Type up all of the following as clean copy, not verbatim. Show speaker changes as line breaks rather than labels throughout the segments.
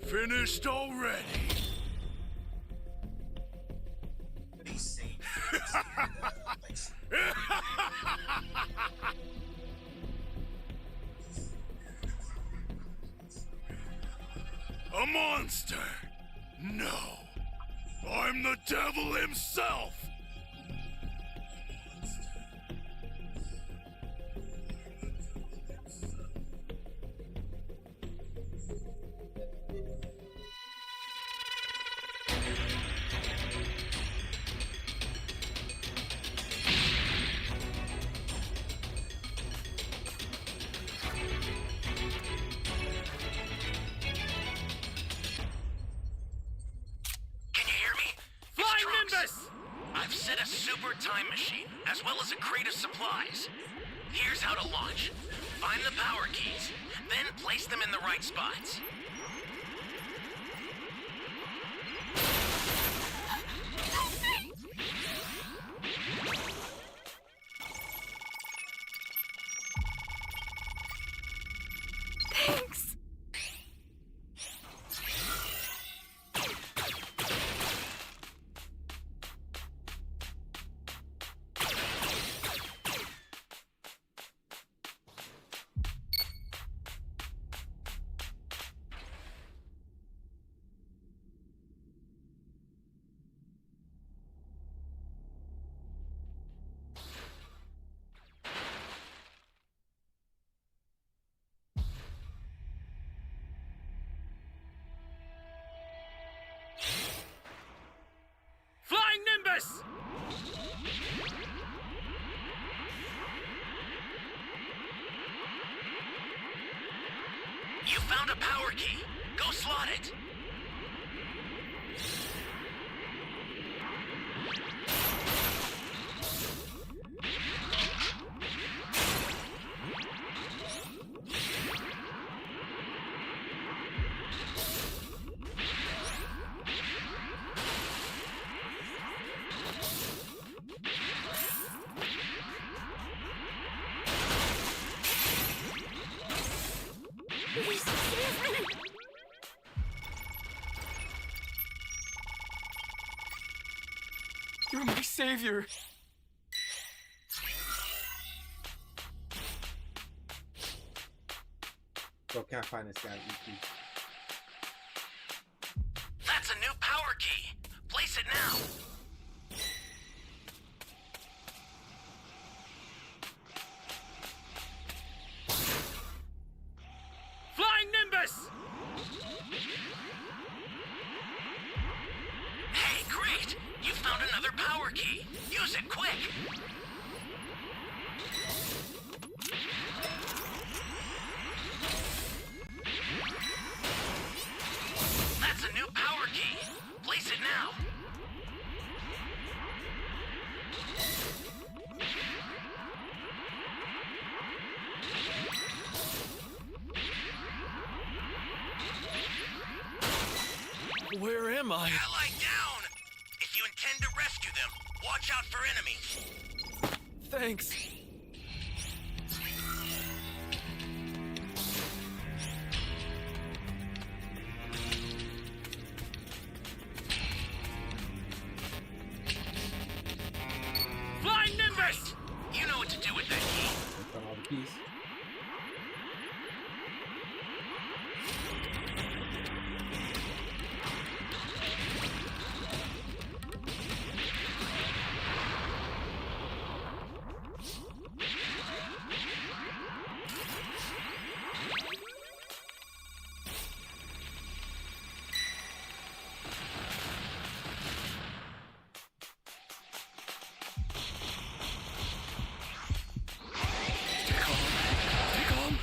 Finished already? A monster? No. I'm the devil himself!
I've set a super time machine, as well as a crate of supplies. Here's how to launch. Find the power keys, then place them in the right spots.
Thanks.
Flying Nimbus!
You found a power key. Go slot it.
You're my savior.
Bro, can't find this guy. EP.
That's a new power key. Place it now.
Flying Nimbus!
Hey, great! You found another power key. Use it quick. That's a new power key. Place it now.
Where am I?
Ally down! If you intend to rescue them, watch out for enemies.
Thanks. Flying Nimbus!
You know what to do with that key.
Found all the keys.
Stay calm.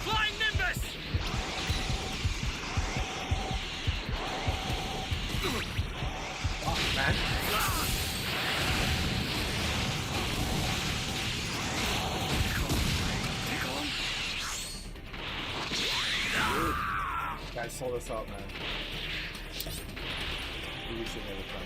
Flying Nimbus!
Oh, man.
Stay calm.
Guys, sold us out, man. We should never try.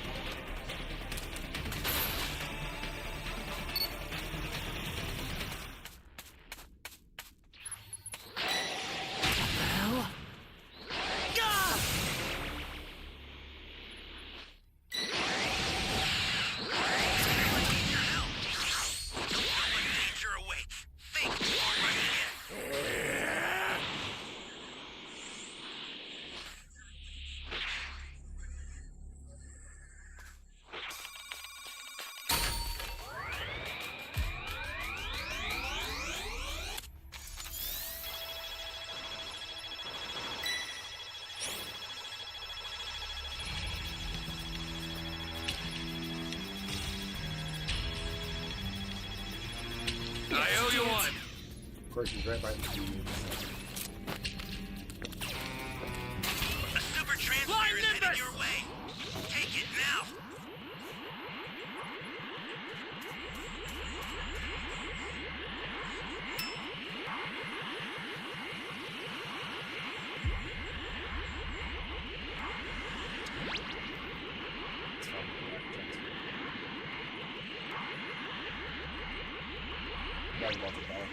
one.
Of course, he's right by the key.
A super transmitter is headed your way. Take it now.
It's fine. Yeah, guy's about to die.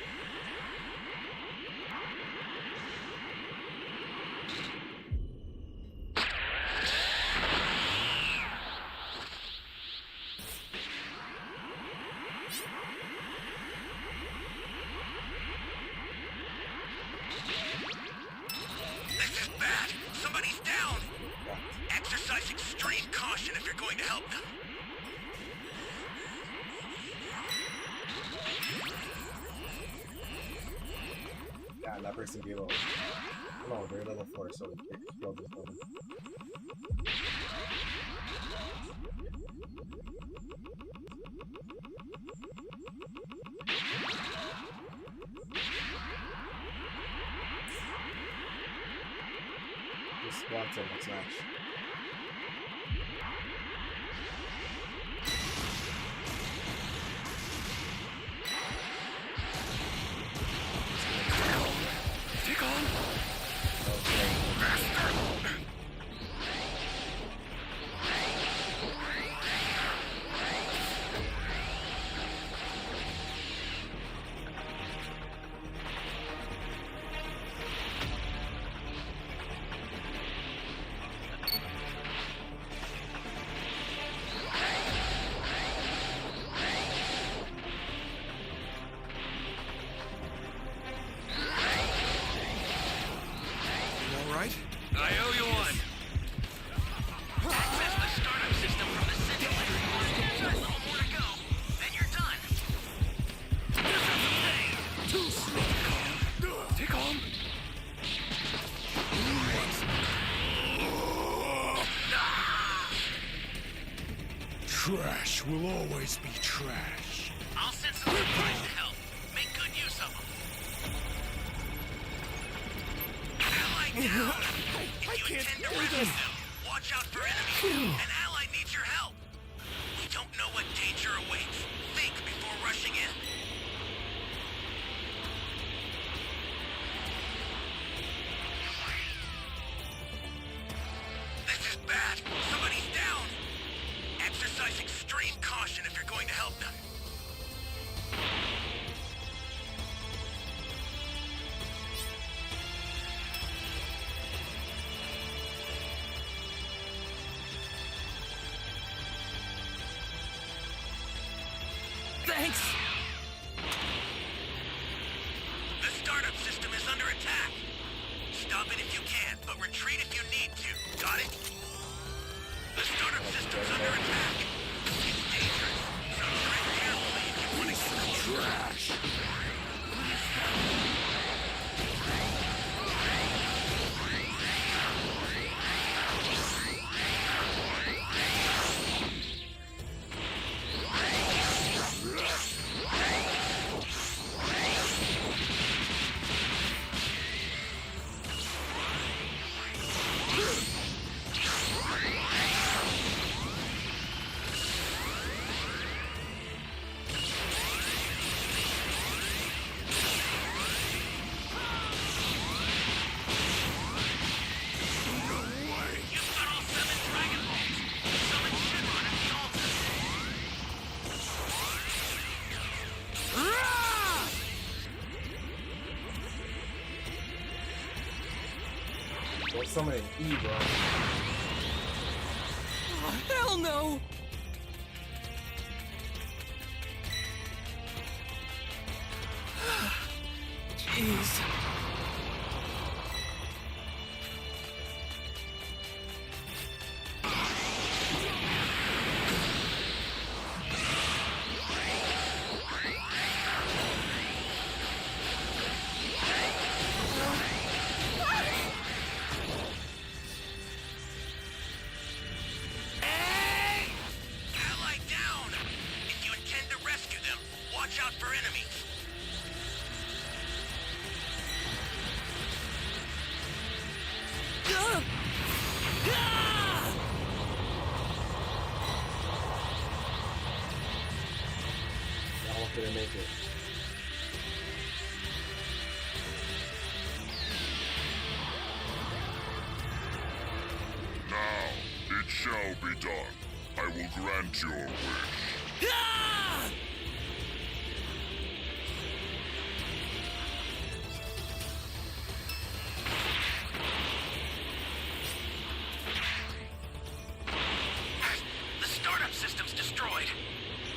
This is bad. Somebody's down.
What?
Exercise extreme caution if you're going to help them.
Yeah, that person gave up. No, they're level 4, so they'll just go. This squad's in next match.
Take on. You all right? I owe you one.
Access the startup system from the simulator. A little more to go, then you're done.
Too slow. Take on.
Trash will always be trash.
I'll send some supplies to help. Make good use of them. Ally down! If you intend to rescue them, watch out for enemies. An ally needs your help. We don't know what danger awaits. Think before rushing in. This is bad. Somebody's down. Exercise extreme caution if you're going to help them.
Thanks.
The startup system is under attack. Stop it if you can, but retreat if you need to. Got it? The startup system's under attack. It's dangerous, so tread carefully if you want to get close.
Trash.
You've got all 7 Dragon Balls. Summon Shenron at the altar.
Don't summon an E, bro.
Oh, hell no. Jeez.
Ally down! If you intend to rescue them, watch out for enemies.
Couldn't make it.
Now, it shall be done. I will grant your wish.
Ah!
The startup system's destroyed.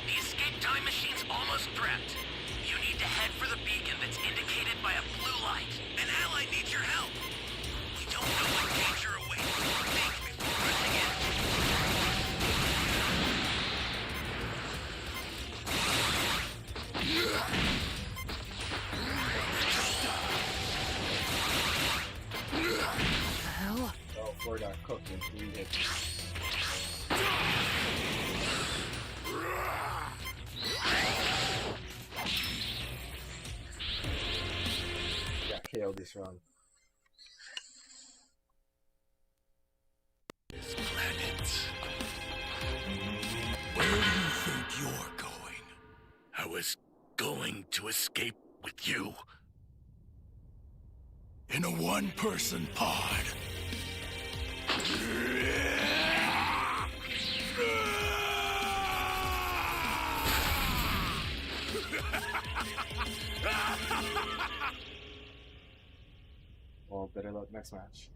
The escape time machine's almost prepped. You need to head for the beacon that's indicated by a blue light. An ally needs your help. We don't know what danger awaits. Think before rushing in.
Hell?
Oh, Ford got cooked in 3 hits. Got KO'd this round.
This planet. Where do you think you're going?
I was going to escape with you.
In a one-person pod.
Well, better luck next match.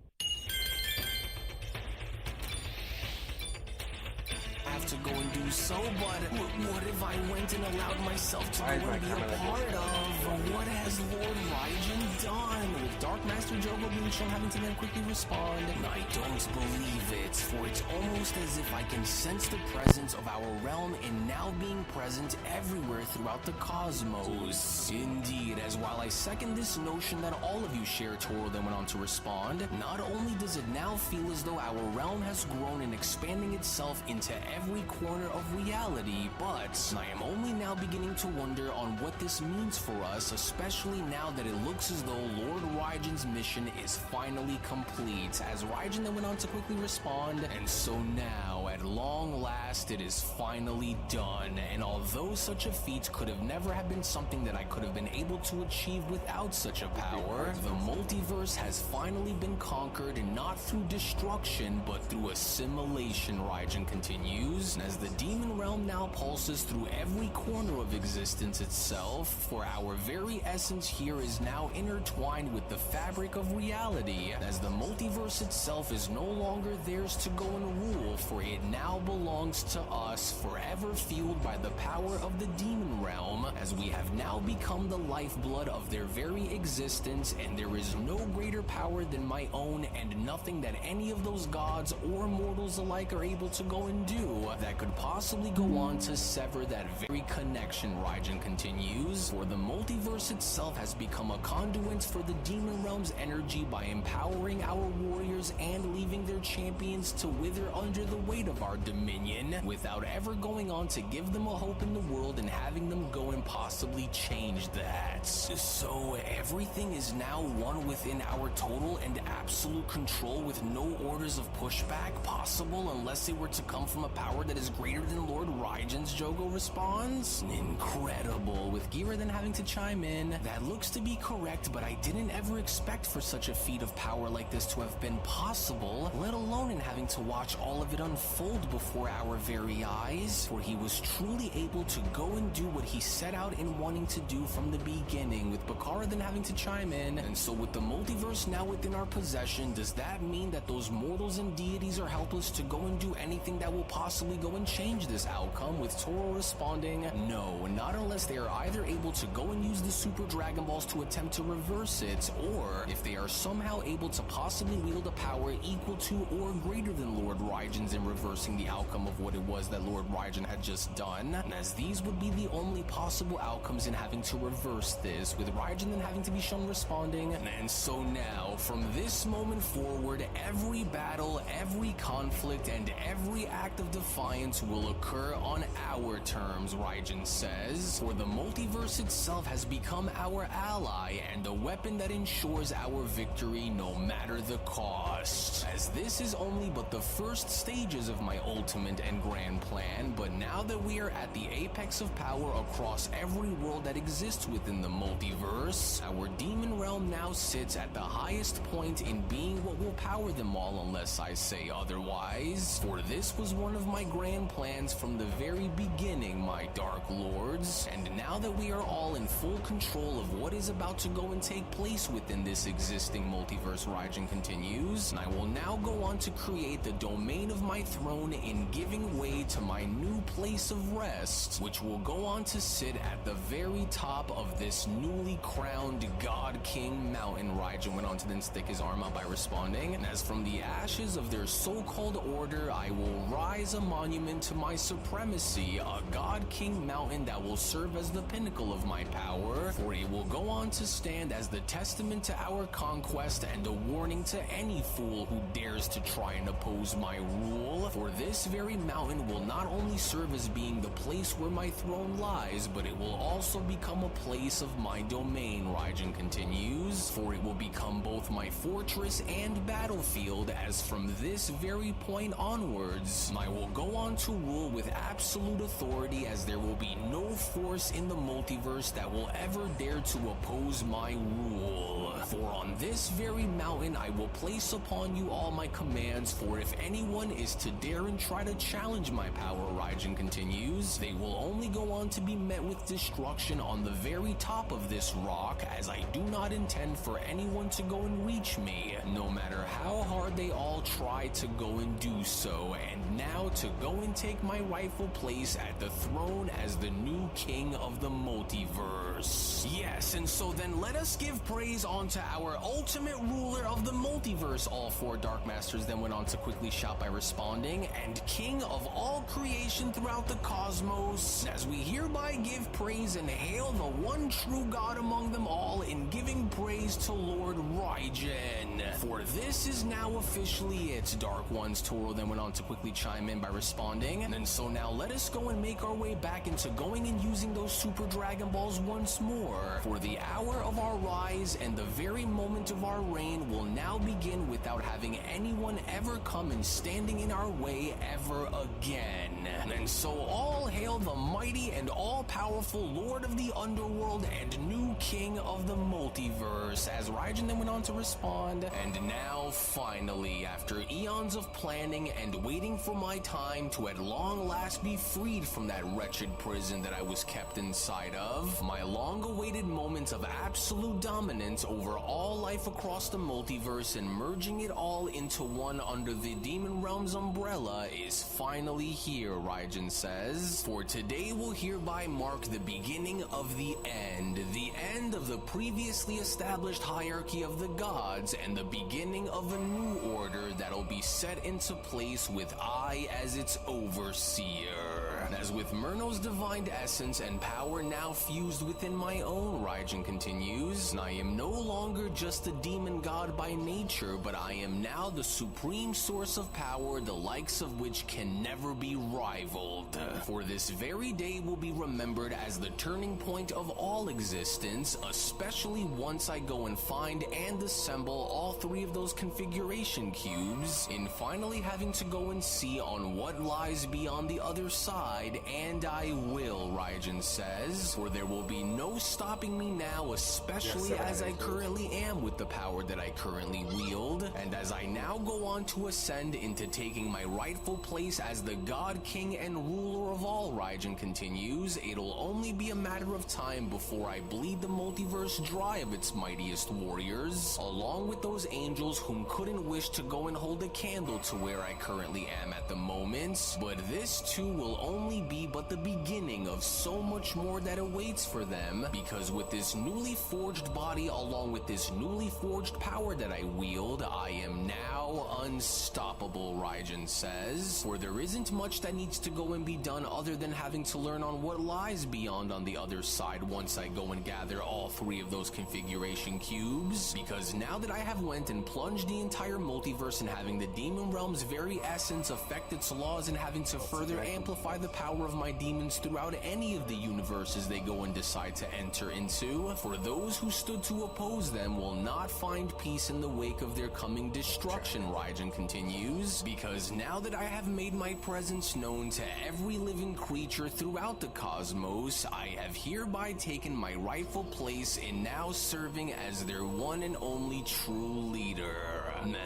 Have to go and do so, but what if I went and allowed myself to go
Why is my
and be a
camera like
part
this?
of? What has Lord Raijin done? With Dark Master Jogo being shown having to then quickly respond, I don't believe it, for it's almost as if I can sense the presence of our realm and now being present everywhere throughout the cosmos. Indeed, as while I second this notion that all of you share, Toro then went on to respond, not only does it now feel as though our realm has grown and expanding itself into every corner of reality, but I am only now beginning to wonder on what this means for us, especially now that it looks as though Lord Raijin's mission is finally complete, as Raijin then went on to quickly respond, and so now, at long last, it is finally done, and although such a feat could have never have been something that I could have been able to achieve without such a power, the multiverse has finally been conquered, and not through destruction, but through assimilation, Raijin continues, as the demon realm now pulses through every corner of existence itself, for our very essence here is now intertwined with the fabric of reality, as the multiverse itself is no longer theirs to go and rule, for it now belongs to us, forever fueled by the power of the demon realm, as we have now become the lifeblood of their very existence, and there is no greater power than my own, and nothing that any of those gods or mortals alike are able to go and do that could possibly go on to sever that very connection, Raijin continues, for the multiverse itself has become a conduit for the demon realm's energy by empowering our warriors and leaving their champions to wither under the weight of our dominion, without ever going on to give them a hope in the world and having them go and possibly change that. So everything is now one within our total and absolute control, with no orders of pushback possible unless they were to come from a power that is greater than Lord Raijin's, Jogo responds. Incredible, with Gira then having to chime in. That looks to be correct, but I didn't ever expect for such a feat of power like this to have been possible, let alone in having to watch all of it unfold before our very eyes, for he was truly able to go and do what he set out in wanting to do from the beginning, with Bakara then having to chime in. And so with the multiverse now within our possession, does that mean that those mortals and deities are helpless to go and do anything that will possibly go and change this outcome, with Toro responding, no, not unless they are either able to go and use the Super Dragon Balls to attempt to reverse it, or if they are somehow able to possibly wield a power equal to or greater than Lord Raijin's in reversing the outcome of what it was that Lord Raijin had just done, as these would be the only possible outcomes in having to reverse this, with Raijin then having to be shown responding. And so now, from this moment forward, every battle, every conflict, and every act of defiance will occur on our terms, Raijin says, for the multiverse itself has become our ally and a weapon that ensures our victory no matter the cost. As this is only but the first stages of my ultimate and grand plan, but now that we are at the apex of power across every world that exists within the multiverse. Our demon realm now sits at the highest point in being what will power them all unless I say otherwise. For this was one of my grand plans from the very beginning, my Dark Lords. And now that we are all in full control of what is about to go and take place within this existing multiverse, Raijin continues, and I will now go on to create the domain of my throne in giving way to my new place of rest, which will go on to sit at the very top of this newly crowned God King mountain. Raijin went on to then stick his arm out by responding, and as from the ashes of their so-called order, I will rise a monument to my supremacy, a God King mountain that will serve as the pinnacle of my power, for it will go on to stand as the testament to our conquest and a warning to any fool who dares to try and oppose my rule. For this very mountain will not only serve as being the place where my throne lies, but it will also become a place of my domain, Raijin continues, for it will become both my fortress and battlefield, as from this very point onwards, I will go on to rule with absolute authority, as there will be no force in the multiverse that will ever dare to oppose my rule. For on this very mountain I will place upon you all my commands, for if anyone is to dare and try to challenge my power, Raijin continues, they will only go on to be met with destruction on the very top of this rock, as I do not intend for anyone to go and reach me, no matter how hard they all try to go and do so. And now to go and take my rightful place at the throne as the new king of the multiverse. Yes, and so then let us give praise unto our ultimate ruler of the multiverse. All four Dark Masters then went on to quickly shout by responding, and king of all creation throughout the cosmos, as we hereby give praise and hail the one true God among them all in giving praise to Lord Raijin. For this is now officially it, Dark Ones. Toro then went on to quickly chime in by responding, and so now let us go and make our way back into going and using those Super Dragon Balls once more, for the hour of our rise and the very moment of our reign will now begin without having anyone ever come and standing in our way ever again. And so all hail the mighty and all-powerful Lord of the Underworld and new King of the Multiverse, as Raijin then went on to respond, and now finally, after eons of planning and waiting for my time to at long last be freed from that wretched prison that I was kept inside of, my long-awaited moment of absolute dominance over all life across the multiverse and merging it all into one under the Demon Realm's umbrella is finally here, Raijin says. For today will hereby mark the beginning of the end of the previously established hierarchy of the gods, and the beginning of a new order that'll be set into place with I as its overseer. As with Murno's divine essence and power now fused within my own, Raijin continues, I am no longer just a demon god by nature, but I am now the supreme source of power, the likes of which can never be rivaled. For this very day will be remembered as the turning point of all existence, especially once I go and find and assemble all three of those configuration cubes, in finally having to go and see on what lies beyond the other side, and I will, Raijin says, for there will be no stopping me now, especially as I currently am with the power that I currently wield, and as I now go on to ascend into taking my rightful place as the God King and ruler of all, Raijin continues, it'll only be a matter of time before I bleed the multiverse dry of its mightiest warriors, along with those angels whom couldn't wish to go and hold a candle to where I currently am at the moment. But this too will only be but the beginning of so much more that awaits for them, because with this newly forged body along with this newly forged power that I wield, I am now unstoppable, Raijin says, for there isn't much that needs to go and be done other than having to learn on what lies beyond on the other side once I go and gather all three of those configuration cubes, because now that I have went and plunged the entire multiverse and having the Demon Realm's very essence affect its laws and having to further amplify the power of my demons throughout any of the universes they go and decide to enter into. For those who stood to oppose them will not find peace in the wake of their coming destruction, Raijin continues, because now that I have made my presence known to every living creature throughout the cosmos, I have hereby taken my rightful place in now serving as their one and only true leader.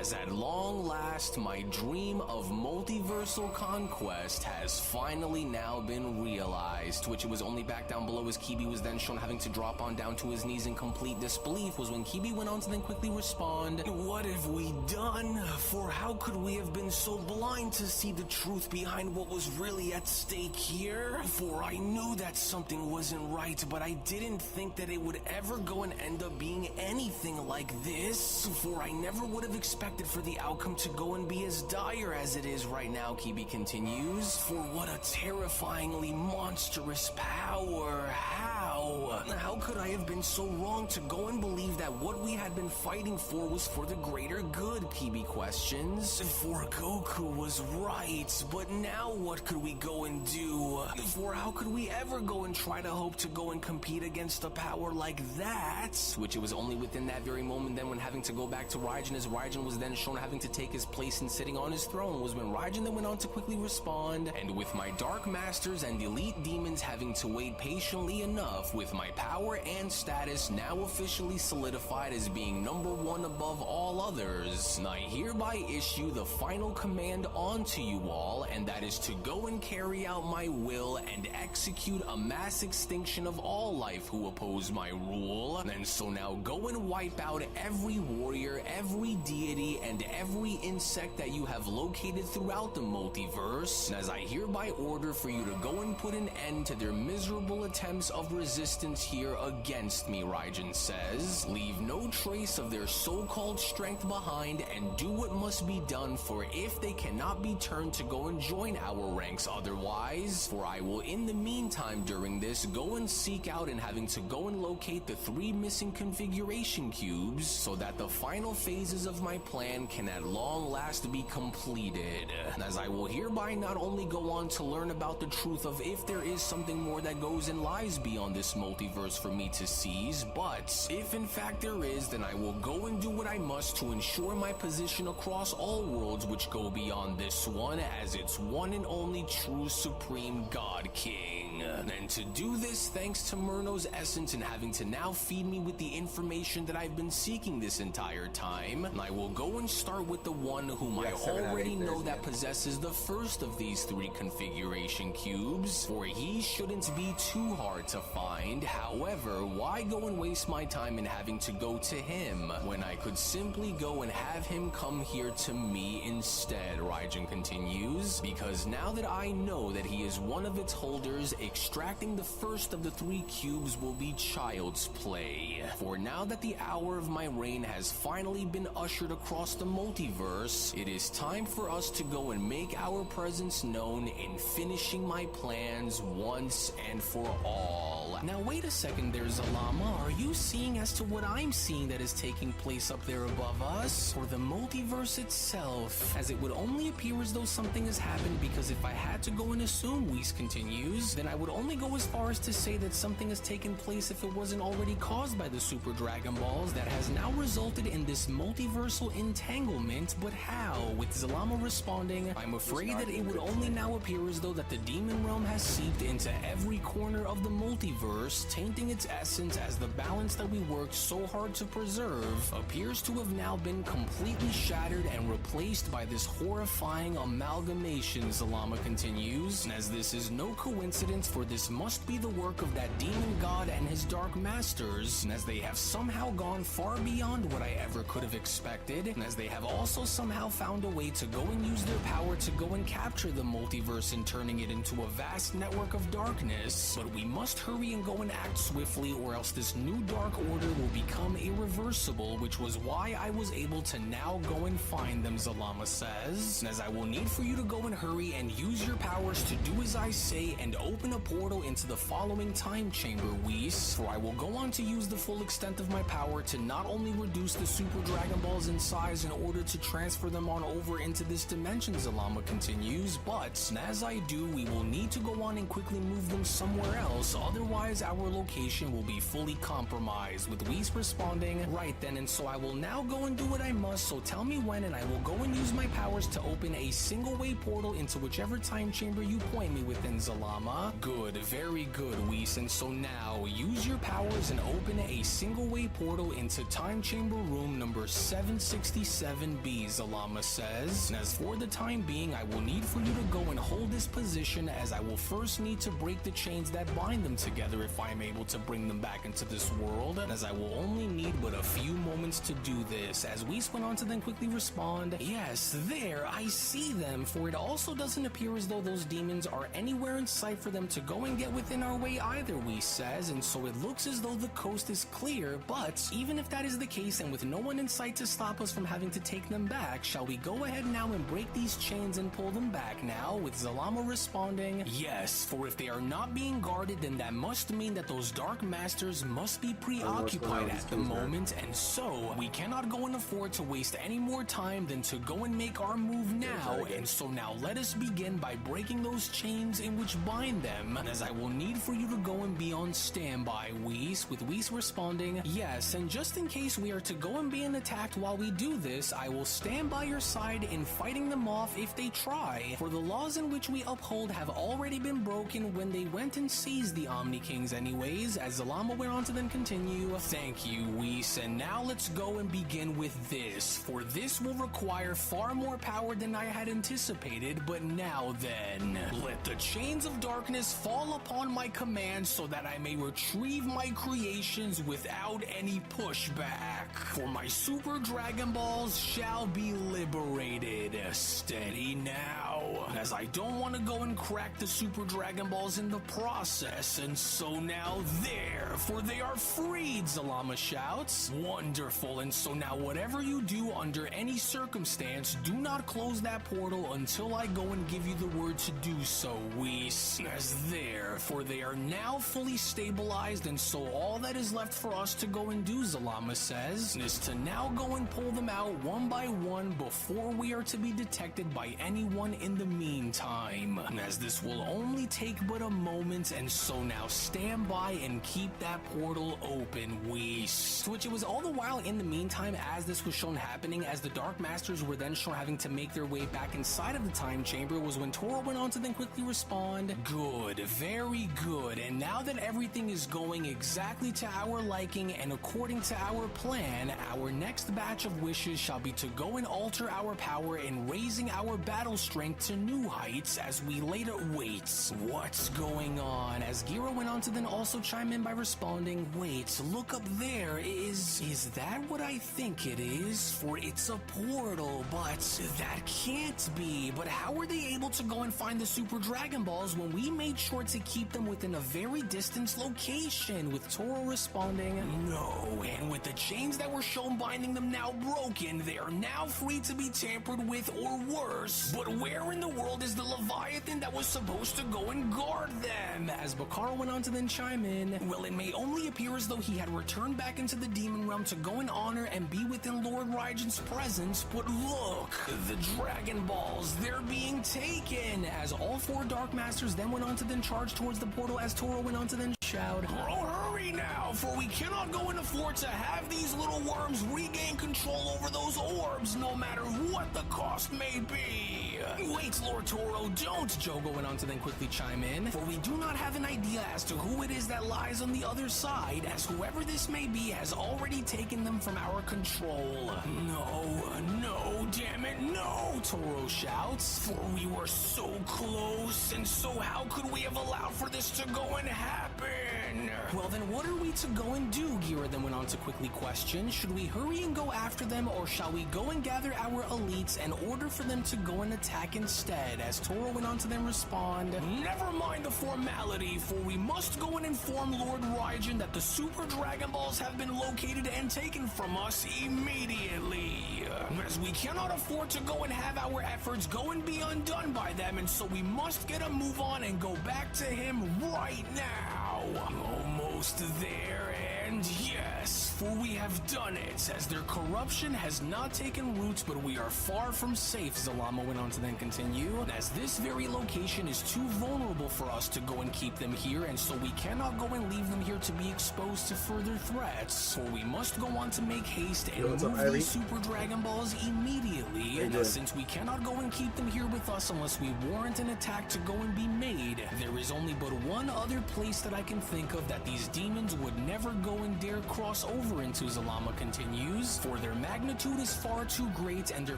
As at long last, my dream of multiversal conquest has finally now been realized, which it was only back down below as Kibi was then shown having to drop on down to his knees in complete disbelief was when Kibi went on to then quickly respond, "What have we done? For how could we have been so blind to see the truth behind what was really at stake here? For I knew that something wasn't right, but I didn't think that it would ever go and end up being anything like this. For I never would have expected for the outcome to go and be as dire as it is right now," Kibi continues. "For what a terrifyingly monstrous power. How could I have been so wrong to go and believe that what we had been fighting for was for the greater good?" Kibi questions. "For Goku was right, but now what could we go and do? For how could we ever go and try to hope to go and compete against a power like that?" Which it was only within that very moment then when having to go back to Raijin as Raijin was then shown having to take his place and sitting on his throne was when Raijin then went on to quickly respond, "And with my Dark Masters and Elite Demons having to wait patiently enough, with my power and status now officially solidified as being number one above all others, I hereby issue the final command onto you all, and that is to go and carry out my will and execute a mass extinction of all life who oppose my rule. And so now go and wipe out every warrior, every deity, and every insect that you have located throughout the multiverse, as I hereby order for you to go and put an end to their miserable attempts of resistance here against me," Raijin says. "Leave no trace of their so-called strength behind and do what must be done, for if they cannot be turned to go and join our ranks otherwise, for I will in the meantime during this go and seek out and having to go and locate the 3 missing configuration cubes so that the final phases of my plan can at long last be completed, as I will hereby not only go on to learn about the truth of if there is something more that goes and lies beyond this multiverse for me to seize, but if in fact there is, then I will go and do what I must to ensure my position across all worlds which go beyond this one as its one and only true supreme God King. And to do this thanks to Murno's essence and having to now feed me with the information that I've been seeking this entire time, I will go and start with the one whom I already know that possesses the first of these 3 configuration cubes, for he shouldn't be too hard to find. However, why go and waste my time in having to go to him when I could simply go and have him come here to me instead, Raijin continues, because now that I know that he is one of its holders, extracting the first of the 3 cubes will be child's play. For now that the hour of my reign has finally been ushered across the multiverse, it is time for us to go and make our presence known in finishing my plans once and for all. Now wait a second there, Zalama, are you seeing as to what I'm seeing that is taking place up there above us? For the multiverse itself, as it would only appear as though something has happened, because if I had to go and assume, Whis continues, then I would only go as far as to say that something has taken place if it wasn't already caused by the Super Dragon Balls that has now resulted in this multiversal entanglement. But how? With Zalama responding, I'm afraid that it would only now appear as though that the demon realm has seeped into every corner of the multiverse, tainting its essence as the balance that we worked so hard to preserve appears to have now been completely shattered and replaced by this horrifying amalgamation, Zalama continues, as this is no coincidence, for this must be the work of that demon god and his dark masters, as they have somehow gone far beyond what I ever could have expected, and as they have also somehow found a way to go and use their power to go and capture the multiverse and turning it into a vast network of darkness. But we must hurry hurry and go and act swiftly, or else this new Dark Order will become irreversible, which was why I was able to now go and find them, Zalama says. As I will need for you to go and hurry and use your powers to do as I say and open a portal into the following time chamber, Whis. For I will go on to use the full extent of my power to not only reduce the Super Dragon Balls in size in order to transfer them on over into this dimension, Zalama continues, but as I do, we will need to go on and quickly move them somewhere else, otherwise our location will be fully compromised, with Whis responding, right then, and so I will now go and do what I must, so tell me when and I will go and use my powers to open a single way portal into whichever time chamber you point me within, Zalama. Good, very good, Whis, and so now use your powers and open a single way portal into time chamber room number 767B, Zalama says. And as for the time being, I will need for you to go and hold this position, as I will first need to break the chains that bind them together if I am able to bring them back into this world, as I will only need but a few moments to do this, as Whis went on to then quickly respond, yes, there, I see them, for it also doesn't appear as though those demons are anywhere in sight for them to go and get within our way either, Whis says, and so it looks as though the coast is clear, but even if that is the case and with no one in sight to stop us from having to take them back, shall we go ahead now and break these chains and pull them back now, with Zalama responding, yes, for if they are not being guarded, then that must mean that those Dark Masters must be preoccupied at the moment, and so we cannot go and afford to waste any more time than to go and make our move now, and so now let us begin by breaking those chains in which bind them, as I will need for you to go and be on standby, Whis, with Whis responding, yes, and just in case we are to go and be attacked while we do this, I will stand by your side in fighting them off if they try, for the laws in which we uphold have already been broken when they went and seized the Omni Kings anyways, as Zalama went on to then continue, thank you, Whis, and now let's go and begin with this, for this will require far more power than I had anticipated, but now then, let the chains of darkness fall upon my command so that I may retrieve my creations without any pushback, for my Super Dragon Balls shall be liberated. Steady now, as I don't want to go and crack the Super Dragon Balls in the process, and so now there, for they are freed, Zalama shouts. Wonderful, and so now whatever you do under any circumstance, do not close that portal until I go and give you the word to do so, Whis, as there, for they are now fully stabilized, and so all that is left for us to go and do, Zalama says, is to now go and pull them out one by one before we are to be detected by anyone in the meantime, as this will only take but a moment, and so now stand by and keep that portal open, Whis. To which it was all the while in the meantime as this was shown happening, as the Dark Masters were then shown having to make their way back inside of the time chamber, was when Toro went on to then quickly respond, good, very good, and now that everything is going exactly to our liking and according to our plan, our next batch of wishes shall be to go and alter our power in raising our battle strength to new heights as we later wait. What's going on? As Gira went on to then also chime in by responding, wait, look up there, is that what I think it is? For it's a portal, but that can't be. But how were they able to go and find the Super Dragon Balls when we made sure to keep them within a very distant location? With Toro responding, no, and with the chains that were shown binding them now broken, they are now free to be tampered with or worse. But where in the world is the Leviathan that was supposed to go and guard them? As Bakara went on to then chime in, well, it may only appear as though he had returned back into the demon realm to go and honor and be within Lord Raijin's presence, but look, the Dragon Balls, they're being taken, as all four Dark Masters then went on to then charge towards the portal, as Toro went on to then shout, hurry now, for we cannot go and afford to have these little worms regain control over those orbs, no matter what the cost may be. Wait, Lord Toro, don't, Jogo went on to then quickly chime in, for we do not have an idea as to who it is that lies on the other side, as whoever this may be has already taken them from our control. No, damn it, no, Toro shouts, for we were so close, and so how could we have allowed for this to go and happen? Well then what are we to go and do? Gira then went on to quickly question. Should we hurry and go after them, or shall we go and gather our elites and order for them to go and attack instead? As Toro went on to then respond, never mind the formality, for we must go and inform Lord Raijin that the Super Dragon Balls have been located and taken from us immediately. As we cannot afford to go and have our efforts go and be undone by them, and so we must get a move on and go back to him right now. Almost there, and yes, for we have done it, as their corruption has not taken roots, but we are far from safe, Zalama went on to then continue, as this very location is too vulnerable for us to go and keep them here, and so we cannot go and leave them here to be exposed to further threats, for we must go on to make haste and move these Super Dragon Balls immediately, and since we cannot go and keep them here with us unless we warrant an attack to go and be made, there is only but one other place that I can think of that these demons would never go and dare cross over into, Zalama continues, for their magnitude is far too great and their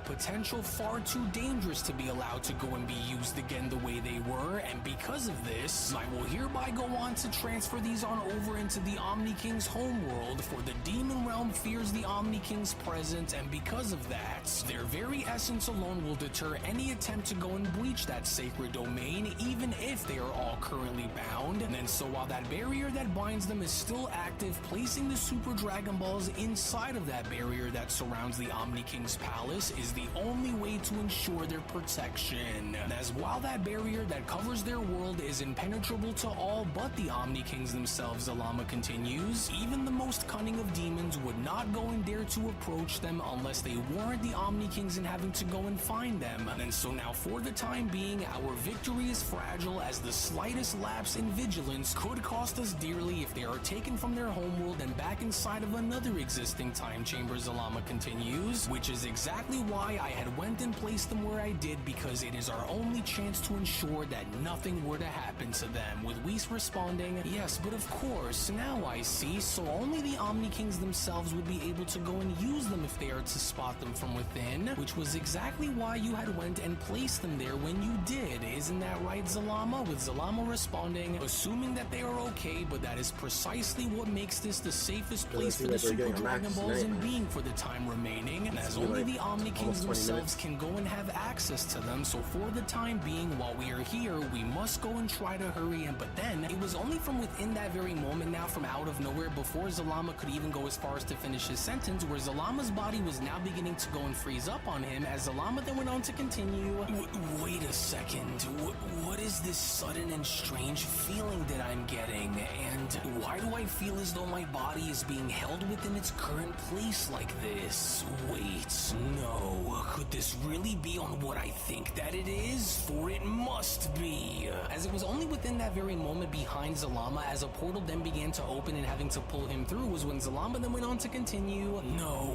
potential far too dangerous to be allowed to go and be used again the way they were, and because of this, I will hereby go on to transfer these on over into the Omni King's homeworld, for the demon realm fears the Omni King's presence, and because of that, their very essence alone will deter any attempt to go and breach that sacred domain, even if they are all currently bound. And so while that barrier that binds them is still active, placing the Super Dragon Balls inside of that barrier that surrounds the Omni King's palace is the only way to ensure their protection. As while that barrier that covers their world is impenetrable to all but the Omni Kings themselves, Zalama continues, even the most cunning of demons would not go and dare to approach them unless they warrant the Omni Kings in having to go and find them. And so now for the time being, our victory is fragile, as the slightest lapse in vigilance could cost us dearly if they are taken from their homeworld and back inside of another existing time chamber, Zalama continues, which is exactly why I had went and placed them where I did, because it is our only chance to ensure that nothing were to happen to them, with Whis responding, yes, but of course, now I see, so only the Omni Kings themselves would be able to go and use them if they are to spot them from within, which was exactly why you had went and placed them there when you did, isn't that right, Zalama? With Zalama responding, assuming that they are okay, but that is precisely what makes this the safest place for the Super Dragon Balls in being for the time remaining, and as only the Omni Kings themselves can go and have access to them, so for the time being, while we are here, we must go and try to hurry in. But then, it was only from within that very moment now, from out of nowhere, before Zalama could even go as far as to finish his sentence, where Zalama's body was now beginning to go and freeze up on him, as Zalama then went on to continue, wait a second, what is this sudden and strange feeling that I'm getting, and why do I feel as though my body is being held within its current place like this? Wait, no, could this really be on what I think that it is? For it must be. As it was only within that very moment behind Zalama, as a portal then began to open and having to pull him through, was when Zalama then went on to continue, no,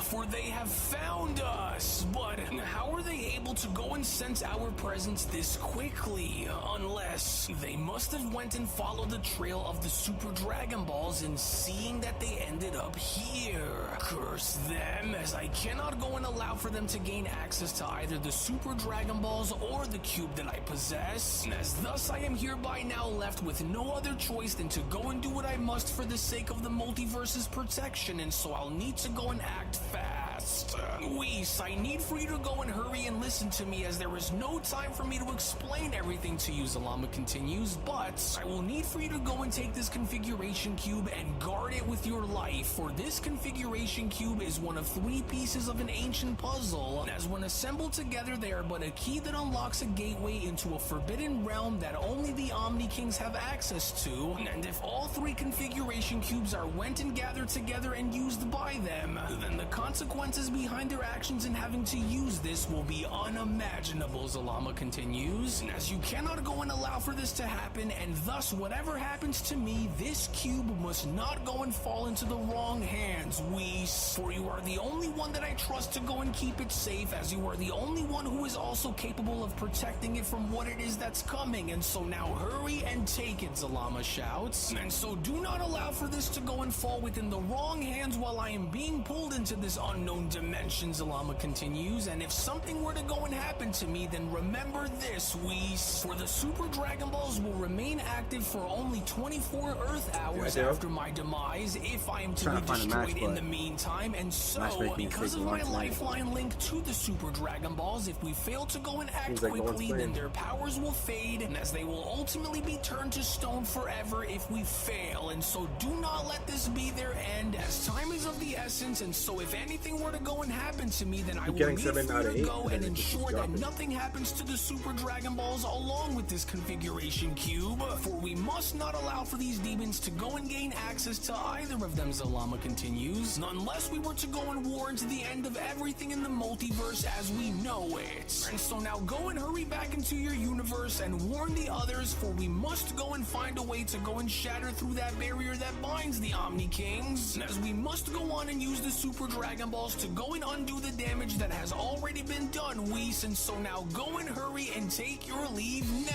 for they have found us, but how are they able to go and sense our presence this quickly? Unless they must have went and followed the trail of the Super Dragon Balls, and seeing that they ended up here. Curse them, as I cannot go and allow for them to gain access to either the Super Dragon Balls or the cube that I possess, as thus I am hereby now left with no other choice than to go and do what I must for the sake of the multiverse's protection, and so I'll need to go and act fast. Whis, I need for you to go and hurry and listen to me, as there is no time for me to explain everything to you, Zalama continues, but I will need for you to go and take this configuration cube and guard it with your life, for this configuration cube is one of 3 pieces of an ancient puzzle, and as when assembled together they are but a key that unlocks a gateway into a forbidden realm that only the Omni Kings have access to, and if all 3 configuration cubes are went and gathered together and used by them, then the consequences behind their actions in having to use this will be unimaginable, Zalama continues, and as you cannot go and allow for this to happen, and thus whatever happens to me, this cube must not go and fall into the wrong hands, Whis, for you are the only one that I trust to go and keep it safe, as you are the only one who is also capable of protecting it from what it is that's coming, and so now hurry and take it, Zalama shouts, and so do not allow for this to go and fall within the wrong hands while I am being pulled into this unknown unknown dimension, Zalama continues, and if something were to go and happen to me, then remember this, Whis. For the Super Dragon Balls will remain active for only 24 Earth hours after my demise, if I am to be destroyed in the meantime, and so, because of my lifeline link to the Super Dragon Balls, if we fail to go and act quickly, then their powers will fade, and as they will ultimately be turned to stone forever if we fail, and so do not let this be their end, as time is of the essence, and so if anything were to go and happen to me, then I will need for you to go and ensure that nothing happens to the Super Dragon Balls along with this configuration cube, for we must not allow for these demons to go and gain access to either of them, Zalama continues, unless we were to go and war into the end of everything in the multiverse as we know it. And so now go and hurry back into your universe and warn the others, for we must go and find a way to go and shatter through that barrier that binds the Omni Kings, and as we must go on and use the Super Dragon Balls to go and undo the damage that has already been done, Whis, and so now go and hurry and take your leave now.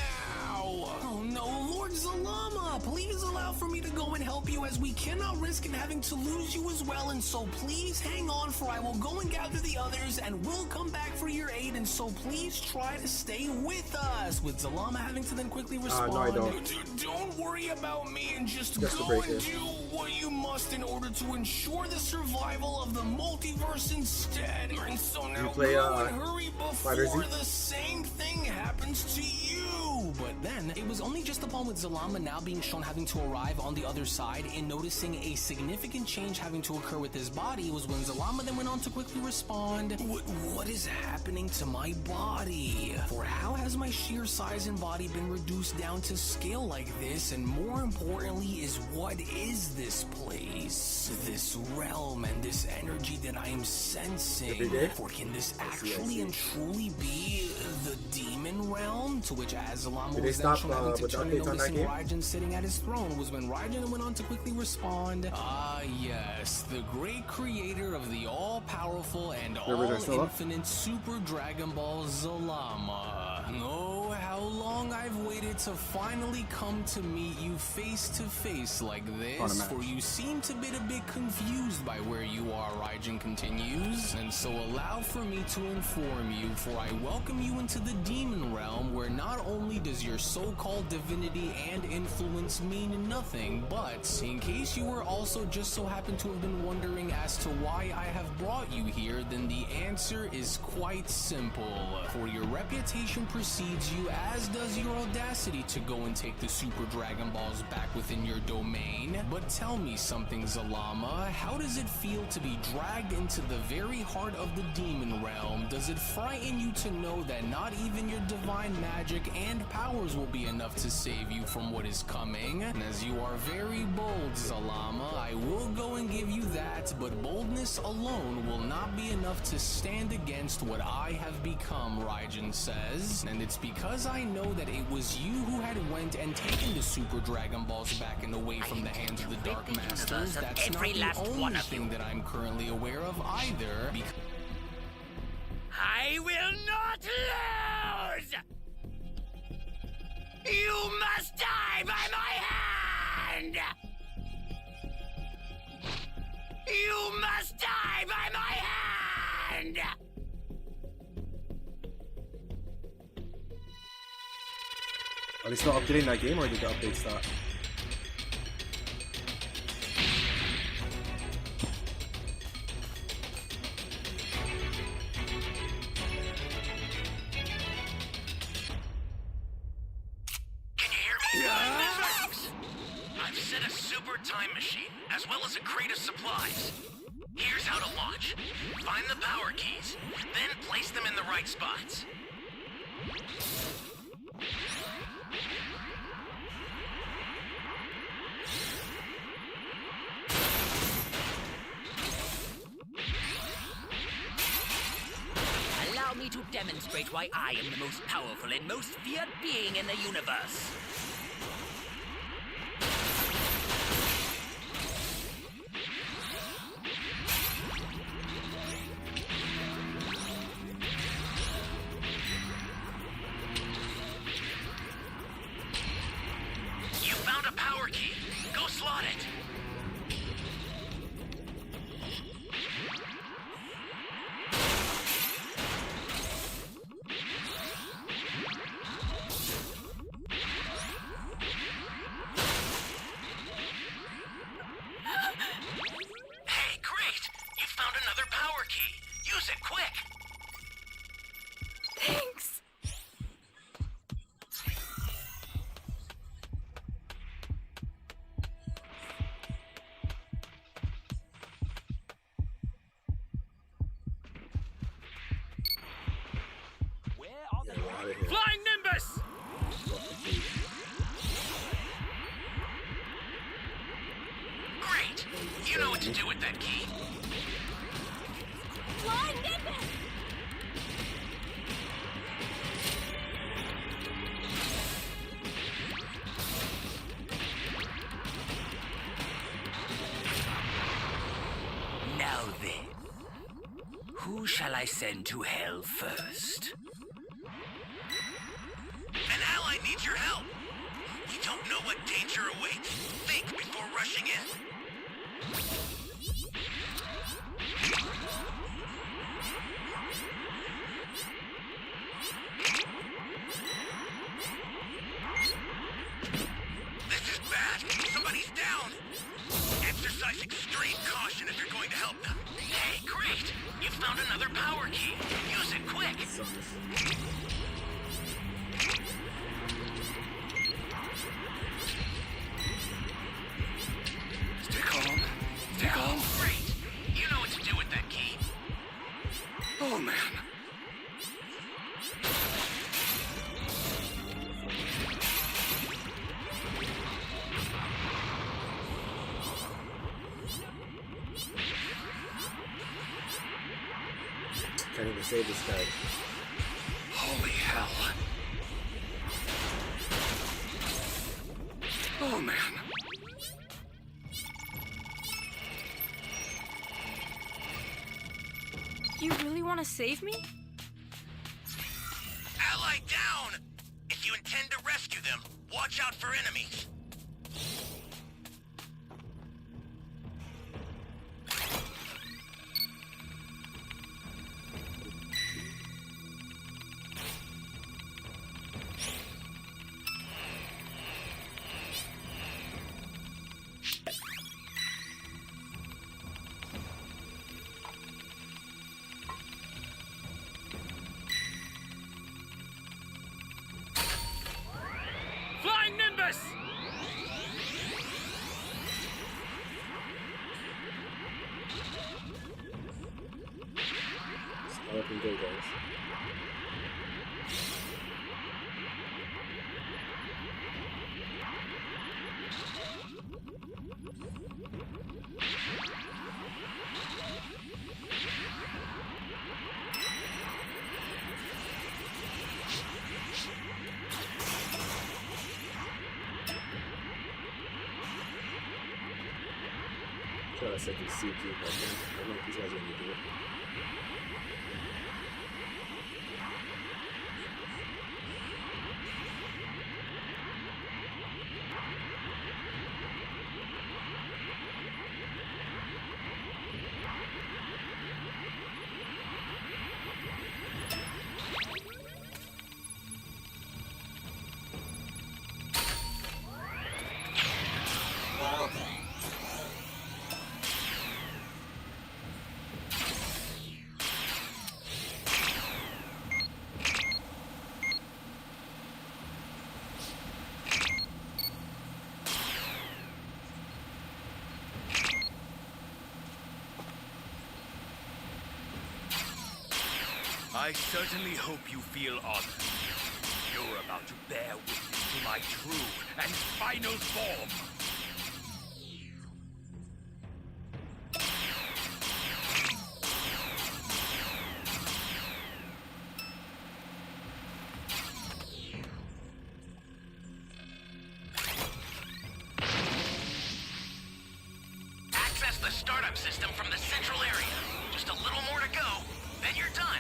Oh no, Lord Zalama, please allow for me to go and help you, as we cannot risk in having to lose you as well, and so please hang on, for I will go and gather the others and will come back for your aid, and so please try to stay with us, with Zalama having to then quickly respond.
No, I don't.
Don't worry about me, and just go and do what you must in order to ensure the survival of the multiverse instead. And so now go and hurry before the same thing happens to you. But then, it was only just upon with Zalama now being shown having to arrive on the other side and noticing a significant change having to occur with his body was when Zalama then went on to quickly respond, what is happening to my body? For how has my sheer size and body been reduced down to scale like this? And more importantly is, what is this place? This realm and this energy that I am sensing? For can this actually and truly be the demon realm? To which, as Zalama was then shown having to turn and noticing Raijin sitting at his throne, was when Raijin went on to quickly respond, ah yes, the great creator of the all-powerful and all-infinite Super Dragon Ball Zalama. Oh, how long I've waited to finally come to meet you face to face like this, for you seem to be a bit confused by where you are, Raijin continues, and so allow for me to inform you, for I welcome you into the demon realm, where not only does your so-called divinity and influence mean nothing, but in case you were also just so happen to have been wondering as to why I have brought you here, then the answer is quite simple, for your reputation precedes you, as does your audacity to go and take the Super Dragon Balls back within your domain. But tell me something, Zalama, how does it feel to be dragged into the very heart of the demon realm? Does it frighten you to know that not even your divine magic and powers will be enough to save you from what is coming? And as you are very bold, Zalama, I will go and give you that, but boldness alone will not be enough to stand against what I have become, Raijin says. And it's because I know that it was you who had went and taken the Super Dragon Balls back and away from the hands of the Dark Masters. That's not the only thing that I'm currently aware of either.
I will not lose! You must die by my hand! You must die by my hand!
Are they still updating that game, or did the update stop?
Can you hear me? I've set a super time machine, as well as a crate of supplies. Here's how to launch. Find the power keys, then place them in the right spots.
Allow me to demonstrate why I am the most powerful and most feared being in the universe.
You found a power key. Go slot it. it quick!
Thanks.
Where are the...
Get out of here.
Flying Nimbus!
Great! You know what to do with that key.
Flying Nimbus!
Now then, who shall I send to hell first?
An ally needs your help. You don't know what danger awaits. Think before rushing in. This is bad. Somebody's down. Exercise extreme caution if you're going to help them. Hey, great! You found another power key. Use it quick.
Stay calm. Stay calm.
Great! You know what to do with that key.
Oh, man.
Can't even save this guy.
Holy hell. Oh, man.
You really want to save me?
Ally down! If you intend to rescue them, watch out for enemies.
Flying Nimbus!
All up and go, guys. Try a second CQ, but I don't know if these guys are gonna do it.
I certainly hope you feel honored. You're about to bear witness to my true and final form.
Access the startup system from the central area. Just a little more to go, then you're done.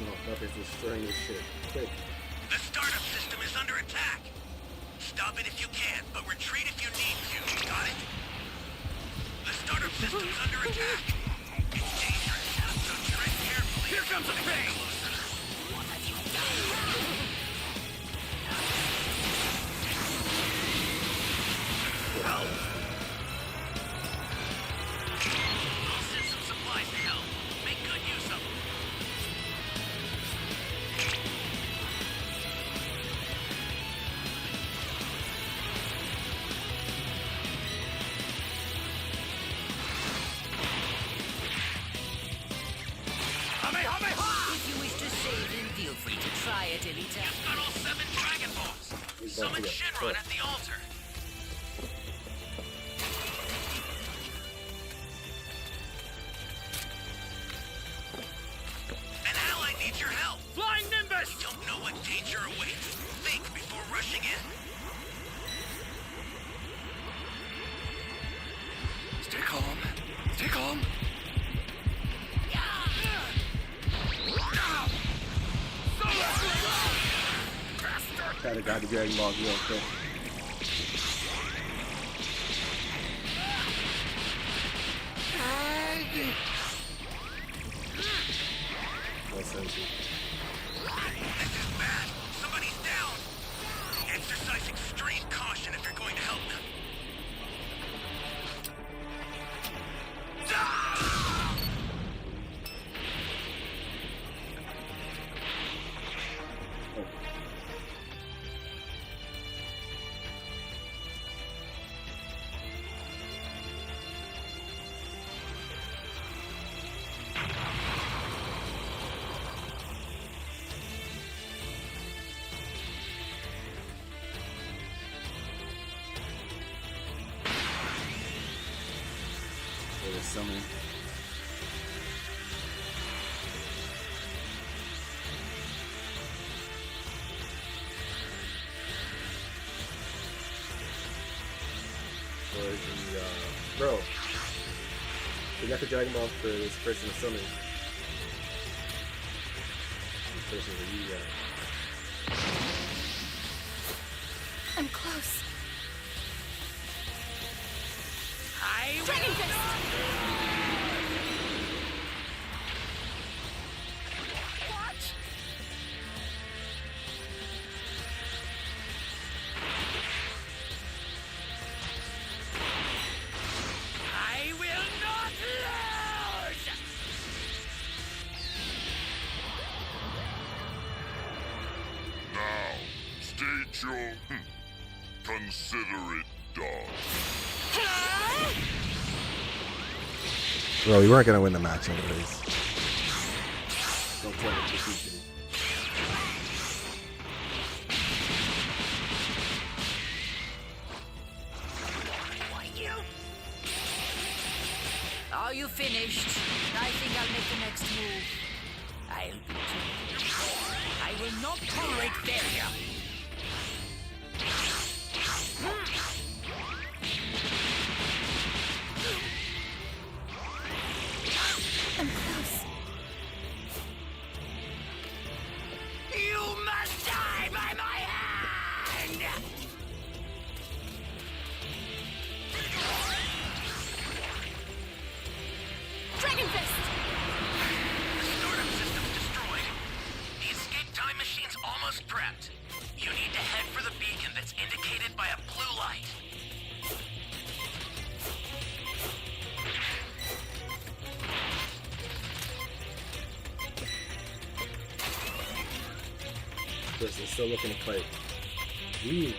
No, Pepper's destroying this shit. Quick.
The startup system is under attack. Stop it if you can, but retreat if you need to. Got it? The startup system's under attack. It's dangerous, so tread carefully.
Here comes a thing!
If you wish to save, then feel free to try it anytime.
You've got all 7 Dragon Balls. Summon Shenron at the altar. An ally needs your help.
Flying Nimbus!
You don't know what danger awaits. Think before rushing in.
Stay calm. Stay calm.
Try to guide the Dragon Ball real quick. No sense.
This is bad. Somebody's down. Exercise extreme caution if you're going to help them.
There's summoning. Bro, we got the Dragon Ball for this person to summon. This person that you got.
I'm close.
Dragon Fist!
Watch!
I will not lose!
Now, state your consider it done.
Bro, we weren't gonna win the match anyways. Don't tell me to keep it.
Are you finished? I think I'll make the next move. I'll be gentle. I will not tolerate failure.
I'm close.
You must die by my hand!
Dragon Fist!
The startup system's destroyed. The escape time machine's almost prepped. You need to head for the beacon that's indicated by a blue light.
Person's still looking to fight. Leave.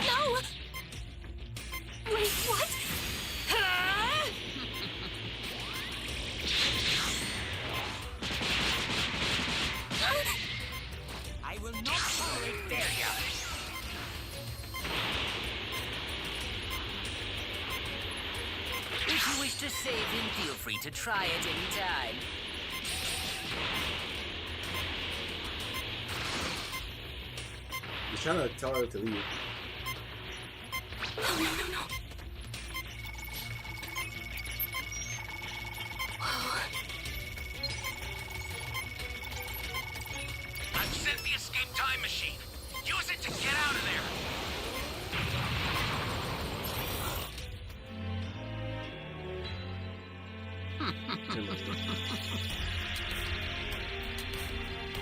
No! Wait, what?
I will not tolerate failure. If you wish to save him, feel free to try it any time.
He's trying to tell her to leave.
No, no, no, no.
I've sent the escape time machine. Use it to get out of there.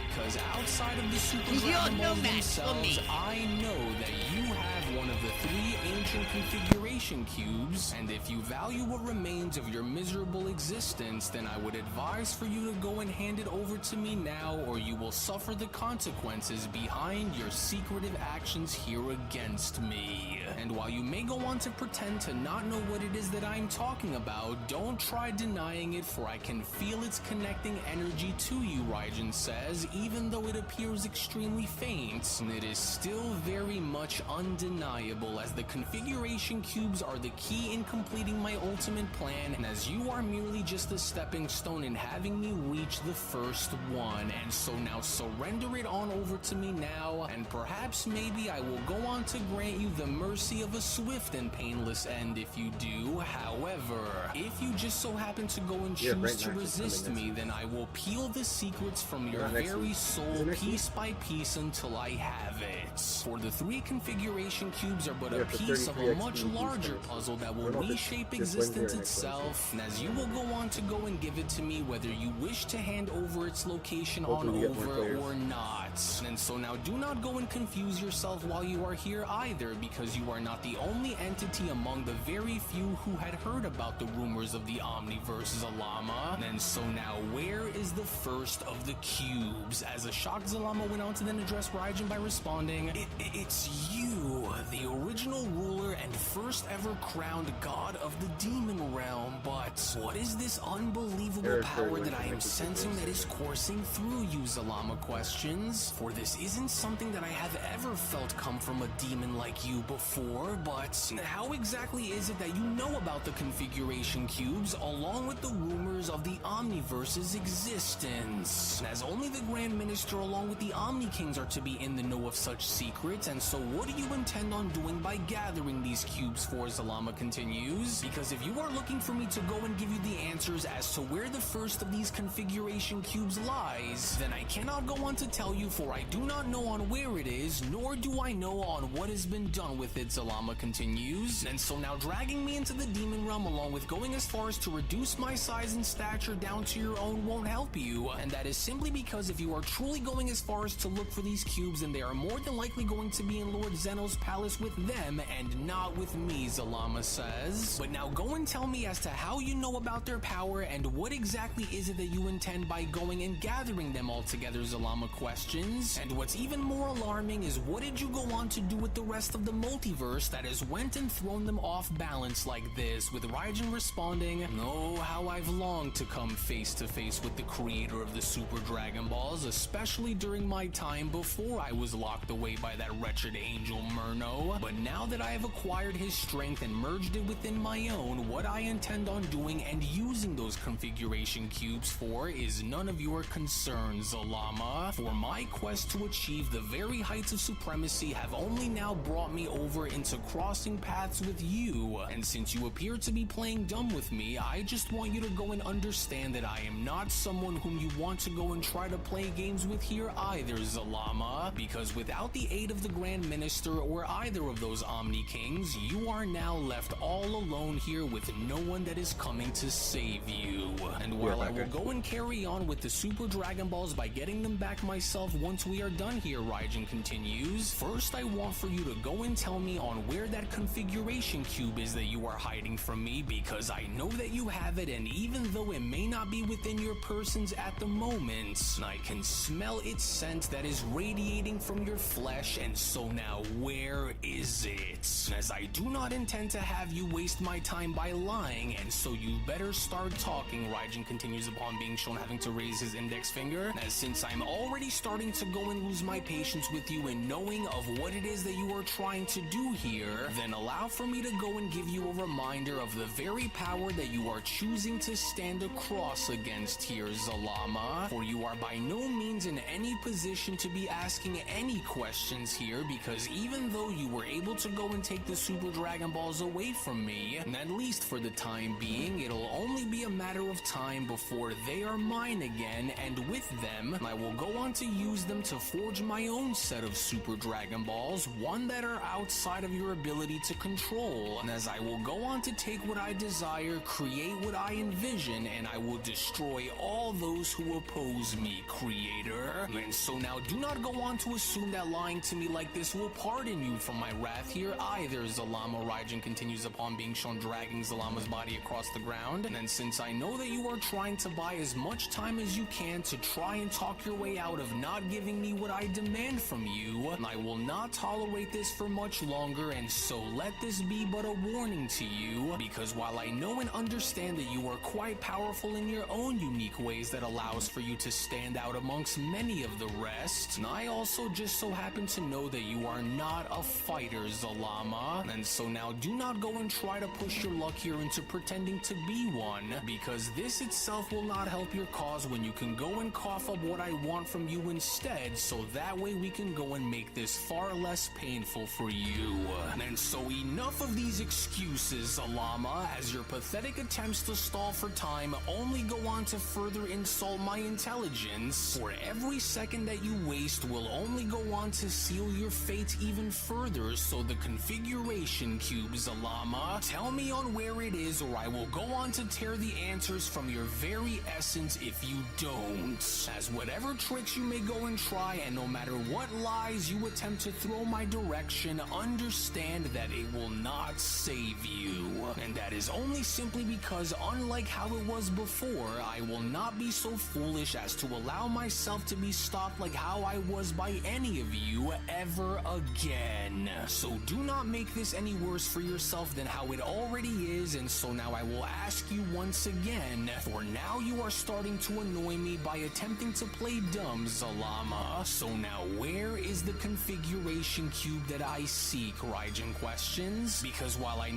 Because outside of the Super
You're
Dragon
no
Balls
match for
themselves,
me.
I know that you have one of the 3 ancient configuration cubes, and if you value what remains of your miserable existence, then I would advise for you to go and hand it over to me now, or you will suffer the consequences behind your secretive actions here against me. And while you may go on to pretend to not know what it is that I'm talking about, don't try denying it, for I can feel its connecting energy to you, Raijin says, even though it appears extremely faint. It is still very much undeniable, as the configuration cubes are the key in completing my ultimate plan, and as you are merely just a stepping stone in having me reach the first one. And so now surrender it on over to me now, and perhaps maybe I will go on to grant you the mercy of a swift and painless end if you do. However, if you just so happen to go and
Yeah,
choose
right
to
next,
resist
coming
me,
next
then I will peel the secrets from your
Not next
very
week. Is
soul
it next
piece by piece until I have it. For the 3 configuration cubes are but
Yeah,
a
for
piece of a
33
much
XP
larger
piece.
puzzle that
I
will
don't know if it's
reshape
this Wednesday or
existence
next
itself, and as you will go on to go and give it to me whether you wish to hand over its location on
Hopefully we get more
over
players.
or not. And so now do not go and confuse yourself while you are here either, because you are not the only entity among the very few who had heard about the rumors of the Omniverse, Zalama. And so now where is the first of the cubes? As a shocked Zalama went on to then address Raijin by responding, It's you, the original ruler and first ever crowned god of the demon realm. But what is this unbelievable
Eric
power
Bergman
that I am
connected to
sensing that
this.
is coursing through you, Zalama questions? For this isn't something that I have ever felt come from a demon like you before, but how exactly is it that you know about the configuration cubes along with the rumors of the Omniverse's existence? As only the Grand Minister along with the Omni Kings are to be in the know of such secrets, and so what do you intend on doing by gathering these cubes for, Zalama continues? Because if you are looking for me to go and give you the answers as to where the first of these configuration cubes lies, then I cannot go on to tell you, for I do not know on where it is, nor do I know on what has been done with it, Zalama continues. And so now dragging me into the demon realm along with going as far as to reduce my size and stature down to your own won't help you, and that is simply because if you are truly going as far as to look for these cubes, then they are more than likely going to be in Lord Zeno's palace with them and not with me, Zalama says. But now go and tell me as to how you know about their power and what exactly is it that you intend by going and gathering them all together, Zalama questions. And what's even more alarming is what did you go on to do with the rest of the multiverse that has went and thrown them off balance like this, with Raijin responding, "Oh, how I've longed to come face to face with the creator of the Super Dragon Balls, especially during my time before I was locked away by that wretched angel Murno. But now that I have acquired his strength and merged it within my own, what I intend on doing and using those configuration cubes for is none of your concern, Zalama. For my quest to achieve the very heights of supremacy have only now brought me over into crossing paths with you, and since you appear to be playing dumb with me, I just want you to go and understand that I am not someone whom you want to go and try to play games with here either, Zalama, because without the aid of the Grand Minister or either of those Omni Kings, you are now left all alone here with no one that is coming to save you. And while I will go and carry on with the Super Dragon Balls by getting them back myself once we are done here, Raijin continues, first I want for you to go and tell me on where that configuration cube is that you are hiding from me, because I know that you have it, and even though it may not be within your persons at the moment, I can smell its scent that is radiating from your flesh. And so now where is it? As I do not intend to have you waste my time by lying, and so you better start talking, Raijin continues upon being shown having to raise his index finger, as since I'm already starting to go and lose my patience with you and knowing of what it is that you are trying to do here, then allow for me to go and give you a reminder of the very power that you are choosing to stand across against here, Zalama. For you are by no means in any position to be asking any questions here, because even though you were able to go and take the Super Dragon Balls away from me, and at least for the time being, it'll only be a matter of time before they are mine again, and with them, I will go on to use them to forge my own set of Super Dragon Balls, one that are outside of your ability to control. And as I will go on to take what I desire, create what I envision, and I will destroy all those who oppose me, Creator. And so now do not go on to assume that lying to me like this will pardon you from my wrath here either, Zalama. Raijin continues upon being shown dragging Zalama's body across the ground. And then since I know that you are trying to buy as much time as you can to try and talk your way out of not giving me what I demand from you, I will not tolerate this for much longer, and so let this be but a warning to you, because while I know and understand that you are quite powerful in your own unique ways that allows for you to stand out amongst many of the rest, I also just so happen to know that you are not a fighter, Zalama, and so now do not go and try to push your luck here into pretending to be one, because this itself will not help your cause when you can go and cough up what I want from you instead, so that way we can go and make this far less painful for you. And so enough of these excuses, Zalama, as your pathetic attempts to stall for time only go on to further insult my intelligence, for every second that you waste will only go on to seal your fate even further. So the configuration cube, Zalama, tell me on where it is, or I will go on to tear the answers from your very essence if you don't. As whatever tricks you may go and try, and no matter what lies you attempt to throw my direction, understand that it will not save you. And that is only simply because, unlike how it was before, I will not be so foolish as to allow myself to be stopped like how I was by any of you ever again. So do not make this any worse for yourself than how it already is, and so now I will ask you once again, for now you are starting to annoy me by attempting to play dumb, Zalama. So now where is the configuration cube that I seek, Raijin questions? Because while I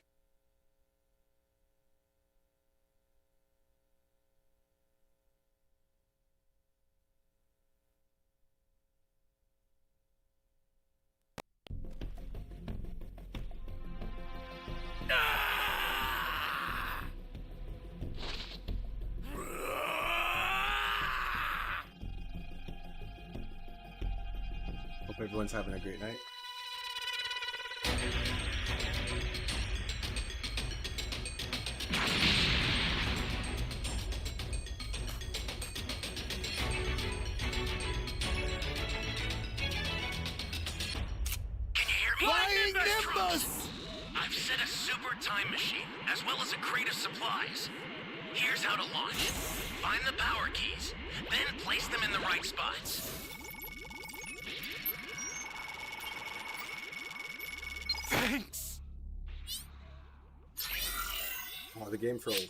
Hope everyone's having a great night.
Can you hear me? Flying Nimbus! I've set a super time machine, as well as a crate of supplies. Here's how to launch. Find the power keys, then place them in the right spots.
Thanks!
Oh, the game froze.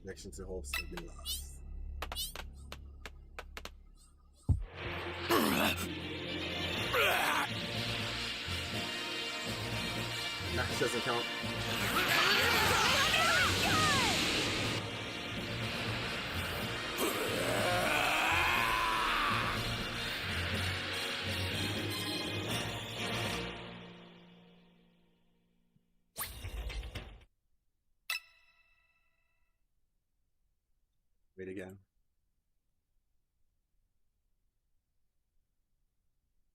Connection to host has been lost. Max doesn't count. Wait again.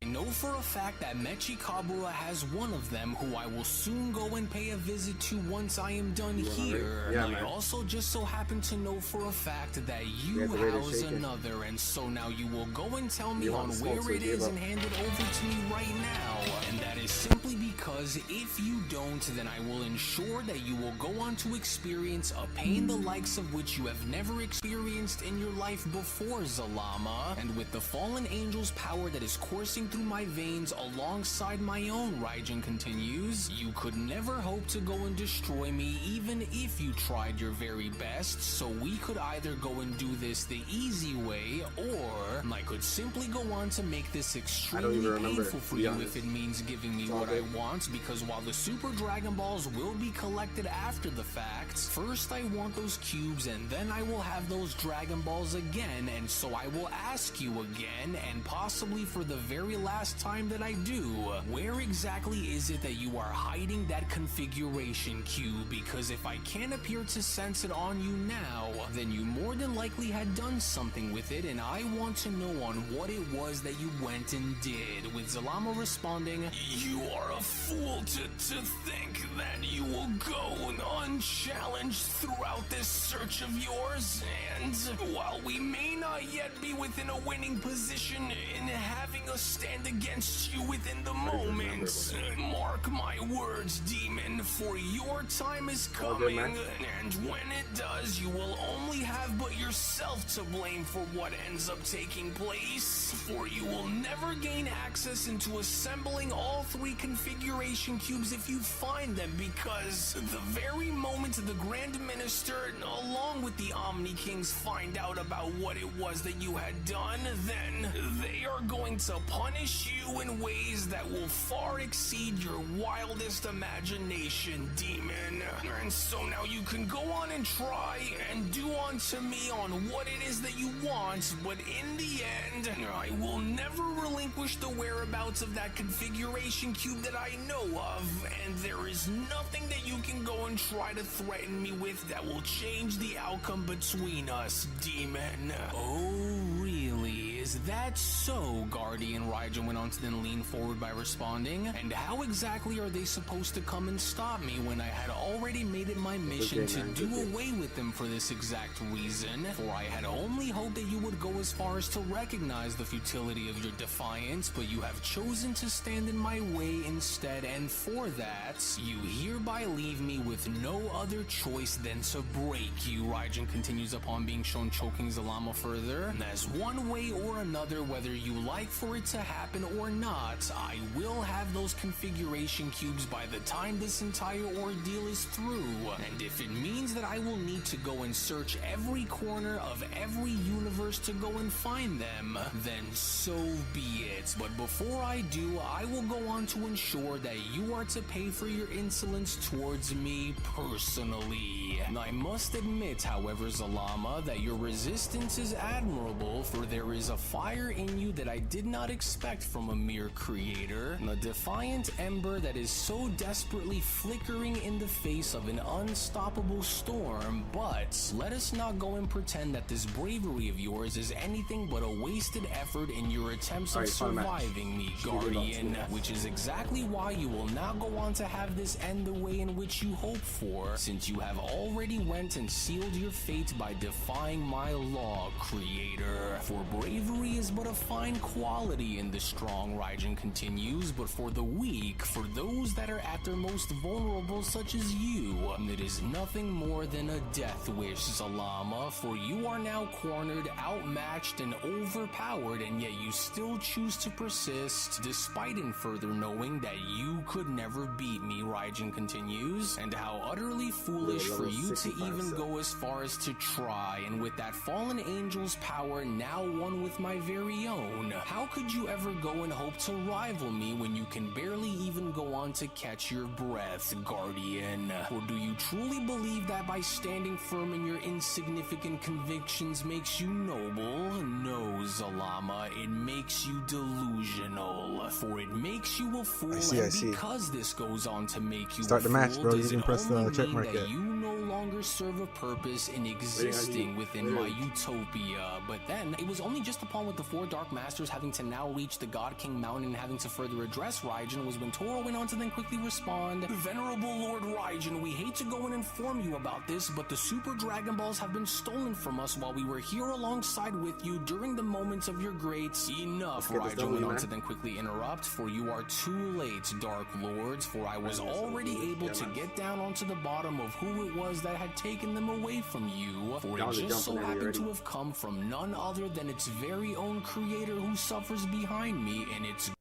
I know for a fact that Mechi Kabura has one of them who I will soon go and pay a visit to once I am done here.
Yeah,
I
man.
also just so happen to know for a fact that you
Yeah, the way they're
house
shaking.
another, and so now you will go and tell me
You
on
want smoke,
where
so
it
give
is
up.
and hand it over to me right now. And that is simply because if you don't, then I will ensure that you will go on to experience a pain the likes of which you have never experienced in your life before, Zalama. And with the fallen angel's power that is coursing through my veins alongside my own, Raijin continues, you could never hope to go and destroy me even if you tried your very best, so we could either go and do this the easy way, or I could simply go on to make this extremely
even remember,
painful for
to be
you
honest.
if it means giving me
It's all
what I
good.
want, because while the Super Dragon Balls will be collected after the fact, first I want those cubes and then I will have those Dragon Balls again, and so I will ask you again, and possibly for the very last time that I do, where exactly is it that you are hiding that configuration cube? Because if I can't appear to sense it on you now, then you more than likely had done something with it, and I want to know on what it was that you went and did. With Zalama responding, "You are a fool, to think that you will go unchallenged throughout this search of yours, and while we may not yet be within a winning position in having us stand against you within the moment, mark my words, demon, for your time is coming, and when it does, you will only have but yourself to blame for what ends up taking place, for you will never gain access into assembling all 3 configuration cubes if you find them, because the very moment the Grand Minister, along with the Omni Kings, find out about what it was that you had done, then they are going to punish you in ways that will far exceed your wildest imagination, demon. And so now you can go on and try and do unto me on what it is that you want, but in the end, I will never relinquish the whereabouts of that configuration cube that I know of, and there is nothing that you can go and try to threaten me with that will change the outcome between us, demon. Oh, really? Is that so? Guardian Raijin went on to then lean forward by responding. And how exactly are they supposed to come and stop me when I had already made it my mission to do away with them for this exact reason? For I had only hoped that you would go as far as to recognize the futility of your defiance, but you have chosen to stand in my way instead, and for that, you hereby leave me with no other choice than to break you. Raijin continues upon being shown choking Zalama further. As one way or another, whether you like for it to happen or not, I will have those configuration cubes by the time this entire ordeal is through. And if it means that I will need to go and search every corner of every universe to go and find them, then so be it. But before I do, I will go on to ensure that you are to pay for your insolence towards me personally. And I must admit, however, Zalama, that your resistance is admirable, for there is a fire in you that I did not expect from a mere creator, a defiant ember that is so desperately flickering in the face of an unstoppable storm. But let us not go and pretend that this bravery of yours is anything but a wasted effort in your attempts of surviving me, Guardian, which is exactly why you will now go on to have this end the way in which you hope for, since you have already went and sealed your fate by defying my law, creator. For bravery is but a fine quality in the strong, Raijin continues, but for the weak, for those that are at their most vulnerable such as you, it is nothing more than a death wish, Zalama, for you are now cornered, outmatched, and overpowered, and yet you still choose to persist, despite in further knowing that you could never beat me, Raijin continues, and how utterly foolish for you to even go as far as to try, and with that fallen angel's power now one with my very own, how could you ever go and hope to rival me when you can barely even go on to catch your breath, Guardian? Or do you truly believe that by standing firm in your insignificant convictions makes you noble? No, Zalama, it makes you delusional, for it makes you a fool, and because this goes on to make you
start the match, bro. You can press the check
mean
mark
that you no longer serve a purpose in existing within my utopia. But then, it was only just upon with the 4 Dark Masters having to now reach the God King Mountain and having to further address Raijin was when Toro went on to then quickly respond, Venerable Lord Raijin, we hate to go and inform you about this, but the Super Dragon Balls have been stolen from us while we were here alongside with you during the moments of your great... Enough, Raijin went on to then quickly interrupt, for you are too late, Dark Lords, for I was already able to get down onto the bottom of who it was that had taken them away from you, for it just so happened to have come from none other than its very own creator who suffers behind me, and it's...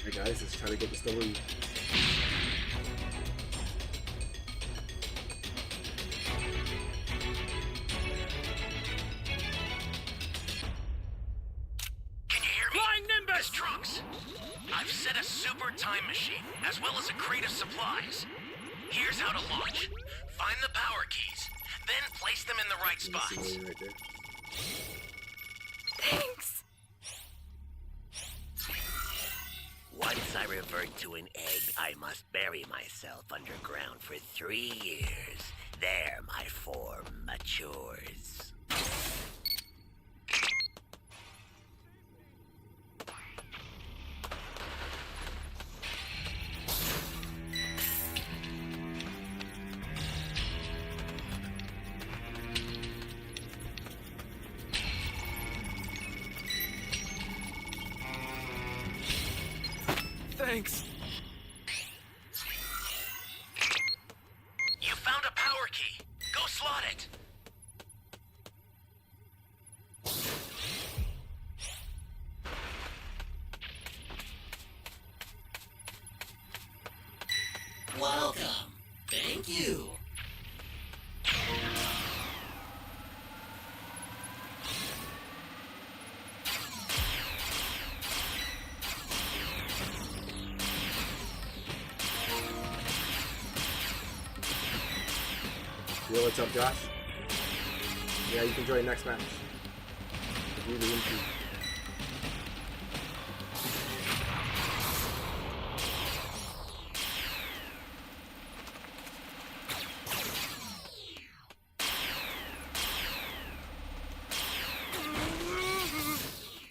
Hey guys, let's try to get this story.
Trunks. I've set a super time machine, as well as a crate of supplies. Here's how to launch. Find the power keys, then place them in the right spots.
Thanks.
revert to an egg, I must bury myself underground for 3 years. There my form matures.
Thanks.
You found a power key. Go slot it.
Welcome. Thank you.
Yo, what's up, Josh? Yeah, you can join next match. You the MP.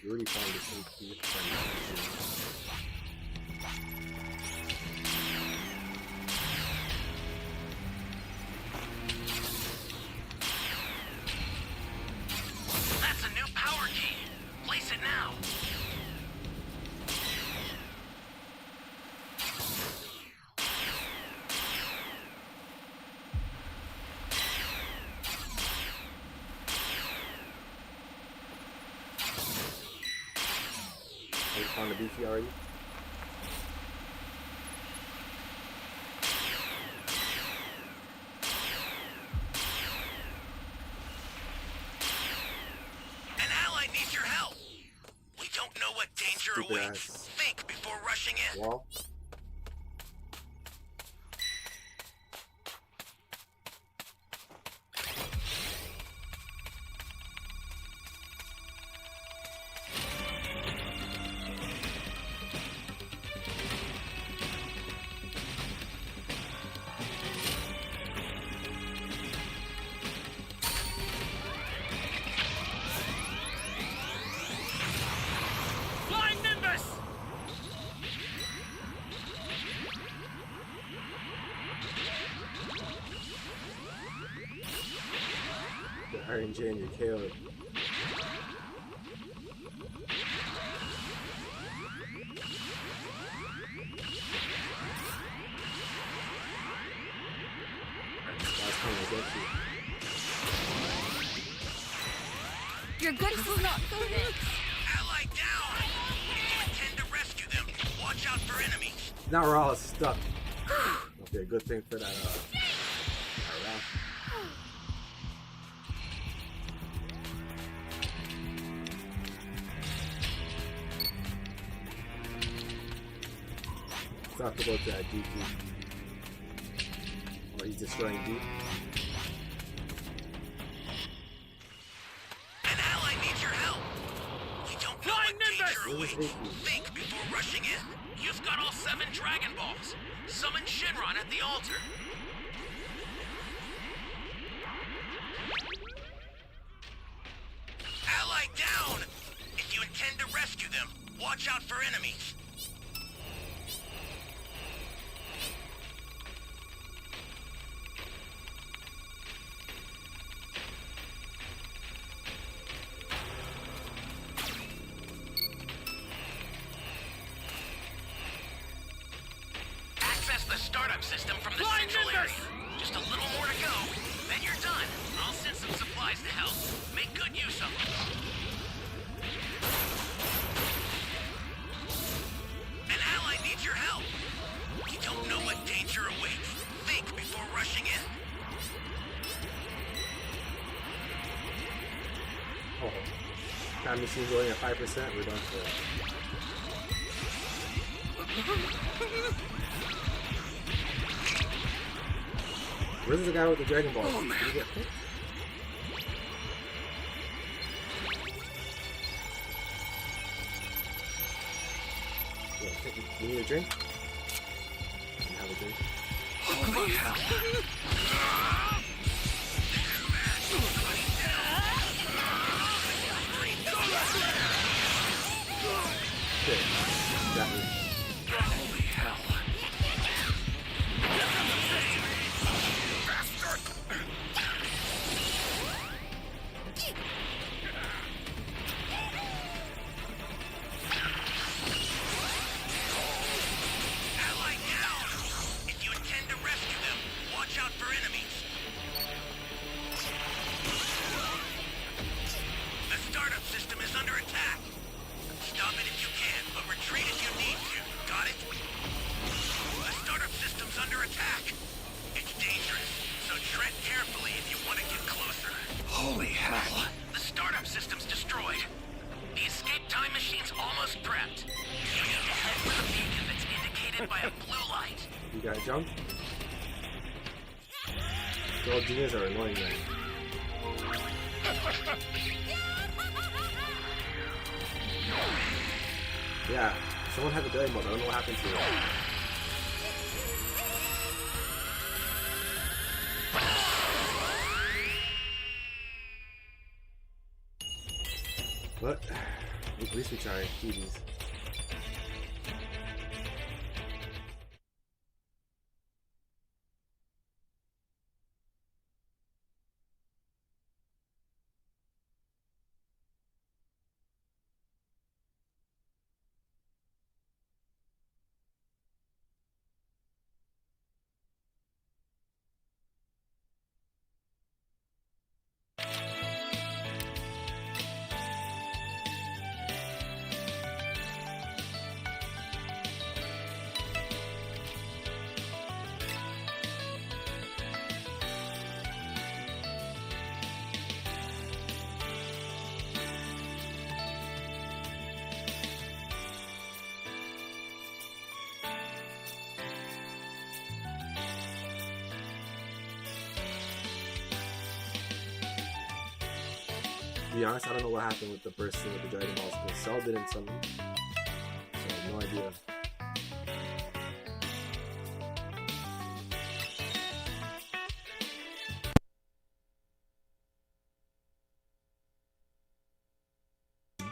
You already found this MP.
That's a new power key. Place it now.
Have you found the BT already?
An ally needs your help. We don't know what danger
Stupid
awaits.
ass.
Think before rushing in.
Wall?
Flying Nimbus!
The RNG and your KO. That's coming to get you.
You're good. This is not good.
Ally down! If you intend to rescue them, watch out for enemies.
Now we're all stuck. Okay, good thing for that, that round. So I have to go to that DP. Or he's destroying D.
An ally needs your help. We don't know
Flying
what danger
Nimbus!
Where's
awaits.
Icky?
Think before rushing in. You've got all 7 Dragon Balls. Summon Shenron at the altar. Ally down! If you intend to rescue them, watch out for enemies. Access the startup system from the
Flying
central
Nimbus!
area. Just a little more to go, then you're done. I'll send some supplies to help. Make good use of them. An ally needs your help. You don't know what danger awaits. Think before rushing in.
Oh. Time machine going at 5%, we're done for it. Where's the guy with the Dragon Ball? Did he get picked? You need a drink? You have a drink?
Holy hell.
Good. Got me.
Holy hell.
Ally down! If you intend to rescue them, watch out for enemies. The startup system is under attack. Stop it if you can, but retreat if you need to. Got it? The startup system's under attack. It's dangerous, so tread carefully if you want to get closer.
Holy hell.
The startup system's destroyed. The escape time machine's almost prepped. You need to head for the beacon that's indicated by a blue light.
You got jump? Girl juniors are annoying, man. Yeah, someone had the belly mode. I don't know what happened to it. What? At least we tried. GG's. To be honest, I don't know what happened with the person with the Dragon Balls, but Cell didn't summon. So I have no idea.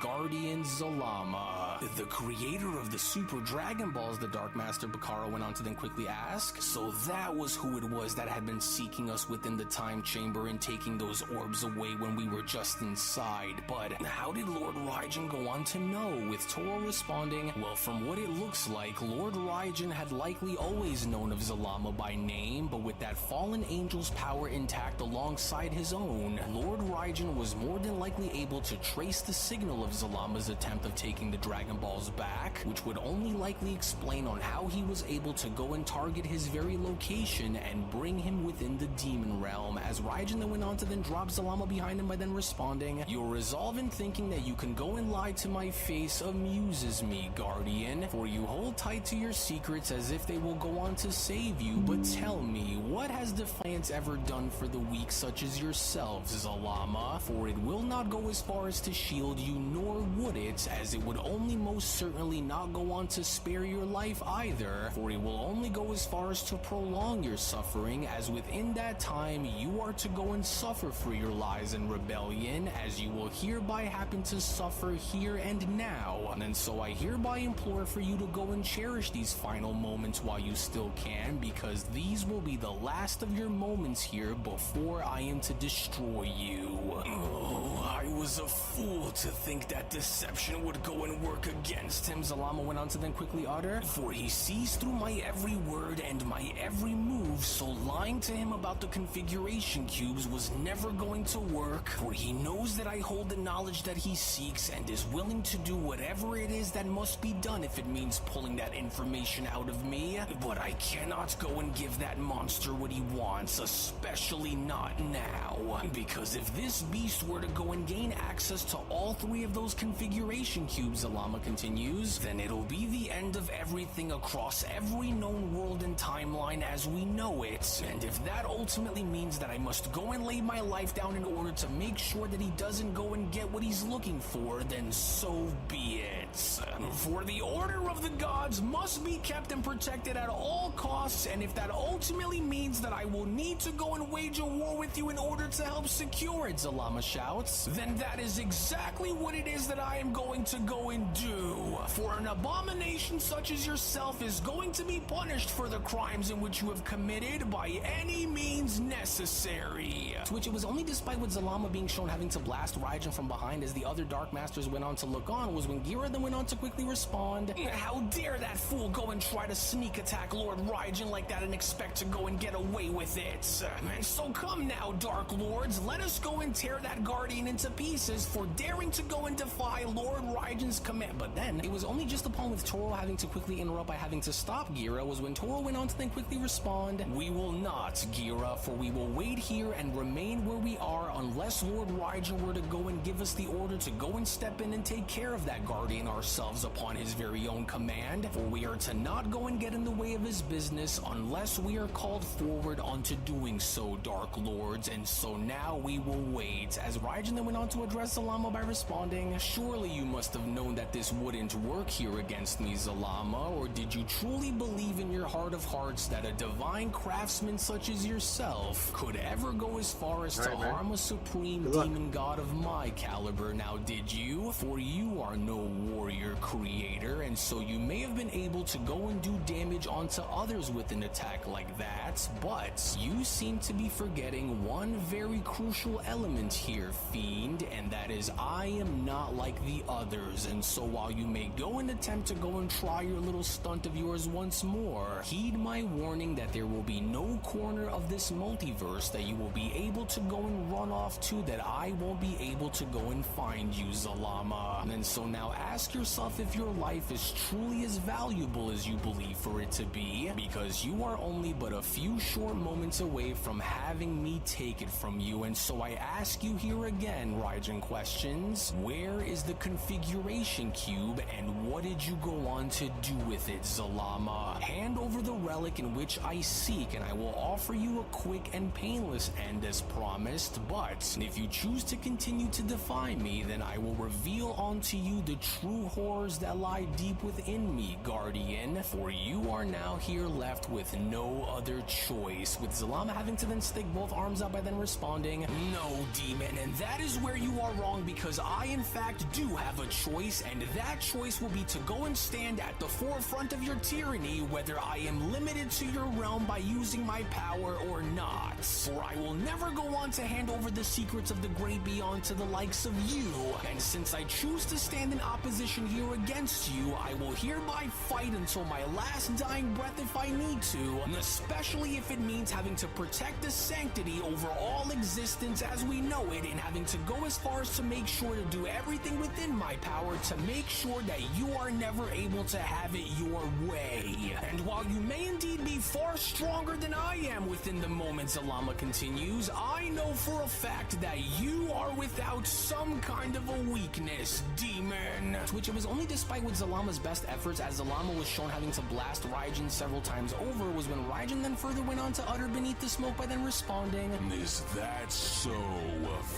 Guardian Zalama, the creator of the Super Dragon Balls, the Dark Master Bakara went on to then quickly ask. So that was who it was that had been seeking us within the time chamber and taking those orbs away when we were just inside. But how did Lord Raijin go on to know? With Toro responding, well, from what it looks like, Lord Raijin had likely always known of Zalama by name, but with that fallen angel's power intact alongside his own, Lord Raijin was more than likely able to trace the signal of Zalama's attempt of taking the Dragon Balls back, which would only likely explain on how he was able to go and target his very location and bring him within the demon realm, as Raijin then went on to then drop Zalama behind him by then responding, your resolve in thinking that you can go and lie to my face amuses me, Guardian, for you hold tight to your secrets as if they will go on to save you, but tell me, what has Defiance ever done for the weak such as yourselves, Zalama? For it will not go as far as to shield you, nor would it, as it would only most certainly not go on to spare your life either, for it will only go as far as to prolong your suffering, as within that time you are to go and suffer for your lies and rebellion, as you will hereby happen to suffer here and now. And so I hereby implore for you to go and cherish these final moments while you still can, because these will be the last of your moments here before I am to destroy you. Oh, I was a fool to think that deception would go and work against him, Zalama went on to then quickly utter, for he sees through my every word and my every move, so lying to him about the configuration cubes was never going to work, for he knows that I hold the knowledge that he seeks and is willing to do whatever it is that must be done if it means pulling that information out of me, but I cannot go and give that monster what he wants, especially not now, because if this beast were to go and gain access to all three of those configuration cubes, Zalama Zalama continues, then it'll be the end of everything across every known world and timeline as we know it. And if that ultimately means that I must go and lay my life down in order to make sure that he doesn't go and get what he's looking for, then so be it. For the order of the gods must be kept and protected at all costs, and if that ultimately means that I will need to go and wage a war with you in order to help secure it, Zalama shouts, then that is exactly what it is that I am going to go and do. For an abomination such as yourself is going to be punished for the crimes in which you have committed by any means necessary. To which it was only despite with Zalama being shown having to blast Raijin from behind as the other Dark Masters went on to look on was when Gira then went on to quickly respond, "How dare that fool go and try to sneak attack Lord Raijin like that and expect to go and get away with it. And so come now, Dark Lords, let us go and tear that Guardian into pieces for daring to go and defy Lord Raijin's command." But then, it was only just upon with Toro having to quickly interrupt by having to stop Gira was when Toro went on to then quickly respond, "We will not, Gira, for we will wait here and remain where we are unless Lord Raijin were to go and give us the order to go and step in and take care of that Guardian ourselves upon his very own command, for we are to not go and get in the way of his business unless we are called forward onto doing so, Dark Lords, and so now we will wait." As Raijin then went on to address Zalama by responding, "Surely you must have known that this wouldn't work here against me, Zalama, or did you truly believe in your heart of hearts that a divine craftsman such as yourself could ever go as far as to harm a supreme demon god of my caliber? Now did you? For you are no warrior creator, and so you may have been able to go and do damage onto others with an attack like that, but you seem to be forgetting one very crucial element here, Fiend, and that is I am not like the others, and so while you may go and attempt to go and try your little stunt of yours once more, heed my warning that there will be no corner of this multiverse that you will be able to go and run off to that I won't be able to go and find you, Zalama. And so now ask yourself if your life is truly as valuable as you believe for it to be, because you are only but a few short moments away from having me take it from you. And so I ask you here again, Raijin questions, where is the configuration cube and what did you go on to do with it, Zalama? Hand over the relic in which I seek and I will offer you a quick and painless end as promised, but if you choose to continue to defy me, then I will reveal unto you the true horrors that lie deep within me, Guardian, for you are now here left with no other choice. With Zalama having to then stick both arms out by then responding, "No, demon, and that is where you are wrong, because I in fact do have a choice, and that choice will be to go and stand at the forefront of your tyranny, whether I am limited to your realm by using my power or not. For I will never go on to hand over the secrets of the great beyond to the likes of you, and since I choose to stand in opposition here against you, I will hereby fight until my last dying breath if I need to, especially if it means having to protect the sanctity over all existence as we know it, and having to go as far as to make sure to do everything within my power to make sure that you are never able to have it your way. And while you may indeed be far stronger than I am within the moment," Zalama continues, "I know for a fact that you are without some kind of a weakness, demon." To which it was only despite with Zalama's best efforts, as Zalama was shown having to blast Raijin several times over, was when Raijin then further went on to utter beneath the smoke by then responding, "Is that so?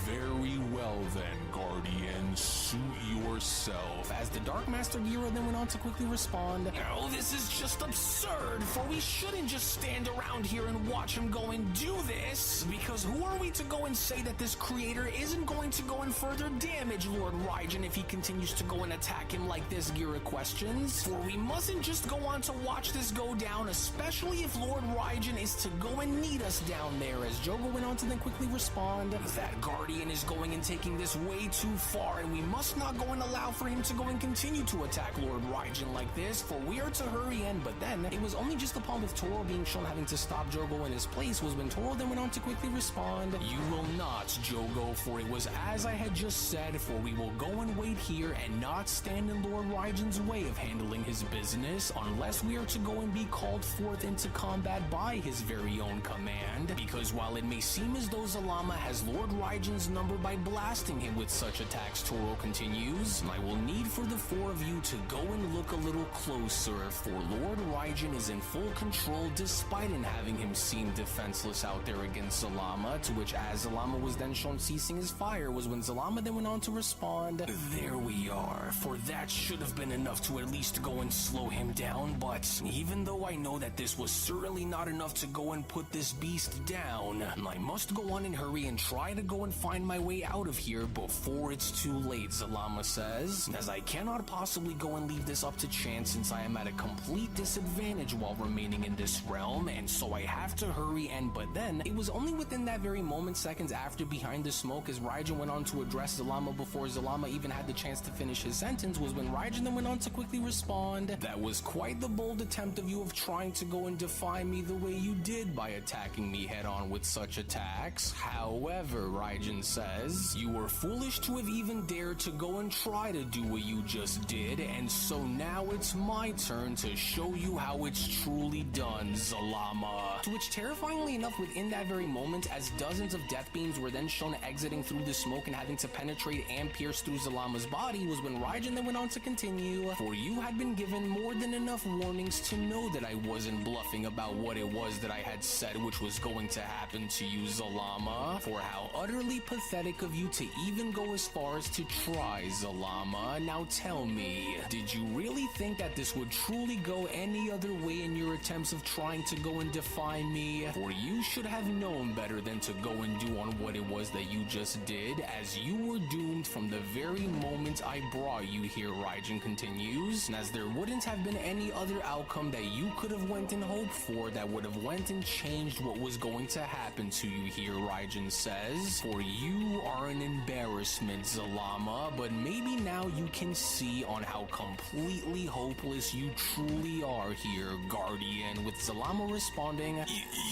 Very well then, Guardian, suit yourself." As the Dark Master Gira then went on to quickly respond, "Oh, this is just absurd, for we shouldn't just stand around here and watch him go and do this, because who are we to go and say that this creator isn't going to go and further damage Lord Raijin if he continues to go and attack him like this?" Gira questions, "For we mustn't just go on to watch this go down, especially if Lord Raijin is to go and need us down there." As Jogo went on to then quickly respond, "That Guardian is going and taking this way too far, and we must not go and allow for him to go and continue to attack Lord Raijin like this, for we are to hurry in." But then, it was only just upon with Toro being shown having to stop Jogo in his place was when Toro then went on to quickly respond, "You will not, Jogo, for it was as I had just said, for we will go and wait here and not stand in Lord Raijin's way of handling his business unless we are to go and be called forth into combat by his very own command, because while it may seem as though Zalama has Lord Raijin's number by blasting him with such attacks," Toro continues, "I will need need for the four of you to go and look a little closer, for Lord Raijin is in full control despite in having him seem defenseless out there against Zalama, to which as Zalama was then shown ceasing his fire was when Zalama then went on to respond, "There we are, for that should have been enough to at least go and slow him down, but even though I know that this was certainly not enough to go and put this beast down, I must go on and hurry and try to go and find my way out of here before it's too late," Zalama says, "as I cannot possibly go and leave this up to chance since I am at a complete disadvantage while remaining in this realm, and so I have to hurry." And but then, it was only within that very moment, seconds after Behind the Smoke, as Raijin went on to address Zalama before Zalama even had the chance to finish his sentence, was when Raijin then went on to quickly respond, "That was quite the bold attempt of you of trying to go and defy me the way you did by attacking me head on with such attacks. However," Raijin says, "you were foolish to have even dared to go and try to do what you just did, and so now it's my turn to show you how it's truly done, Zalama." To which, terrifyingly enough, within that very moment, as dozens of death beams were then shown exiting through the smoke and having to penetrate and pierce through Zalama's body, was when Raijin then went on to continue, "For you had been given more than enough warnings to know that I wasn't bluffing about what it was that I had said which was going to happen to you, Zalama. For how utterly pathetic of you to even go as far as to try, Zalama. Now tell me, did you really think that this would truly go any other way in your attempts of trying to go and defy me? For you should have known better than to go and do on what it was that you just did, as you were doomed from the very moment I brought you here," Raijin continues, "and as there wouldn't have been any other outcome that you could have went and hoped for that would have went and changed what was going to happen to you here," Raijin says, "for you are an embarrassment, Zalama, but maybe now you can see on how completely hopeless you truly are here, Guardian," with Zalama responding,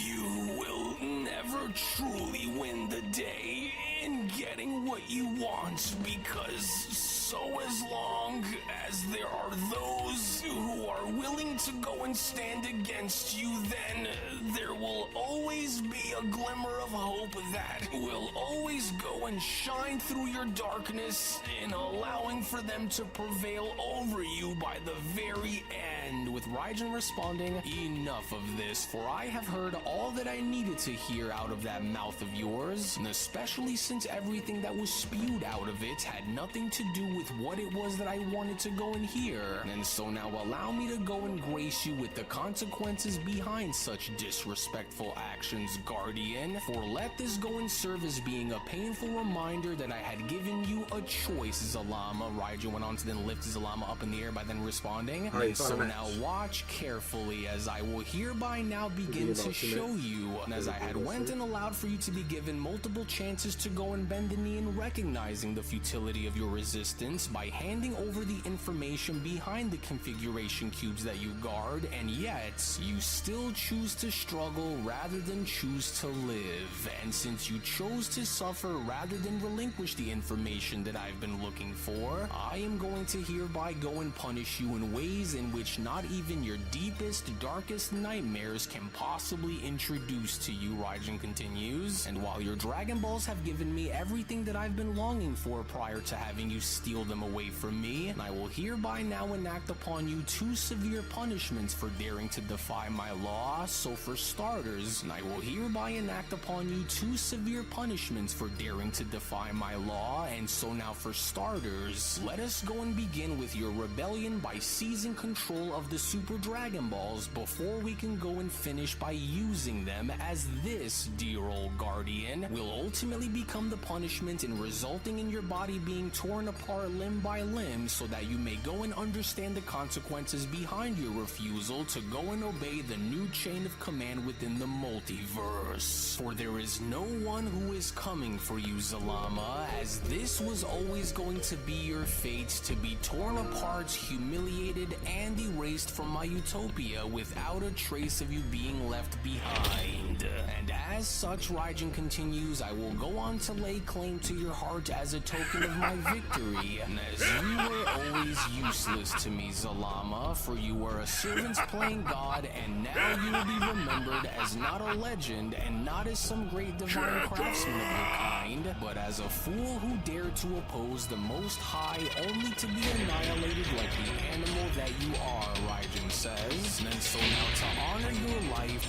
"You will never truly win the day in getting what you want, because so as long as there are those who are willing to go and stand against you, then there will always be a glimmer of hope that will always go and shine through your darkness in allowing for them to prevail over you by the very end," with Raijin responding, "Enough of this, for I have heard all that I needed to hear out of that mouth of yours, and especially since everything that was spewed out of it had nothing to do with what it was that I wanted to go and hear. And so now allow me to go and grace you with the consequences behind such disrespectful actions, Guardian, for let this go and serve as being a painful reminder that I had given you a choice, Zalama." Raijin went on to then lift Zalama up in the air by then responding, "And so now watch carefully, as I will hereby now begin to show you, and as I had went and allowed for you to be given multiple chances to go and bend the knee in recognizing the futility of your resistance by handing over the information behind the configuration cubes that you guard, and yet you still choose to struggle rather than choose to live. And since you chose to suffer rather than relinquish the information that I've been looking for, I am going to hereby go and punish you in ways in which not even your deepest, darkest nightmares can possibly introduce to you," Raijin continues, "and while your Dragon Balls have given me everything that I've been longing for prior to having you steal them away from me, and I will hereby now enact upon you 2 severe punishments for daring to defy my law. So for starters, I will hereby enact upon you 2 severe punishments for daring to defy my law, and so now for starters, let us go and begin with your rebellion by seizing control of the Super Dragon Balls before we can go and finish by using them, as this, dear old Guardian, will ultimately become the punishment in resulting in your body being torn apart limb by limb, so that you may go and understand the consequences behind your refusal to go and obey the new chain of command within the multiverse. For there is no one who is coming for you, Zalama, as this was always going to be your fate, to be torn apart, humiliated, and erased erased from my utopia without a trace of you being left behind. And as such, Raijin continues, I will go on to lay claim to your heart as a token of my victory, as you were always useless to me, Zalama, for you were a servant's playing god, and now you will be remembered as not a legend, and not as some great divine craftsman of your kind, but as a fool who dared to oppose the Most High only to be annihilated like the animal that you are, Raijin says. And so now to honor your life,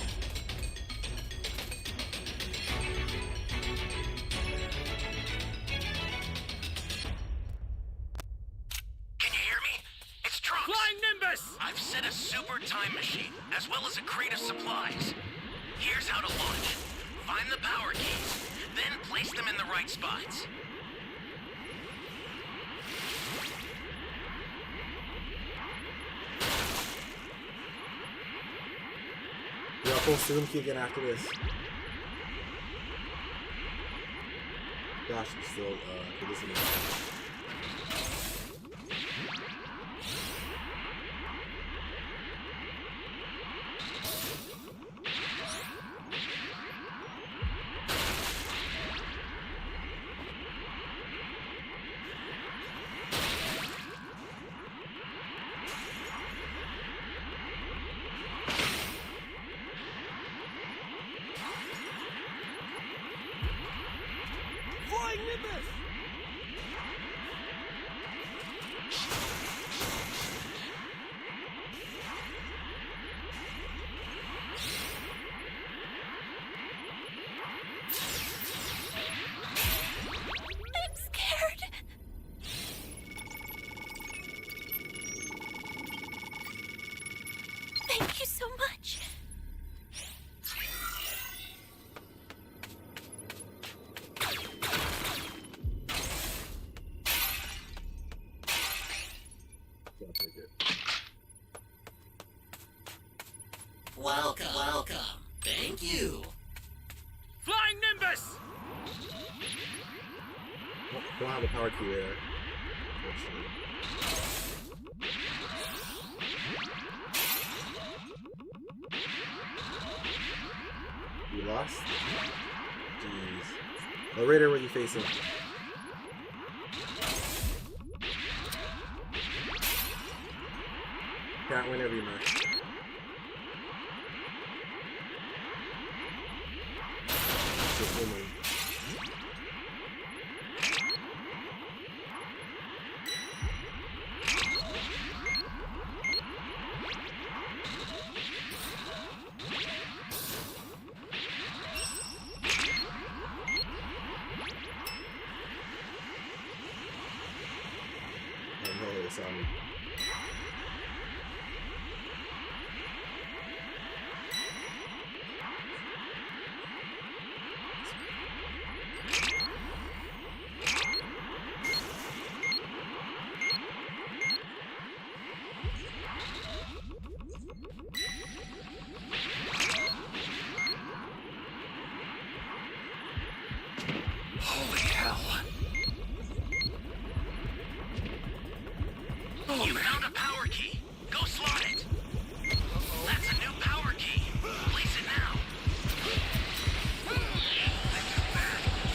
Can you hear me? It's Trunks.
Flying Nimbus!
I've set a super time machine, as well as a crate of supplies. Here's how to launch. Find the power keys, then place them in the right spots.
Yeah, full Student Key again after this. Gosh, I'm still listening.
Flying Nimbus!
I'm scared. Thank you so much.
Can't take it.
Welcome. Thank you.
Flying Nimbus!
Well, don't have the power key there. Unfortunately. You lost? Jeez. Oh, Raider, what are you facing? Can't win every match. Just winning. Oh no, they saw me.
Holy hell.
You found a power key. Go slot it. That's a new power key. Place it now.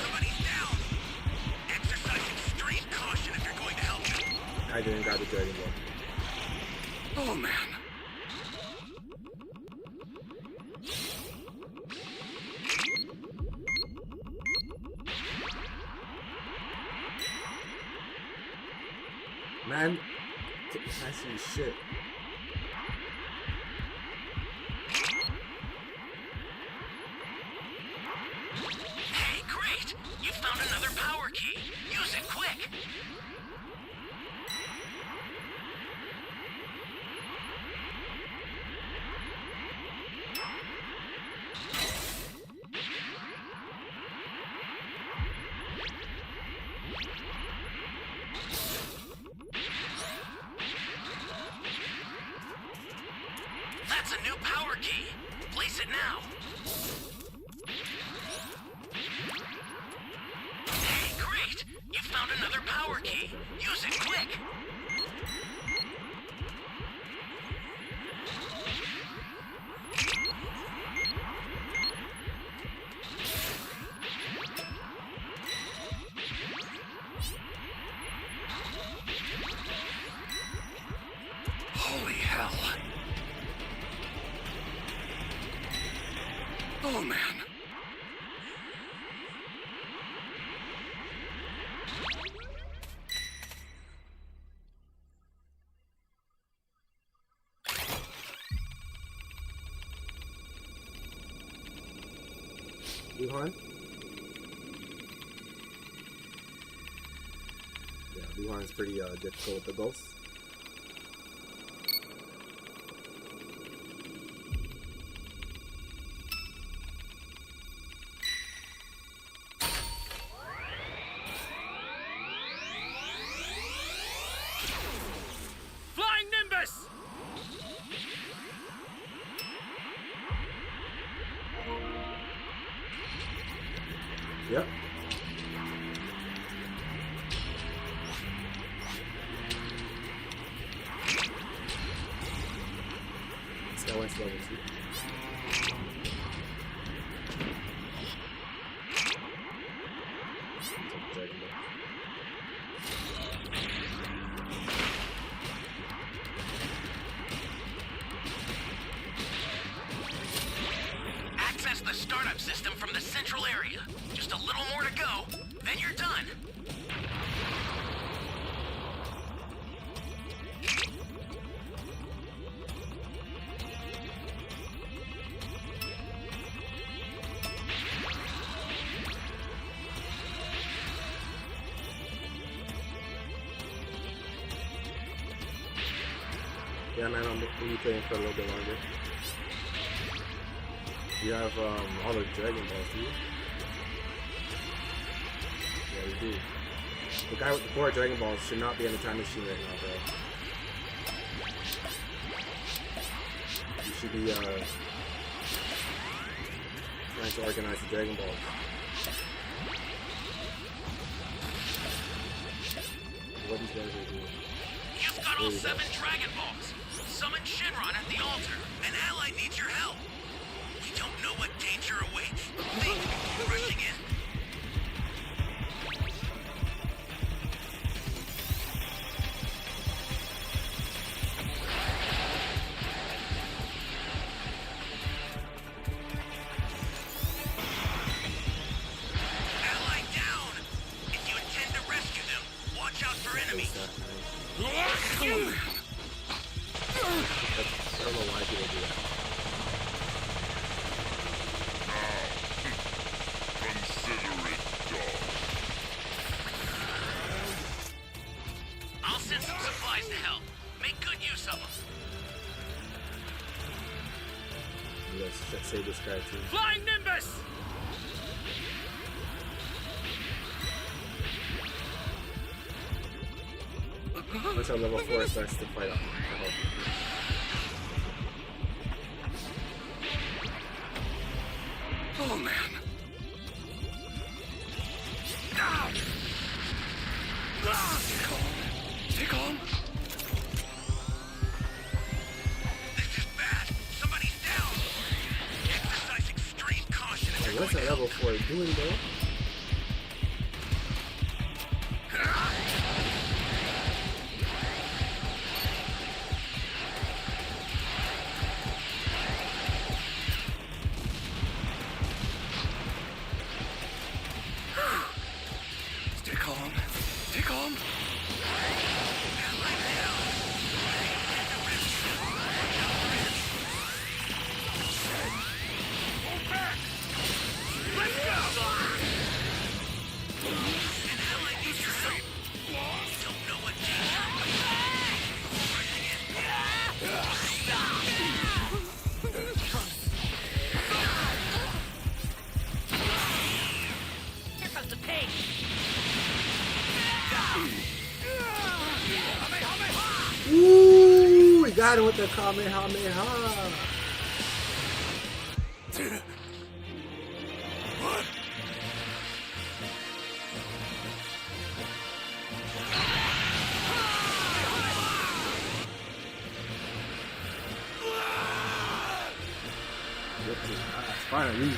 Somebody's down. Exercise extreme caution if you're going to help them.
I didn't grab the Dragon Ball.
Oh man.
Man, I see shit.
Hey, great! You found another power key. Use it quick. That's a new power key. Place it now. Hey, great! You found another power key. Use it quick.
Oh man.
Wuhan? Yeah, Wuhan's pretty difficult with the ghosts.
Flying Nimbus!
Yep. This guy went to level 2. Dragon Ball.
Access the startup system from the central area. Just a little more to go, then you're done.
Yeah, man, I'm be playing for a little bit longer. You have all the Dragon Balls, do you? Yeah, you do. The guy with the 4 Dragon Balls should not be on the time machine right now, bro. You should be trying to organize the Dragon Balls. What these guys are doing.
You've got all 7 Dragon Balls. Summon Shenron at the altar. An ally needs your help. You don't know what danger awaits. Think before rushing in. Ally down! If you intend to rescue them, watch out for enemies.
I don't know why people do that.
Consider it done.
I'll send some supplies to help. Make good use of them.
Let's save this guy too.
Flying Nimbus!
Once our level 4 starts to fight up, I hope.
Oh man. Ah! Ah! Stay calm. Stay calm.
This is bad. Somebody's down. Exercise extreme caution if
Hey,
you're
what's
going
that level 4 doing, bro?
Stay calm. Stay calm.
Here comes the pain.
Ooh, we got him with the Kamehameha.
What?
Finally.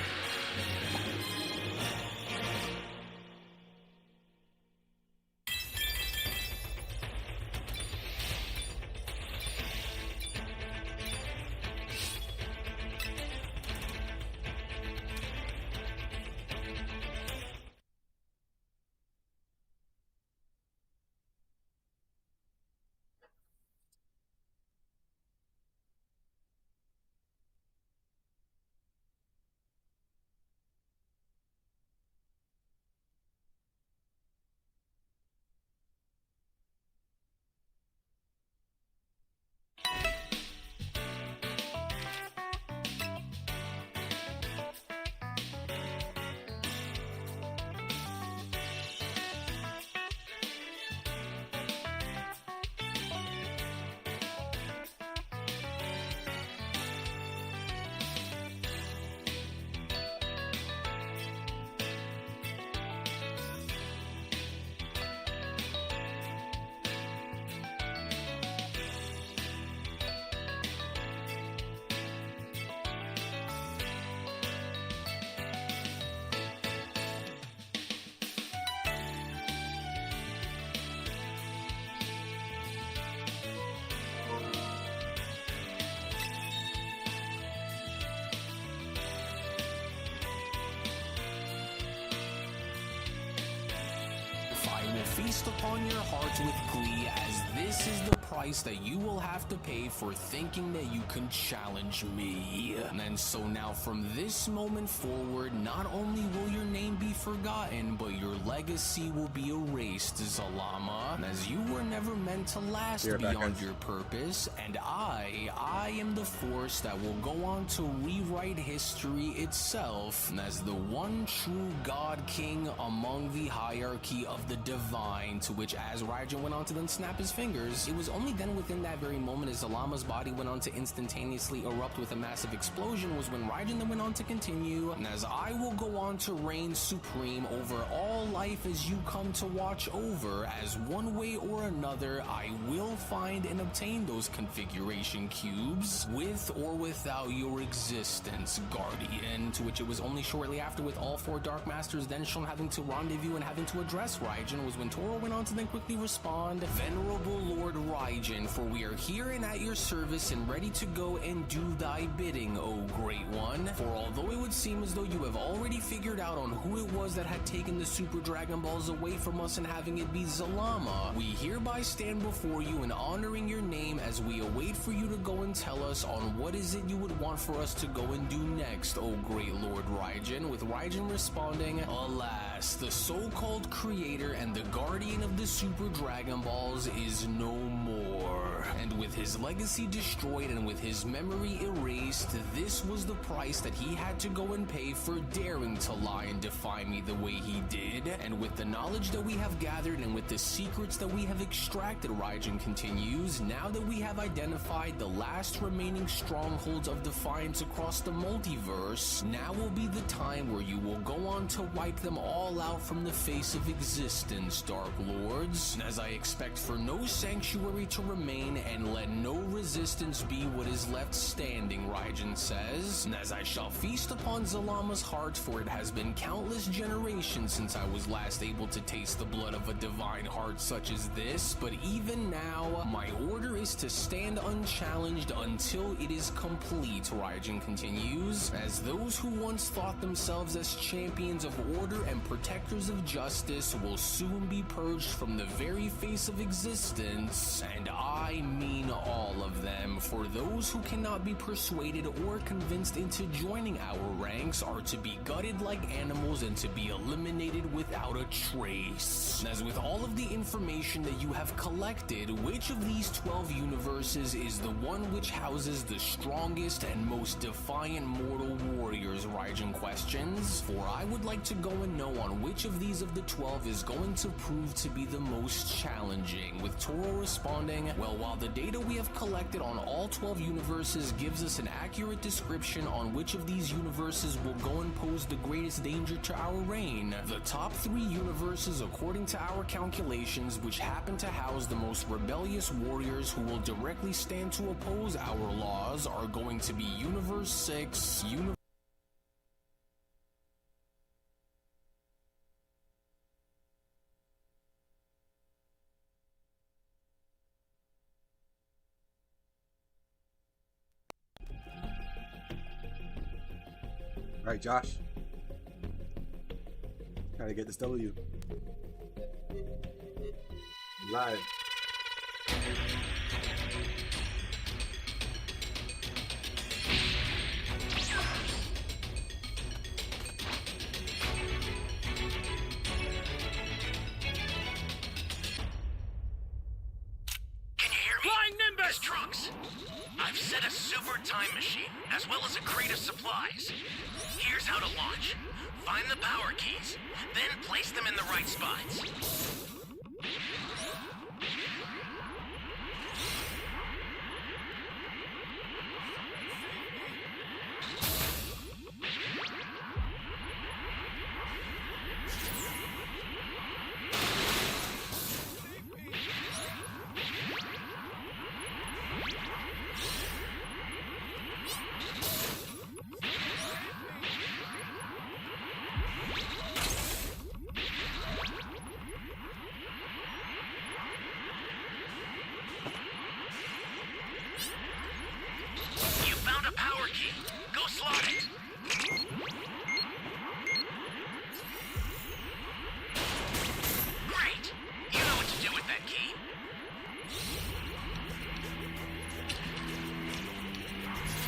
feast upon your heart with glee, as this is the price that you will have to pay for thinking that you can challenge me. And so now from this moment forward, not only will your name be forgotten, but your legacy will be erased, Zalama, as you were never meant to last beyond your purpose, and I am the force that will go on to rewrite history itself as the one true God King among the hierarchy of the divine, to which as Raijin went on to then snap his fingers, it was only then within that very moment as Zalama's body went on to instantaneously erupt with a massive explosion was when Raijin then went on to continue, and as I will go on to reign supreme over all life as you come to watch over, as one way or another I will find and obtain those configuration cubes, with or without your existence, Guardian, to which it was only shortly after, with all 4 Dark Masters then shown having to rendezvous and having to address Raijin, was when Toro went on to then quickly respond, "Venerable Lord Raijin, for we are here and at your service and ready to go and do thy bidding, O Great One. For although it would seem as though you have already figured out on who it was that had taken the Super Dragon Balls away from us and having it be Zalama, we hereby stand before you in honoring your name as we await for you to go and tell us on what is it you would want for us to go and do next, O Great Lord Raijin," with Raijin responding, "Alas, the so-called creator and the guardian of the Super Dragon Balls is no more. And with his legacy destroyed and with his memory erased, this was the price that he had to go and pay for daring to lie and defy me the way he did. And with the knowledge that we have gathered and with the secrets that we have extracted," Raijin continues, "now that we have identified the last remaining strongholds of defiance across the multiverse, now will be the time where you will go on to wipe them all out from the face of existence, Dark Lords, as I expect for no sanctuary to remain and let no resistance be what is left standing," Raijin says, "and as I shall feast upon Zalama's heart, for it has been countless generations since I was last able to taste the blood of a divine heart such as this, but even now, my order is to stand unchallenged until it is complete," Raijin continues, "as those who once thought themselves as champions of order and protectors of justice will soon be purged from the very face of existence, and I mean all of them, for those who cannot be persuaded or convinced into joining our ranks are to be gutted like animals and to be eliminated without a trace. As with all of the information that you have collected, which of these 12 universes is the one which houses the strongest and most defiant mortal warriors?" Raijin questions, "for I would like to go and know on which of these of the 12 is going to prove to be the most challenging," with Toro responding, "Well, while the data we have collected on all 12 universes gives us an accurate description on which of these universes will go and pose the greatest danger to our reign, the top 3 universes according to our calculations which happen to house the most rebellious warriors who will directly stand to oppose our laws are going to be Universe 6,
All right, Josh. Gotta get this W. Live.
Flying Nimbus! Trunks! I've set a super time machine, as well as a crate of supplies. Here's how to launch. Find the power keys, then place them in the right spots.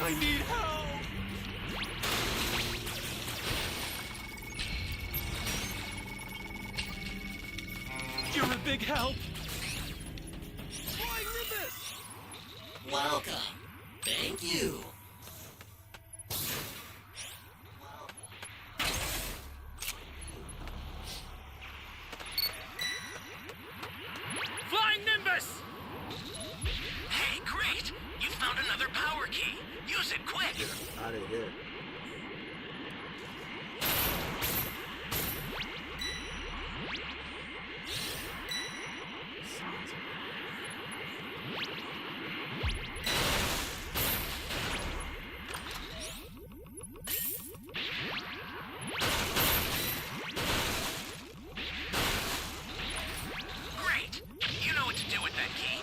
I need help! You're a big help! Flying Nimbus!
Welcome. Thank you.
Flying Nimbus!
Hey, great! You found another power key. Use it quick.
Out of here.
Great! You know what to do with that key.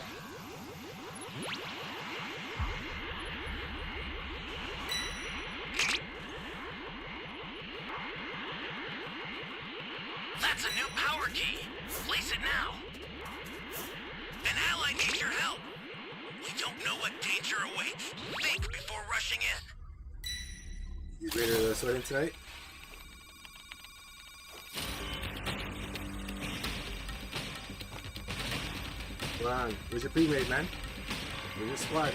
That's a new power key. Place it now. An ally needs your help. We don't know what danger awaits. Think before rushing in.
You ready to sword in tonight? Come on, where's your pre-made, man? Where's your squad?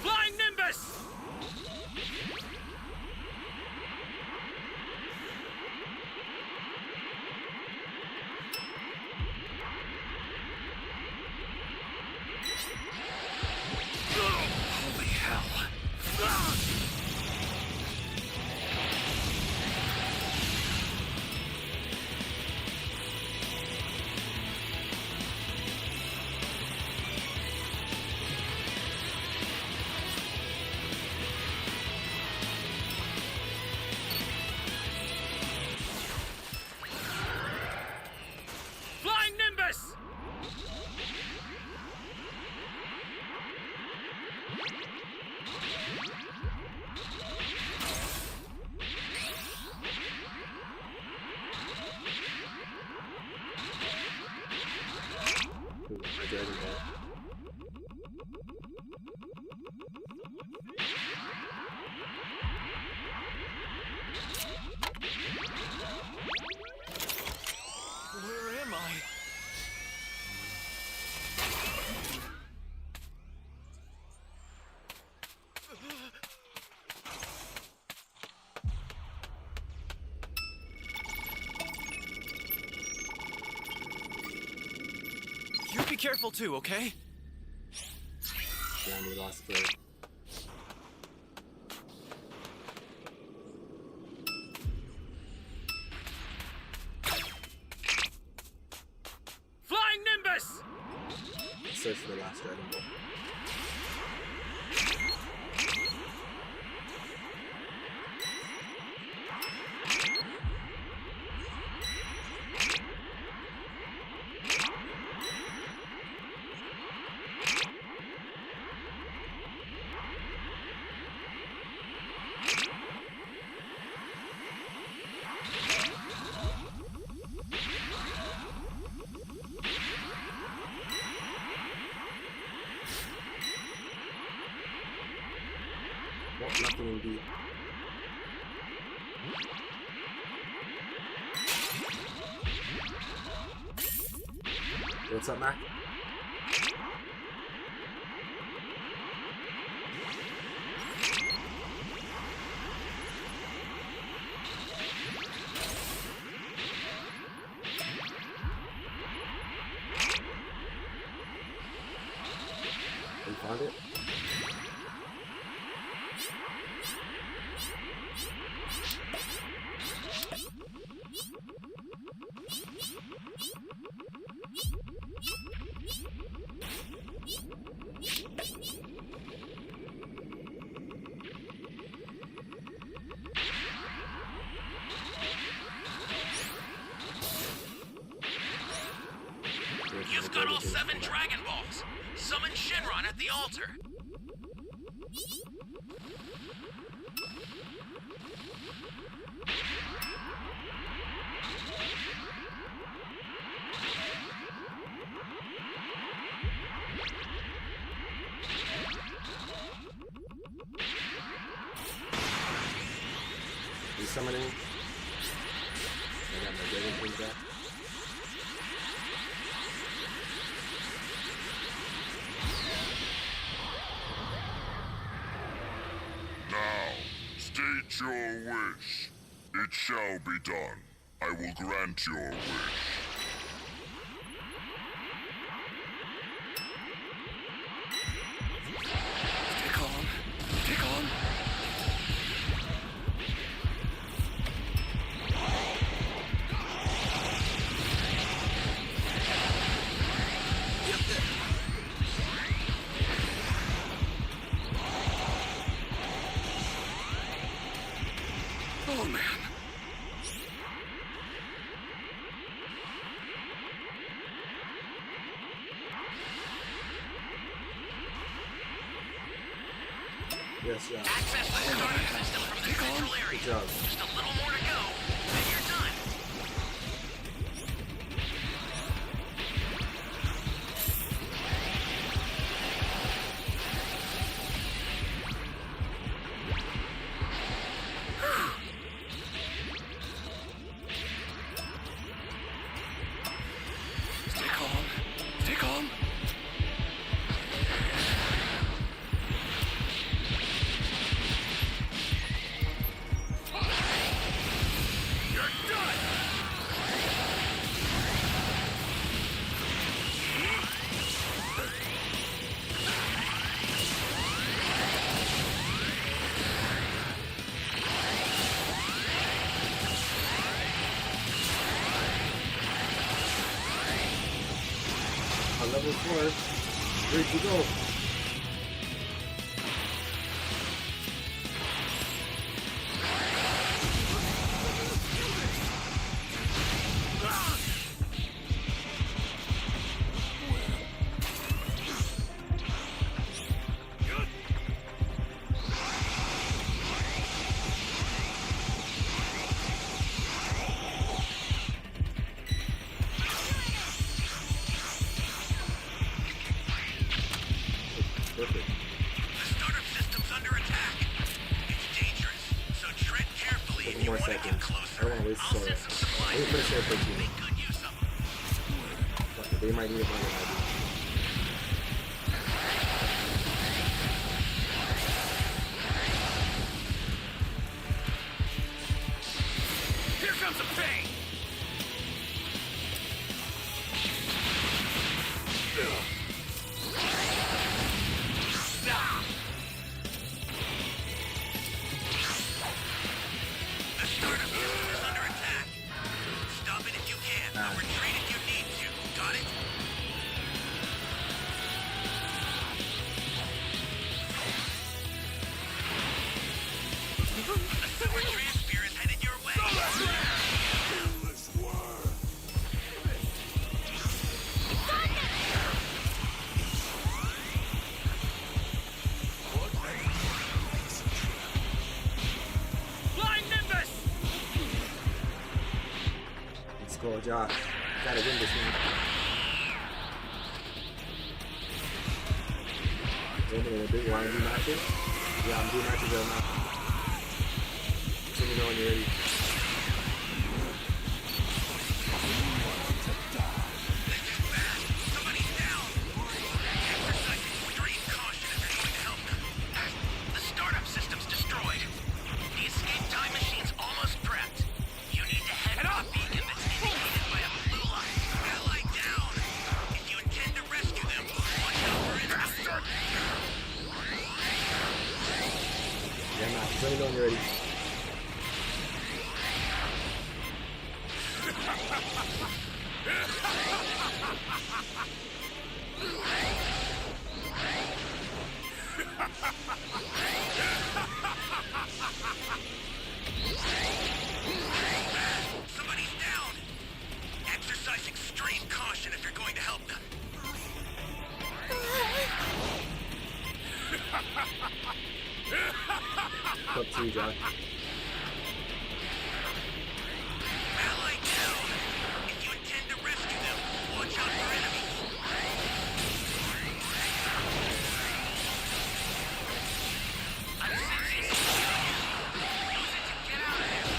Flying Nimbus! Holy hell! Flying Nimbus!
Ooh, my Dragon Ball.
Where am I? You be careful too, okay?
Damn, we lost the
Flying Nimbus!
search for the last Dragon Ball. What? Nothing indeed. What's up, Mac? You found it?
You've got all 7 Dragon Balls. Summon Shenron at the altar.
Resummoning. I got my Dragon King back.
Now, state your wish. It shall be done. I will grant your wish.
Stay calm. Stay calm. Oh, man.
Yes, yeah.
Access the startup system from the central area.
Good job.
Just a little more to go, then you're done.
Stay calm. Stay calm.
On level 4. Ready to go. Perfect.
The startup system's under attack. It's dangerous, so tread carefully if you
More
want to get
seconds. I
closer.
don't want to waste
I'll
this.
send some supplies.
Let me finish that 13.
Make good use of them.
Fuck it, they might need it more than I do.
Here comes the pain!
The startup system is under attack. Stop it if you can, but retreat if you need to. Got it? A sewer transfer is headed your way.
Flying Nimbus!
Let's go, Josh. Gotta win this one. Want to do matches? Yeah, I'm doing matches right now. Let me know when you're ready.
Somebody's down. Exercise extreme caution if you're going to help them. The startup system's destroyed. The escape time machine's almost prepped. You need to head for the beacon that's indicated by a blue light. Ally down. If you intend to rescue them, watch out for enemies.
Yeah, man. Let me know when you're ready.
Somebody's down. Exercise extreme caution if you're going to help them.
Up to you, Josh.
Ally down. If you intend to rescue them, watch out for enemies. I'm sensing something. Use it to get out of there.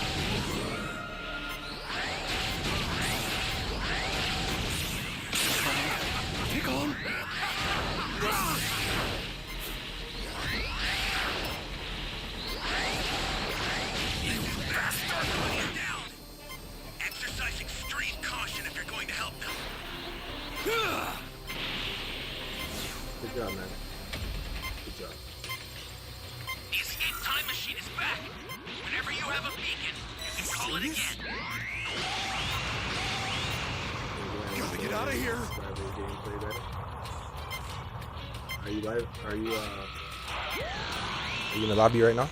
help them.
Good job, man. Good job.
The escape time machine is back. Whenever you have a beacon, you can call it again.
Gotta get out of here.
Are you live? Are you in the lobby right now?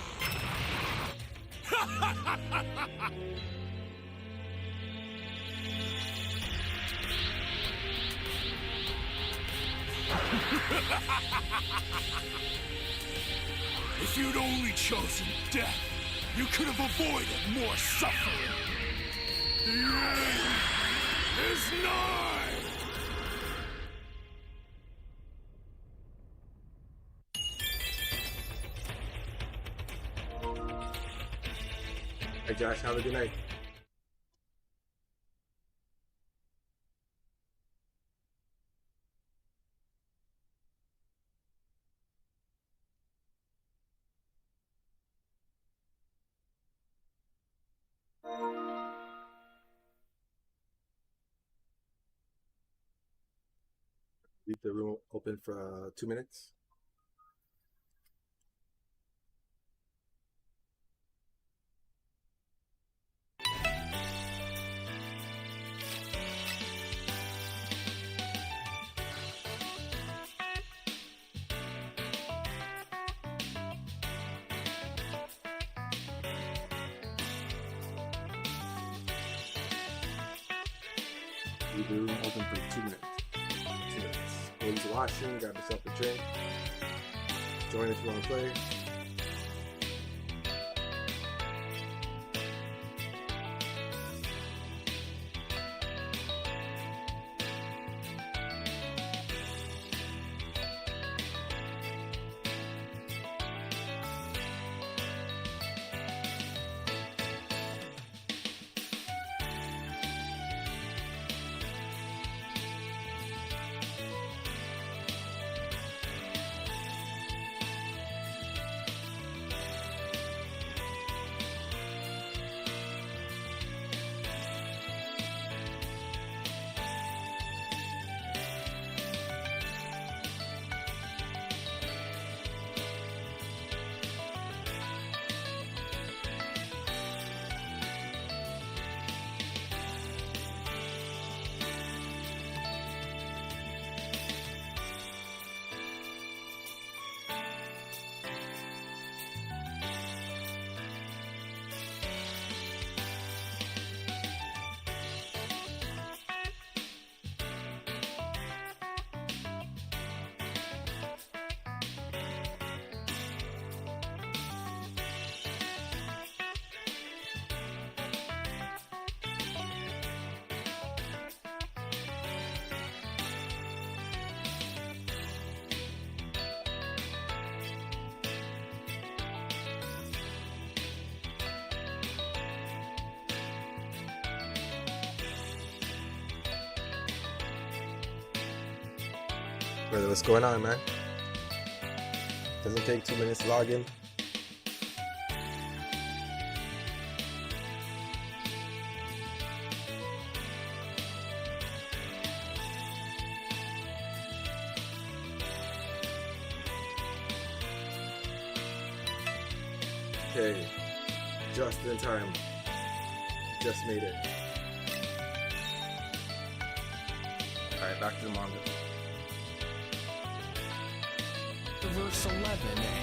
If you'd only chosen death, you could have avoided more suffering. The end is nigh!
Hey Josh, have a good night. Leave the room open for 2 minutes. Leave the room open for 2 minutes. 2 minutes. Go use the washroom, grab yourself a drink. Join if you want to play. Brother, what's going on, man? Doesn't take 2 minutes to log in. Okay, just in time. Just made it. Alright, back to the manga.
Verse 11,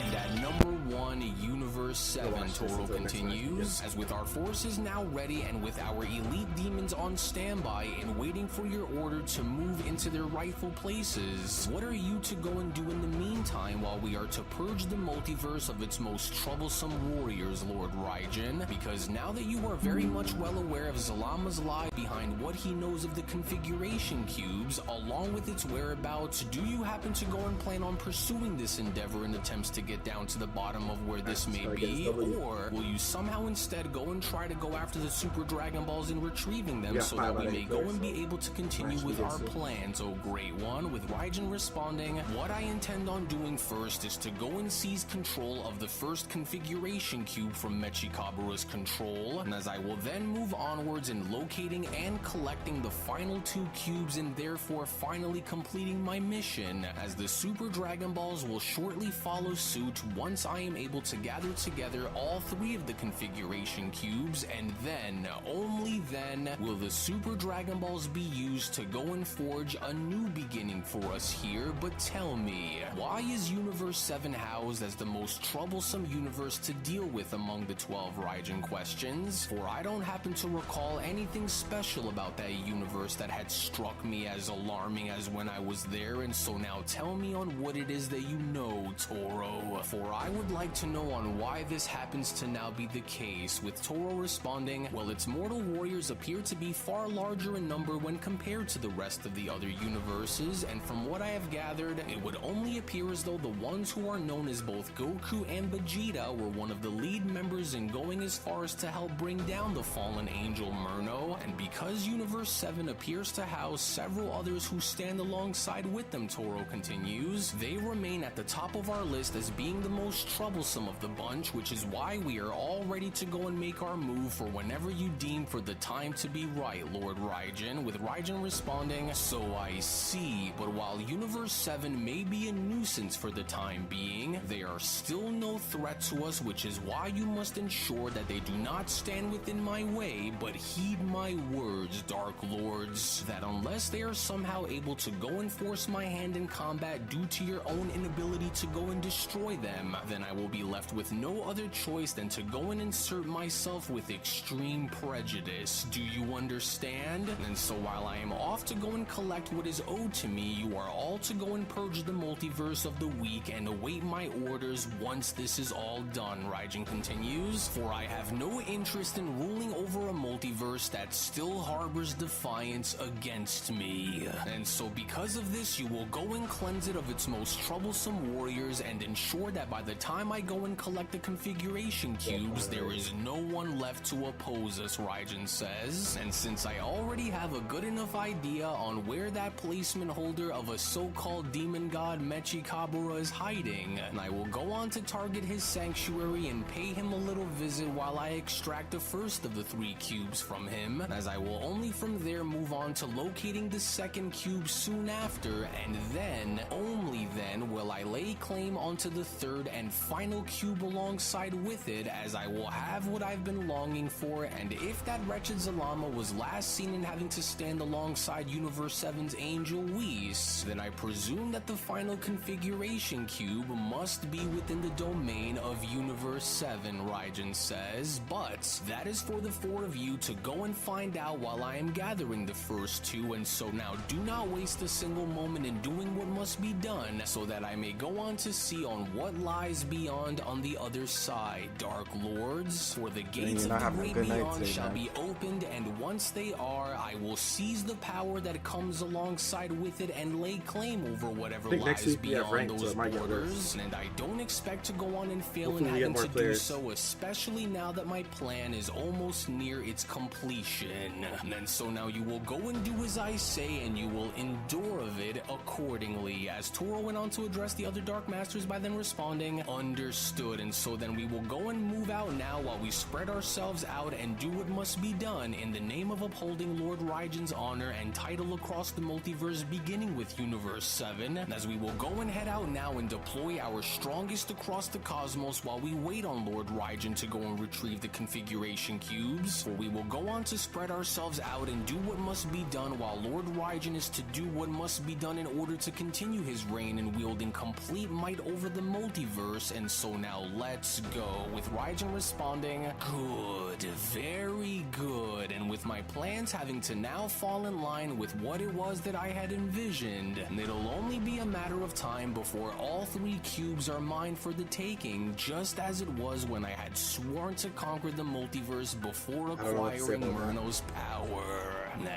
and at number 1, Universe 7, Toro continues, as with our forces now ready and with our elite demons on standby and waiting for your order to move into their rightful places, what are you to go and do in the meantime while we are to purge the multiverse of its most troublesome warriors, Lord Raijin? Because now that you are very much well aware of Zalama's lie behind what he knows of the configuration cubes, along with its whereabouts, do you happen to go and plan on pursuing this this endeavor in attempts to get down to the bottom of where this may
gotta get his
be,
W.
or will you somehow instead go and try to go after the Super Dragon Balls and retrieving them
Yeah,
so
5
that we
out of
may
8
go
players,
and be
so
able to continue
match
with
begins
our
soon.
plans, oh great one? With Raijin responding, what I intend on doing first is to go and seize control of the first configuration cube from Mechikabura's control, and as I will then move onwards in locating and collecting the final 2 cubes and therefore finally completing my mission, as the Super Dragon Balls will shortly follow suit once I am able to gather together all 3 of the configuration cubes, and then, only then, will the Super Dragon Balls be used to go and forge a new beginning for us here. But tell me, why is Universe 7 housed as the most troublesome universe to deal with among the 12 Raijin questions? For I don't happen to recall anything special about that universe that had struck me as alarming as when I was there, and so now tell me on what it is that you know, Toro. For I would like to know on why this happens to now be the case, with Toro responding, well, its mortal warriors appear to be far larger in number when compared to the rest of the other universes, and from what I have gathered, it would only appear as though the ones who are known as both Goku and Vegeta were one of the lead members in going as far as to help bring down the fallen angel Murno, and because Universe 7 appears to house several others who stand alongside with them, Toro continues, they remain at the top of our list as being the most troublesome of the bunch, which is why we are all ready to go and make our move for whenever you deem for the time to be right, Lord Raijin, with Raijin responding, so I see, but while Universe 7 may be a nuisance for the time being, they are still no threat to us, which is why you must ensure that they do not stand within my way, but heed my words, Dark Lords, that unless they are somehow able to go and force my hand in combat due to your own inability to go and destroy them, then I will be left with no other choice than to go and insert myself with extreme prejudice. Do you understand? And so while I am off to go and collect what is owed to me, you are all to go and purge the multiverse of the weak and await my orders once this is all done, Raijin continues, for I have no interest in ruling over a multiverse that still harbors defiance against me. And so because of this, you will go and cleanse it of its most troublesome warriors and ensure that by the time I go and collect the configuration cubes, there is no one left to oppose us, Raijin says. And since I already have a good enough idea on where that placement holder of a so-called demon god Mechikabura is hiding, and I will go on to target his sanctuary and pay him a little visit while I extract the first of the 3 cubes from him, as I will only from there move on to locating the second cube soon after, and then, only then, will I lay claim onto the third and final cube alongside with it, as I will have what I've been longing for, and if that wretched Zalama was last seen in having to stand alongside Universe 7's Angel Whis, then I presume that the final configuration cube must be within the domain of Universe 7, Raijin says, but that is for the 4 of you to go and find out while I am gathering the first 2, and so now do not waste a single moment in doing what must be done, so that I may go on to see on what lies beyond on the other side, Dark Lords, for the gates of the great beyond shall be opened, and once they are, I will seize the power that comes alongside with it and lay claim over whatever lies beyond those borders, and I don't expect to go on and fail in having to do so, especially now that my plan is almost near its completion. And so now you will go and do as I say, and you will endure of it accordingly, as Toro went on to address the other Dark Masters by then responding, understood, and so then we will go and move out now while we spread ourselves out and do what must be done in the name of upholding Lord Raijin's honor and title across the multiverse, beginning with Universe 7, as we will go and head out now and deploy our strongest across the cosmos while we wait on Lord Raijin to go and retrieve the configuration cubes, for we will go on to spread ourselves out and do what must be done while Lord Raijin is to do what must be done in order to continue his reign and wielding complete might over the multiverse. And so now let's go, with Raijin responding, good, very good, and with my plans having to now fall in line with what it was that I had envisioned, it'll only be a matter of time before all 3 cubes are mine for the taking, just as it was when I had sworn to conquer the multiverse before acquiring Murno's power.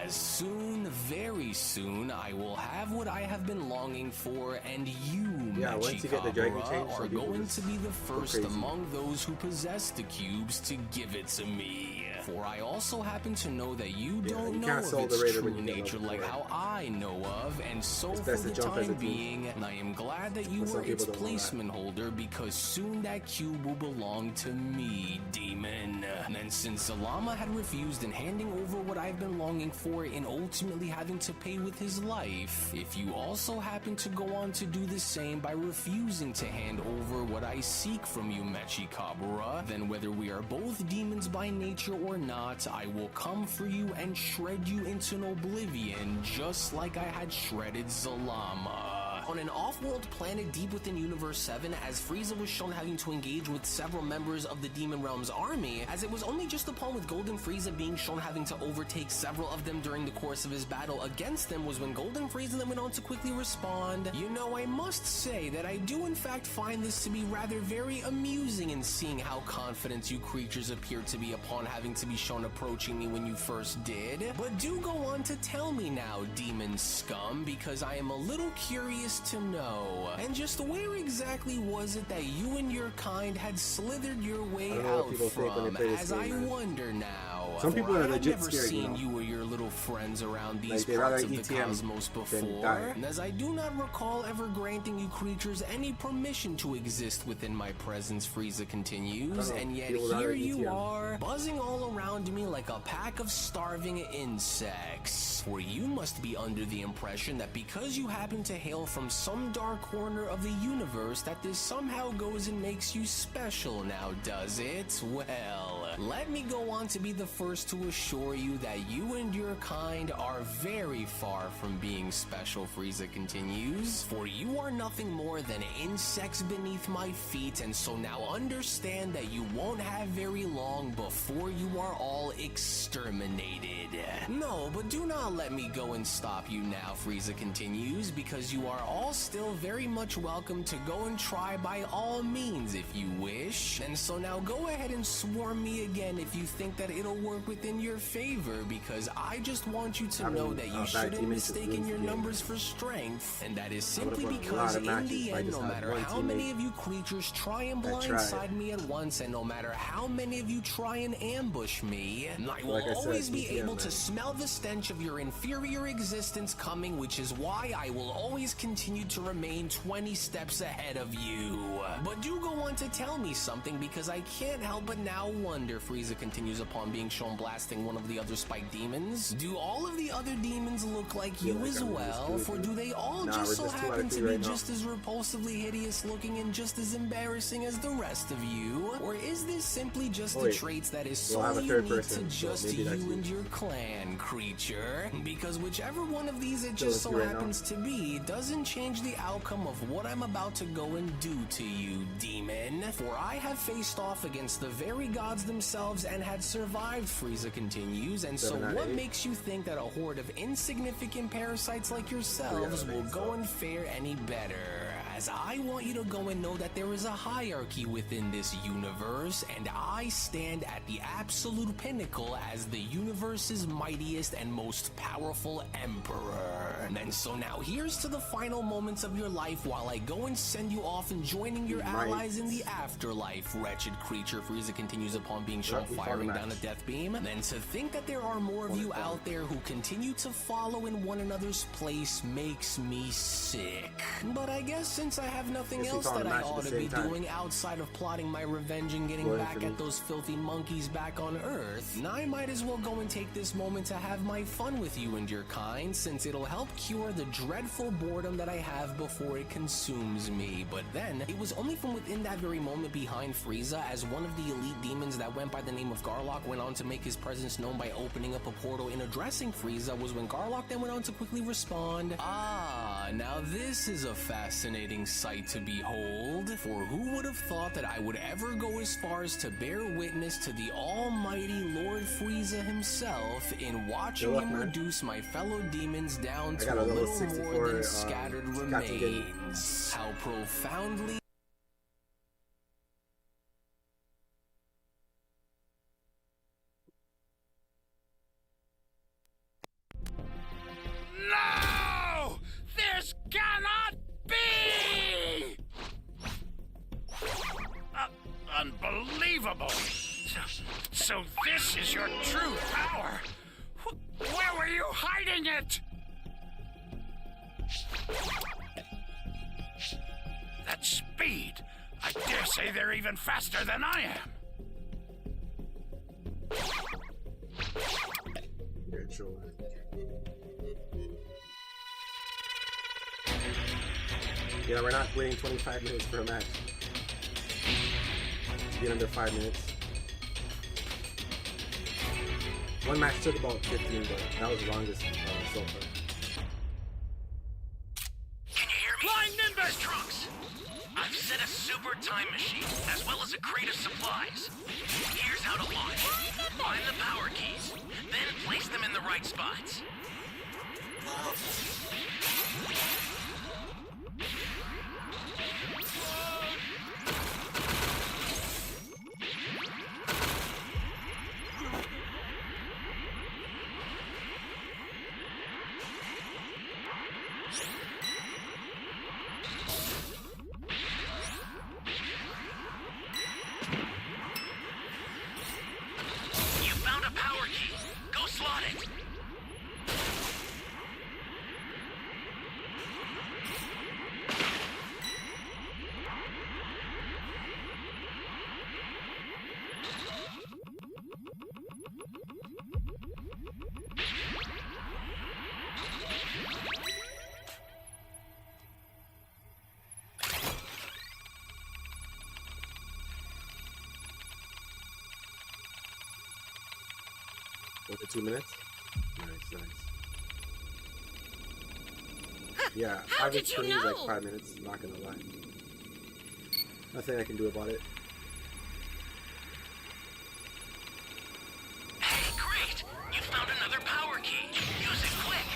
As soon, very soon, I will have what I have been longing for, and you,
Yeah, once you get the Dragon change,
are
some people
going
just
to be the
go
first
crazy.
among those who possess the cubes to give it to me. For I also happen to know that you
Yeah,
don't
you
know
can't
of
solve
its
the Raider
true
when you get
nature
level
like
4.
how I know of, and so
It's
for
best to
the
jump as a
time
team.
being, I am glad that you
But some
were its
people don't know that.
placement holder, because soon that cube will belong to me, demon. And since Zalama had refused in handing over what I've been longing for in ultimately having to pay with his life, if you also happen to go on to do the same by refusing to hand over what I seek from you, Mechikabura, then whether we are both demons by nature or not, I will come for you and shred you into oblivion, just like I had shredded Zalama. On an off-world planet deep within Universe 7, as Frieza was shown having to engage with several members of the Demon Realm's army, as it was only just upon with Golden Frieza being shown having to overtake several of them during the course of his battle against them was when Golden Frieza then went on to quickly respond, "You know, I must say that I do in fact find this to be rather very amusing in seeing how confident you creatures appear to be upon having to be shown approaching me when you first did. But do go on to tell me now, demon scum, because I am a little curious to know. And just where exactly was it that you and your kind had slithered your way
I don't know what
out
people think when they
from,
play this
as
game,
I
man.
wonder now?
Some
For
people are
I have
legit
never
scared, you
seen
know.
you or your little friends around these
Like, they rather
parts of the
ETM
cosmos
than
before,
die.
and as I do not recall ever granting you creatures any permission to exist within my presence, Frieza continues,
I don't know.
and yet
People rather
here you
ETM.
are, buzzing all around me like a pack of starving insects. For you must be under the impression that because you happen to hail from some dark corner of the universe, that this somehow goes and makes you special now, does it? Well, let me go on to be the first to assure you that you and your kind are very far from being special, Frieza continues. For you are nothing more than insects beneath my feet, and so now understand that you won't have very long before you are all exterminated. No, but do not let me go and stop you now, Frieza continues, because you are all still very much welcome to go and try by all means if you wish. And so now go ahead and swarm me again if you think that it'll work within your favor, because I just want you to know that you
bad
shouldn't
teammates just
mistake
wins
your
the game.
numbers for strength, and that is
I would've
simply
won a lot
because
of
in
matches
the
if I
end,
just
no
had
matter
one
how many
teammate
of you creatures try and
that tried.
blindside me at once, and no matter how many of you try and ambush me, I will
Like I said,
always be
ETM,
able to
man.
smell the stench of your inferior existence coming, which is why I will always continue to remain 20 steps ahead of you. But do go on to tell me something, because I can't help but now wonder, Frieza continues upon being shown blasting one of the other spike demons. Do all of the other demons look like you
like
as
I'm
well?
just
For do they all
Nah,
just
we're
so
just 2 out of
happen to
3
be
right now.
just as repulsively hideous looking and just as embarrassing as the rest of you? Or is this simply just the
Wait,
traits that is
we'll
so
have a third
unique
person,
to
so
just
maybe
you
that's you.
and your clan, creature? Because whichever one of these it
So
just
it's
so
you right now?
happens to be doesn't change the outcome of what I'm about to go and do to you, demon. For I have faced off against the very gods themselves and had survived, Frieza continues, and so
7 out of
what
8.
makes you think that a horde of insignificant parasites like yourselves
3 out
will
of 8,
go
so.
and fare any better? As I want you to go and know that there is a hierarchy within this universe, and I stand at the absolute pinnacle as the universe's mightiest and most powerful emperor. And so now here's to the final moments of your life while I go and send you off and joining your
Might.
allies in the afterlife, wretched creature. Frieza continues upon being shown
Lucky
firing
fun
down a
match.
death beam. And to think that there are more of you out there who continue to follow in one another's place makes me sick. But I guess since I have nothing
Guess we
else
found
that
a
I
match at
ought
the
to be
same time.
doing outside of plotting my revenge and getting
Going
back
for me.
at those filthy monkeys back on Earth, I might as well go and take this moment to have my fun with you and your kind, since it'll help cure the dreadful boredom that I have before it consumes me. But then, it was only from within that very moment behind Frieza, as one of the elite demons that went by the name of Garlock went on to make his presence known by opening up a portal and addressing Frieza, was when Garlock then went on to quickly respond, "Ah, now this is a fascinating sight to behold, for who would have thought that I would ever go as far as to bear witness to the almighty Lord Frieza himself in watching
Good luck,
him
man.
reduce my fellow demons down
I
to
got a
a
level
little
64,
more than scattered
Katsugen.
remains. How profoundly
No! This cannot be! So this is your true power. Where were you hiding it? That speed! I dare say they're even faster than I am.
Yeah, sure. Yeah, we're not waiting 25 minutes for a match. Get under 5 minutes. One match took about 15, but that was the longest so far.
Can you hear me?
Flying Nimbus!
Trunks! I've set a super time machine, as well as a crate of supplies. Here's how to launch. Find the power keys, then place them in the right spots. You found a power key. Go slot it.
Over 2 minutes? Nice. Yeah,
How
average
did you
for me is like
know?
5 minutes, not gonna lie. Nothing I can do about it.
Hey, great! You found another power key. Use it quick.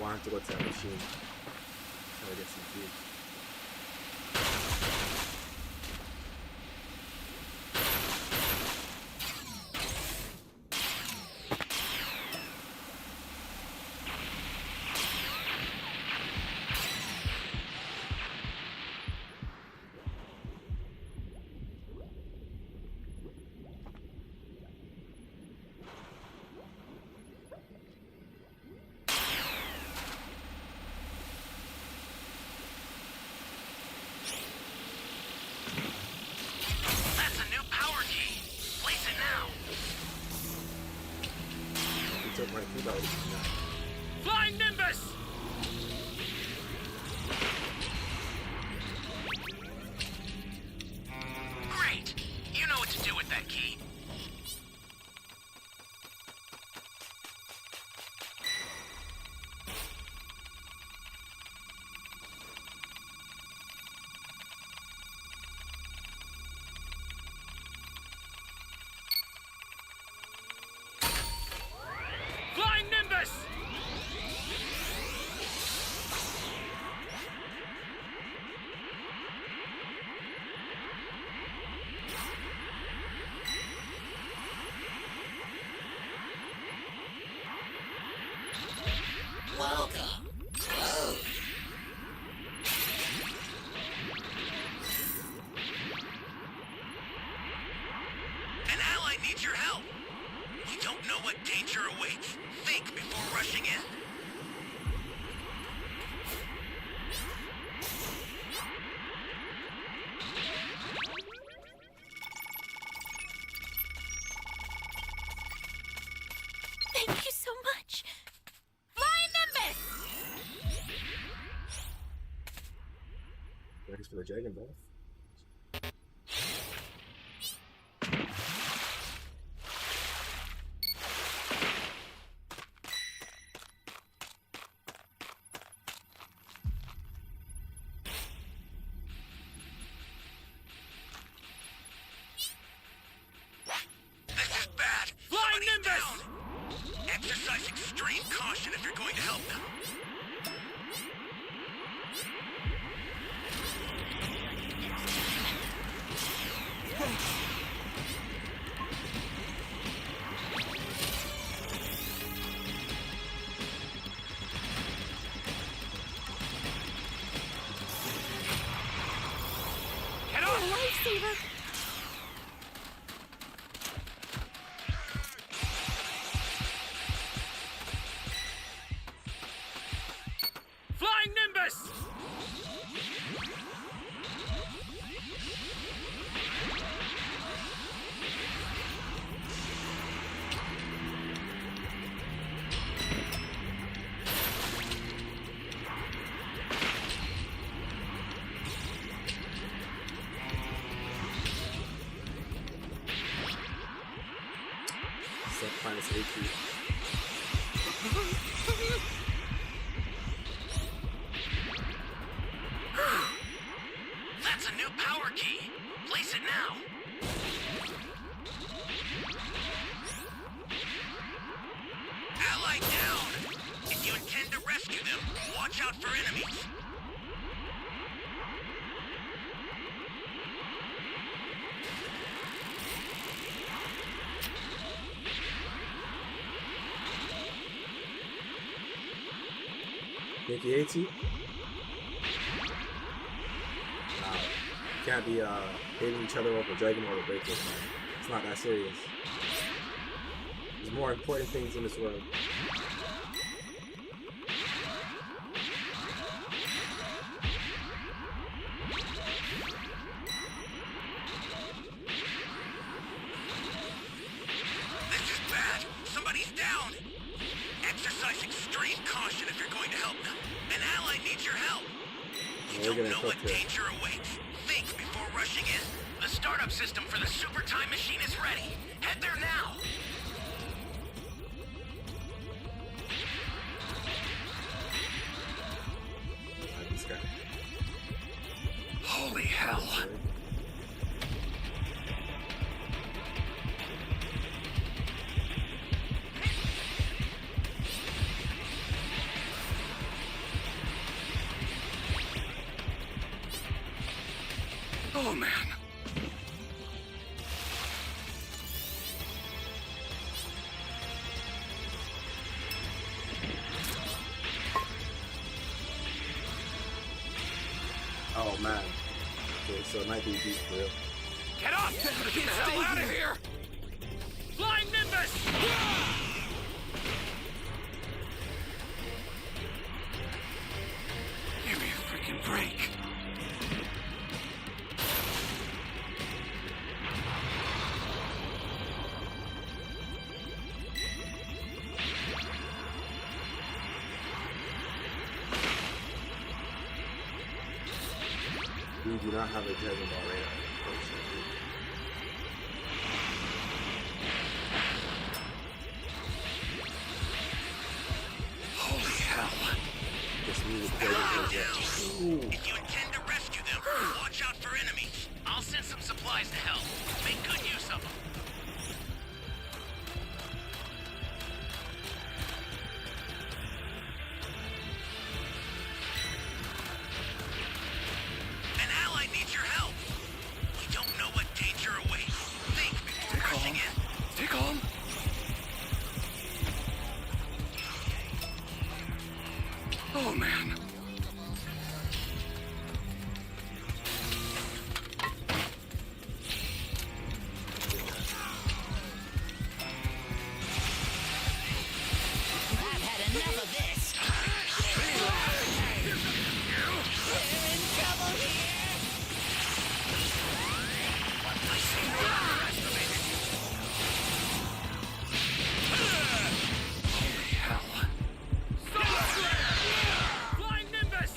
Want to go to that machine. Try to get some food.
That's a new power key. Place it now.
He took my food out.
Flying Nimbus!
Great. You know what to do with that key.
Flying Nimbus!
Welcome. Oh,
An ally needs your help. You don't know what danger awaits. Think before rushing in.
Thank you so much. Flying Nimbus!
Thanks for the Dragon Ball.
This is bad.
Flying
Somebody's
Nimbus!
down. Exercise extreme caution if you're going to help them. That's a new power key. Place it now. Ally down. If you intend to rescue them, watch out for enemies.
Think he hates you? Nah, you can't be hating each other over Dragon Ball breakers, man. It's not that serious. There's more important things in this world.
This is bad. Somebody's down. Exercise extreme caution if you're going to help them. An ally needs your help. You
We're
don't
gonna
know what
cook here.
danger awaits. Think before rushing in. The startup system for the super time machine is ready. Head there now.
This guy.
Holy hell. Oh man.
Oh man. Okay, so it might be deep for real.
Get up! Get the hell out of here! Flying Nimbus! Give me a freaking break.
We do not have a Dragon Ball radar. Unfortunately.
Holy hell.
Just need a Dragon Ball Z. Ooh.
If you intend to rescue them, watch out for enemies. I'll send some supplies to help. Make good use of them. An ally needs your help. You don't know what danger awaits. Think before rushing in.
Stay calm. Oh man.
I've had enough of this. We're in trouble here.
Holy hell. Flying Nimbus!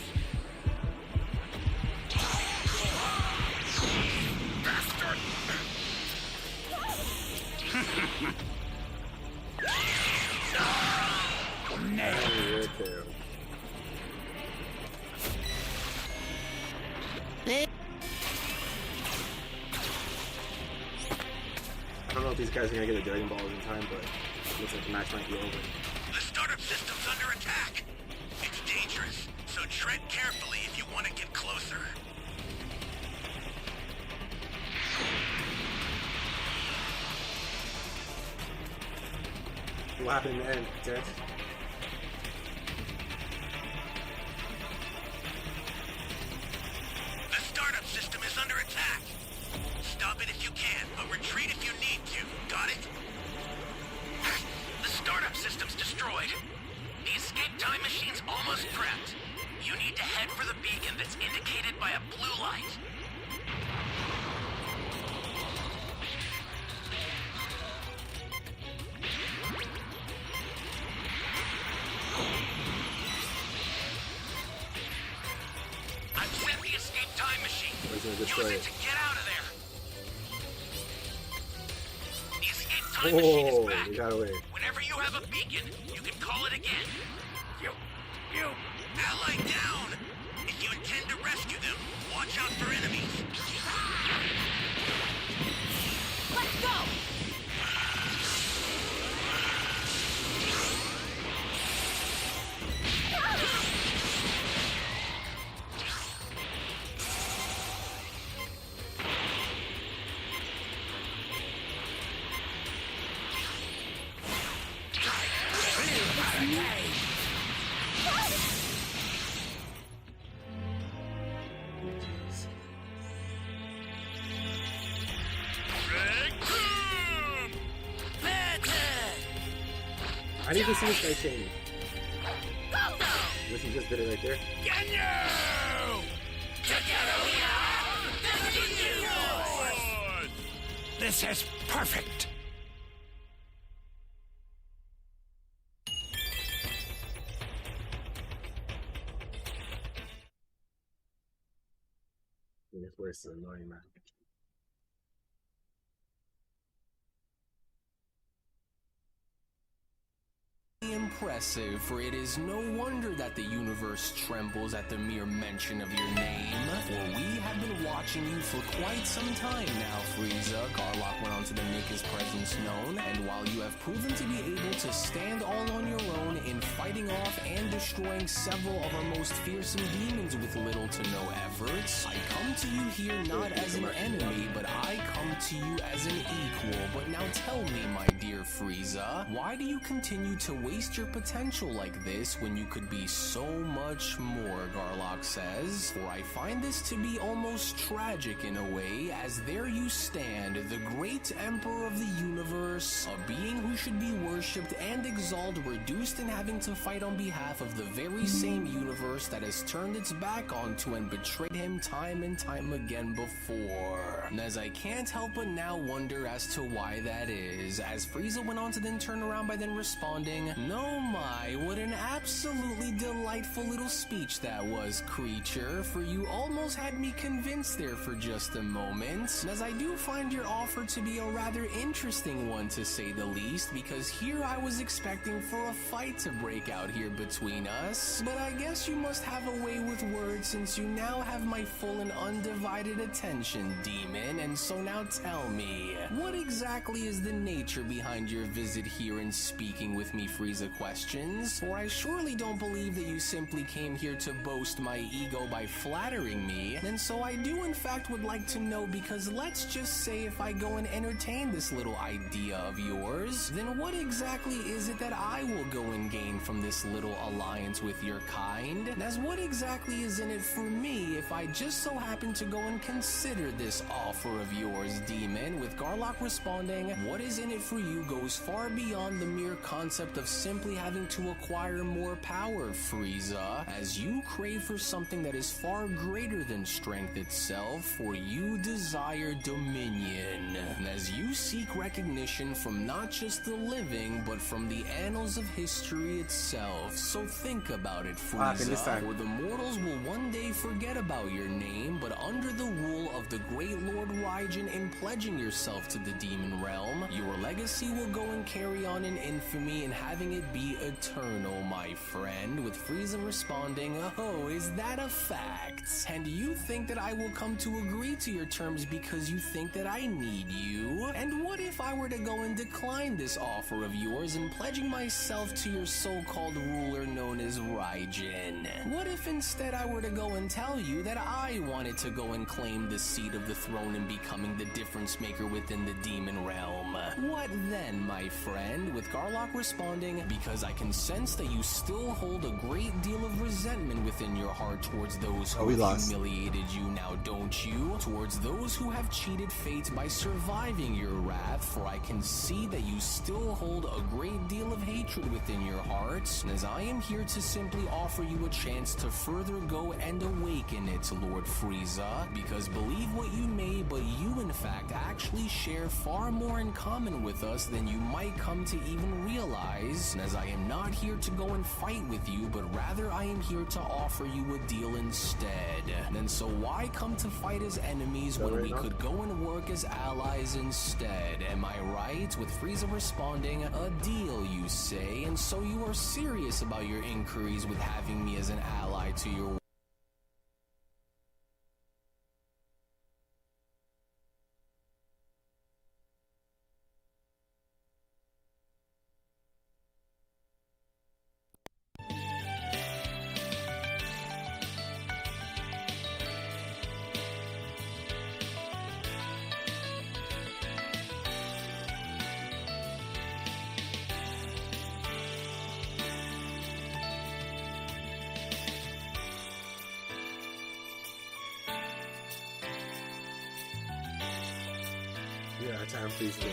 Bastard!
Hey, okay. I don't know if these guys are gonna get the Dragon Balls in time, but it looks like the match might be over.
The startup system's under attack. It's dangerous, so tread carefully if you want to get closer.
What happened in the end, Terrence?
The startup system is under attack. Stop it if you can, but retreat if you need to. Got it? The startup system's destroyed. The escape time machine's almost prepped. You need to head for the beacon that's indicated by a blue light. I've sent the escape time machine.
Where's gonna
Use
destroy
it
it?
to get out of there. The escape time machine is
Oh,
back.
we got away.
Whenever you're have a beacon. You can call it again.
You...
Ally down! If you intend to rescue them, watch out for enemies.
Let's go!
I need to see this guy change. Unless he just did it right there.
This is perfect.
This voice is annoying, man.
Impressive, for it is no wonder that the universe trembles at the mere mention of your name. For we have been watching you for quite some time now, Frieza. Garlock went on to make his presence known, and while you have proven to be able to stand all on your own in fighting off and destroying several of our most fearsome demons with little to no efforts, I come to you here not as an enemy, but I come to you as an equal. But now tell me, my dear Frieza, why do you continue to waste your potential like this when you could be so much more, Garlock says. For I find this to be almost tragic in a way, as there you stand, the great emperor of the universe, a being who should be worshipped and exalted, reduced in having to fight on behalf of the very same universe that has turned its back onto and betrayed him time and time again before. And as I can't help but now wonder as to why that is, as Frieza went on to then turn around by then responding, "No my, what an absolutely delightful little speech that was, creature, for you almost had me convinced there for just a moment, as I do find your offer to be a rather interesting one to say the least, because here I was expecting for a fight to break out here between us, but I guess you must have a way with words since you now have my full and undivided attention, demon, and so now tell me, what exactly is the nature behind your visit here and speaking with me, Frieza questions? For I surely don't believe that you simply came here to boast my ego by flattering me, and so I do in fact would like to know, because let's just say if I go and entertain this little idea of yours, then what exactly is it that I will go and gain from this little alliance with your kind? And as what exactly is in it for me if I just so happen to go and consider this offer of yours, demon? With Garlock responding, what is in it for you goes far beyond the mere concept of simply having to acquire more power, Frieza, as you crave for something that is far greater than strength itself, for you desire dominion, and as you seek recognition from not just the living, but from the annals of history itself. So think about it, Frieza, for the mortals will one day forget about your name, but under the rule of the great Lord Raijin in pledging yourself to the demon realm, your legacy will go and carry on in infamy and having it be eternal, my friend. With Frieza responding, oh, is that a fact? And you think that I will come to agree to your terms because you think that I need you? And what if I were to go and decline this offer of yours and pledging myself to your so-called ruler known as Raijin? What if instead I were to go and tell you that I wanted to go and claim the seat of the throne and becoming the difference maker within the demon realm? What then, my friend? With Garlock responding, because I can sense that you still hold a great deal of resentment within your heart towards those who have humiliated you now, don't you? Towards those who have cheated fate by surviving your wrath, for I can see that you still hold a great deal of hatred within your hearts, and as I am here to simply offer you a chance to further go and awaken it, Lord Frieza, because believe what you may, but you in fact actually share far more in common with us than you might come to even realize, and as I am am not here to go and fight with you, but rather I am here to offer you a deal instead. Then so why come to fight as enemies when we could go and work as allies instead? Am I right? With Frieza responding, a deal you say, and so you are serious about your inquiries with having me as an ally to your
Yeah, time freeze again.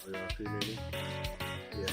Are you all creating? Yeah.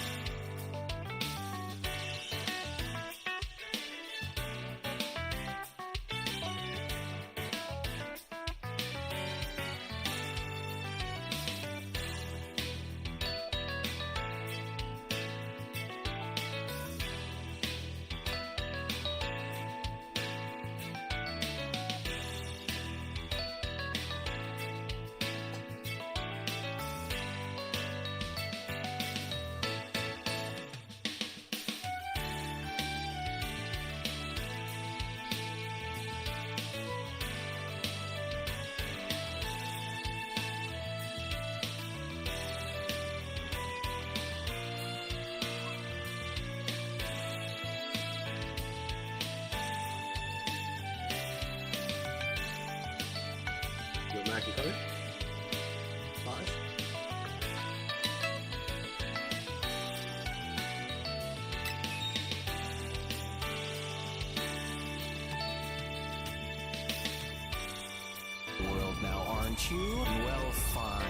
Yo, Mac, you coming? Pause.
world now, aren't you? Well, fine.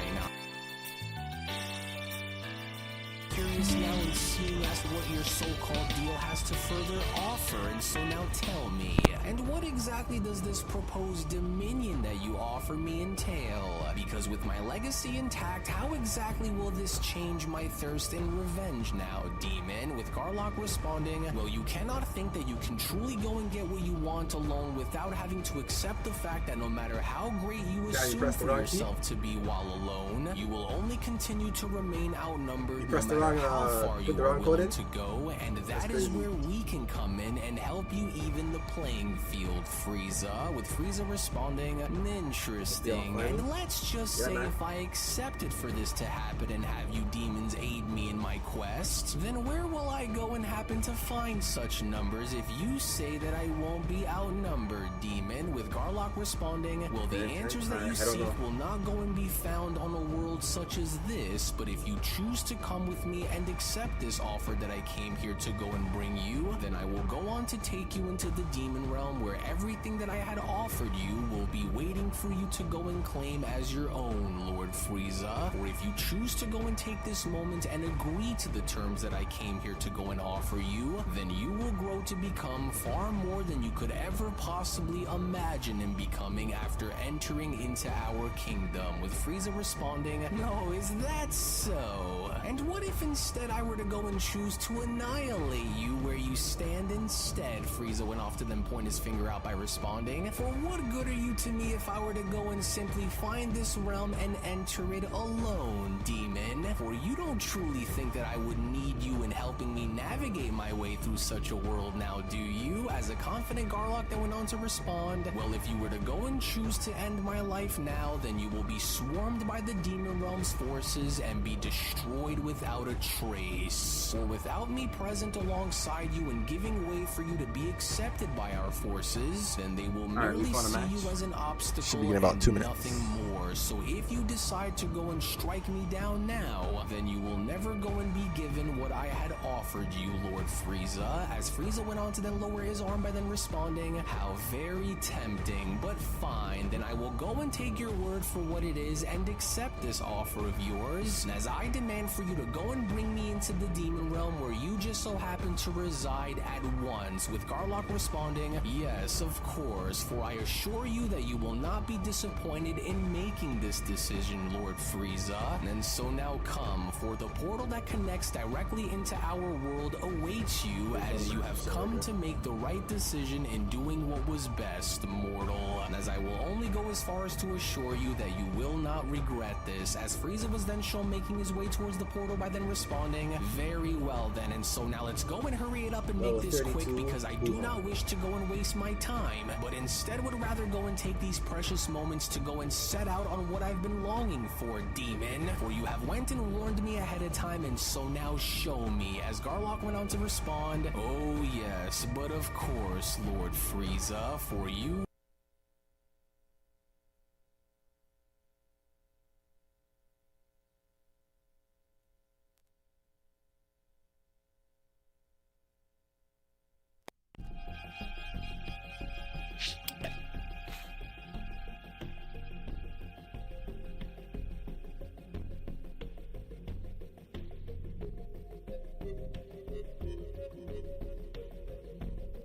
Curious now and seeing as what your so-called deal has to further offer, and so now tell me, and what exactly does this proposed dominion that you offer me entail? Because with my legacy intact, how exactly will this change my thirst and revenge now, demon? With Garlock responding, well, you cannot think that you can truly go and get what you want alone without having to accept the fact that no matter how great you assume for yourself to be while alone, you will only continue to remain outnumbered no matter how far you are willing to go, and that is where we can come in and help you even the playing field, Frieza. With Frieza responding, interesting, and let's just say if I accepted for this to happen and have you demons aid me in my quest, then where will I go and happen to find such numbers if you say that I won't be outnumbered, demon? With Garlock responding, well, the answers that you seek will not go and be found on a world such as this, but if you choose to come with me and accept this offer that I came here to go and bring you, then I will go on to take you into the demon realm where everything that I had offered you will be waiting for you to go and claim as your own, Lord Frieza. Or if you choose to go and take this moment and agree to the terms that I came here to go and offer you, then you will grow to become far more than you could ever possibly imagine in becoming after entering into our kingdom. With Frieza responding, no, is that so? And what if instead I were to go and choose to annihilate you where you stand instead? Frieza went off to then point his finger out by responding, for what good are you to me if I were to go and simply find this realm and enter it alone, demon? For you don't truly think that I would need you in helping me navigate my way through such a world now, do you? As a confident Garlock then went on to respond, well, if you were to go and choose to end my life now, then you will be swarmed by the demon realm's forces and be destroyed without a trace. Or without me present alongside you and giving way for you to be accepted by our forces, then they will merely see you as an obstacle and nothing more. So if you decide to go and strike me down now, then you will never go and be given what I had offered you, Lord Frieza. As Frieza went on to then lower his arm by then responding, how very tempting, but fine, then I will go and take your word for what it is and accept this this offer of yours, as I demand for you to go and bring me into the demon realm where you just so happen to reside at once, with Garlock responding, yes, of course, for I assure you that you will not be disappointed in making this decision, Lord Frieza. And so now come, for the portal that connects directly into our world awaits you, as you have come to make the right decision in doing what was best, mortal. And as I will only go as far as to assure you that you will not regret this, as Frieza was then shown making his way towards the portal by then responding, very well then, and so now let's go and hurry it up and make this quick, because I do not wish to go and waste my time, but instead would rather go and take these precious moments to go and set out on what I've been longing for, demon. For you have went and warned me ahead of time, and so now show me, as Garlock went on to respond, oh yes, but of course, Lord Frieza, for you.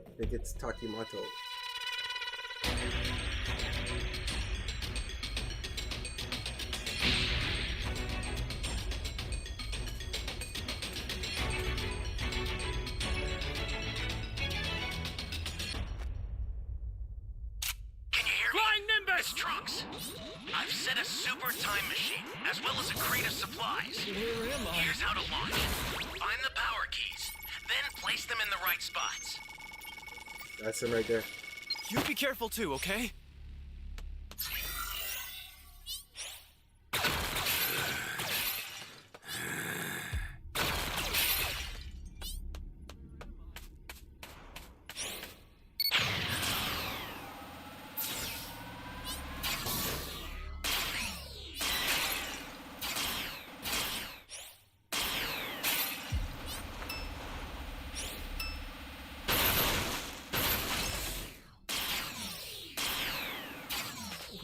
I think it's Takimato.
Flying Nimbus! Trunks! I've set a super time machine, as well as a crate of supplies.
Where am I?
Here's how to launch. Find the power keys, then place them in the right spots.
That's him right there.
You be careful too, okay?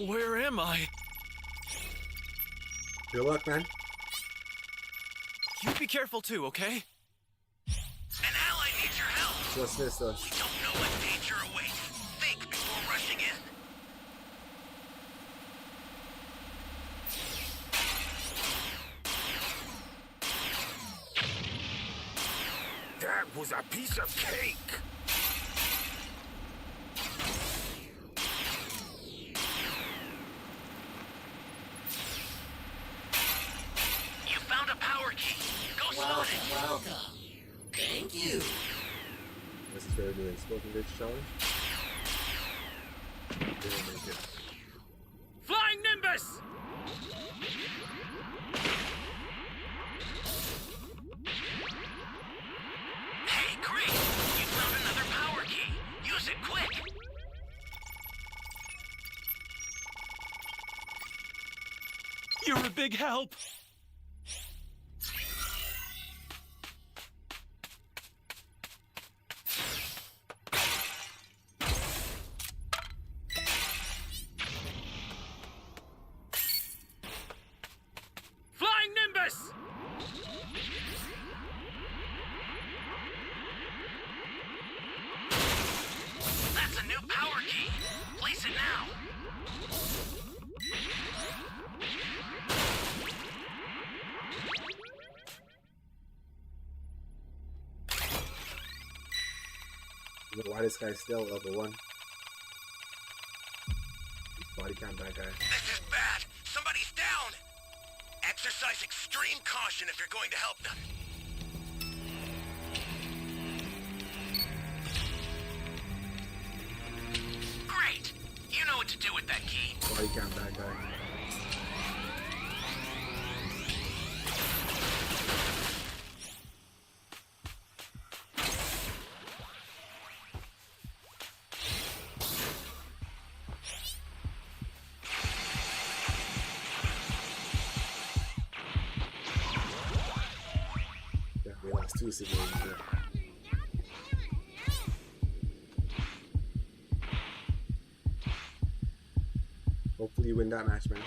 Where am I?
Good luck, man.
You be careful too, okay?
An ally needs your help.
What's this, though?
You don't know what danger awaits. Think before rushing in.
That was a piece of cake!
You found a power key. Go slot it.
Welcome. Thank you.
This is very good. Spoken Bitch Challenge. Didn't make it.
Flying Nimbus!
Hey, great. You found another power key. Use it quick.
You're a big help!
Flying Nimbus!
That's a new power key. Place it now.
Why this guy's still level 1? Body count that guy.
This is bad. Somebody's down. Exercise extreme caution if you're going to help them. Great. You know what to do with that key.
Body count that guy. Yeah, we lost 2 civilians there. Hopefully you win that match, man.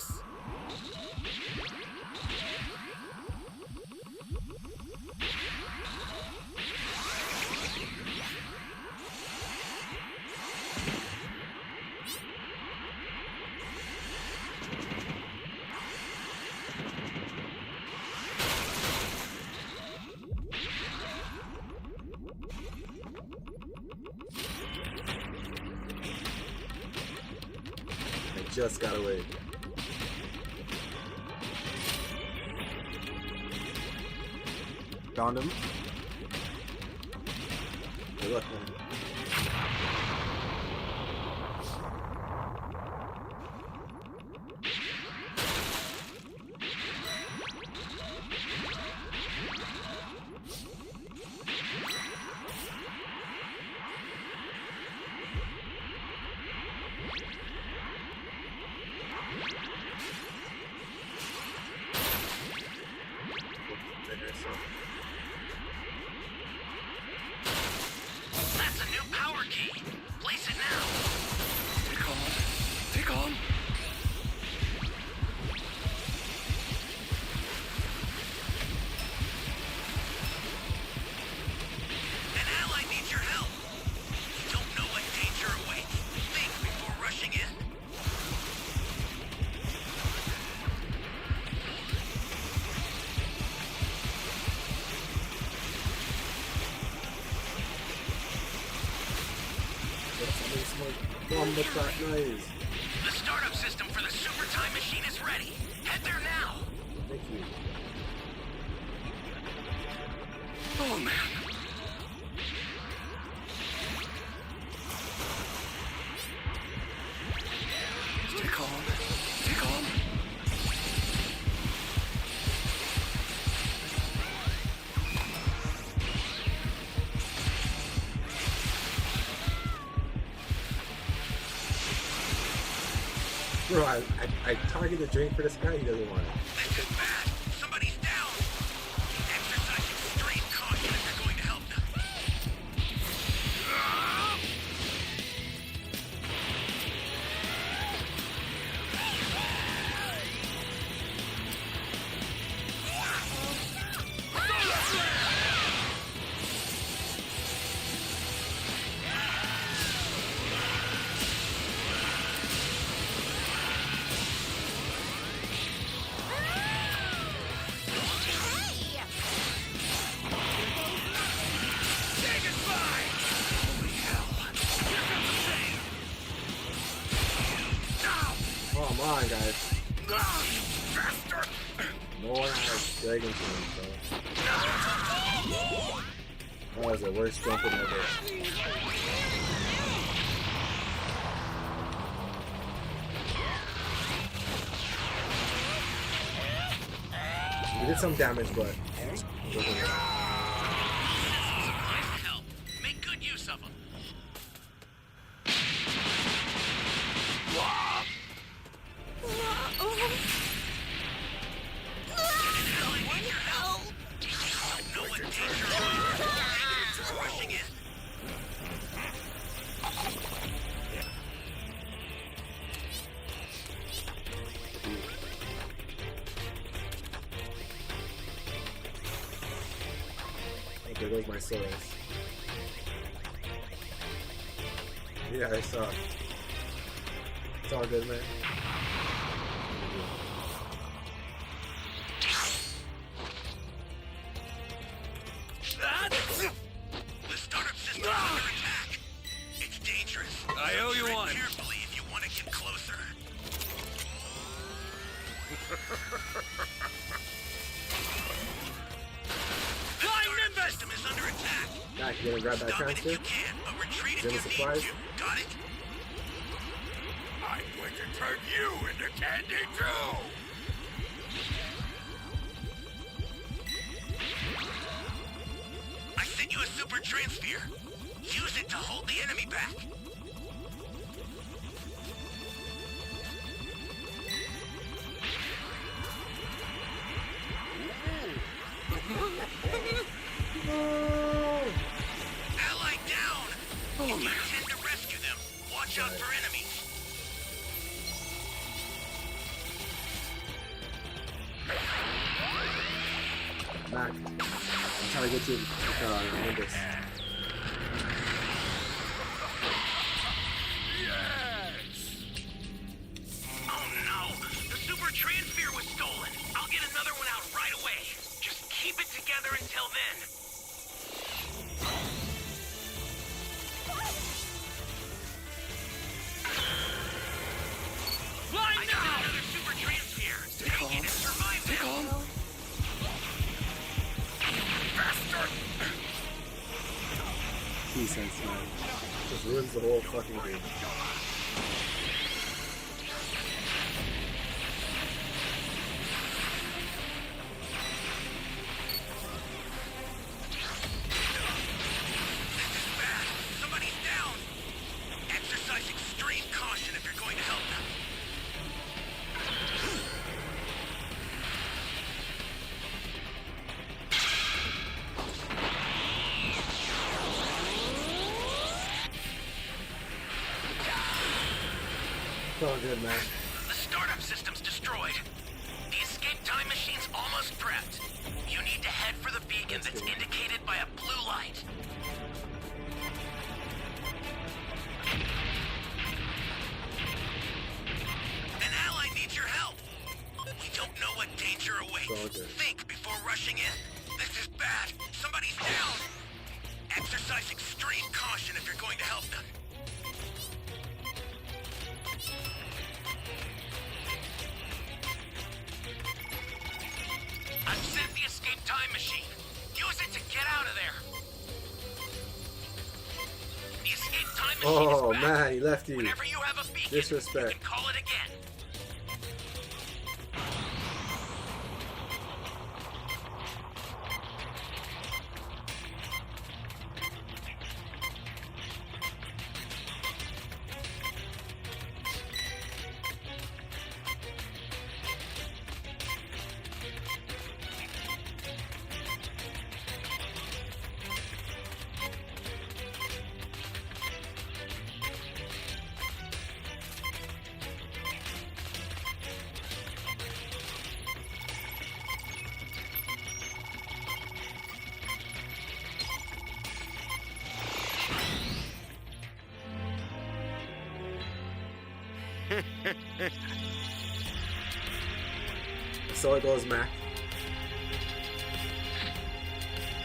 Nimbus!
I just got away. Found him. Good luck, man.
That's a new power key. Place it now.
Take on. Take on.
An ally needs your help. You don't know what danger awaits. Think before rushing in.
What's that noise?
The startup system for the super time machine is ready. Head there now.
Thank you.
Oh, man. Stay calm. Stay calm.
Bro, I target a drink for this guy, he doesn't want it.
This is bad. Somebody's down. Exercise extreme caution if you're going to help them.
Come on, guys. No one has Dragon Flame, so. That was the worst jumping ever. We did some damage, but it wasn't enough.
Supplies to help. Make good use of them. Rushing in.
Okay, there's my source. Yeah, I saw. It's all good, man.
The startup system is under attack. It's dangerous.
I owe you
Tread
one.
carefully if you want to get closer. The startup system is under attack.
Back, you gonna grab that
Stop it if
transfer?
you can, but retreat if
Give me
you need
supplies.
to. Got it?
I'm going to turn you into candy too!
I sent you a super transfer. Use it to hold the enemy back. Ally down! If you intend to rescue them, watch out for enemies.
Mac, I'm trying to get you Nimbus.
Oh no! The super transfer was stolen! I'll get another one out right away! Just keep it together until then! I got another super transfer! Take it and survive them!
T-Sense, man. Just ruins the whole fucking game.
Somebody's down! Exercise extreme caution if you're going to help them.
It's all good, man.
The startup system's destroyed. The escape time machine's almost prepped. You need to head for the beacon that's indicated by a blue light. An ally needs your help. We don't know what danger awaits.
Okay.
Think before rushing in. This is bad. Somebody's down. Exercise extreme caution if you're going to help them. I've sent the escape time machine. Use it to get out of there. The escape time machine
Oh
is back.
man, he left you.
Whenever you have a beacon,
Disrespect.
you can call it again.
So it goes, Mac.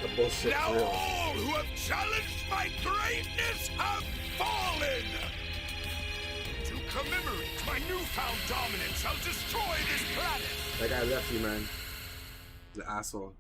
The bullshit
Now
drill.
all who have challenged my greatness have fallen! To commemorate my newfound dominance, I'll destroy this planet!
That guy left you, man. The asshole.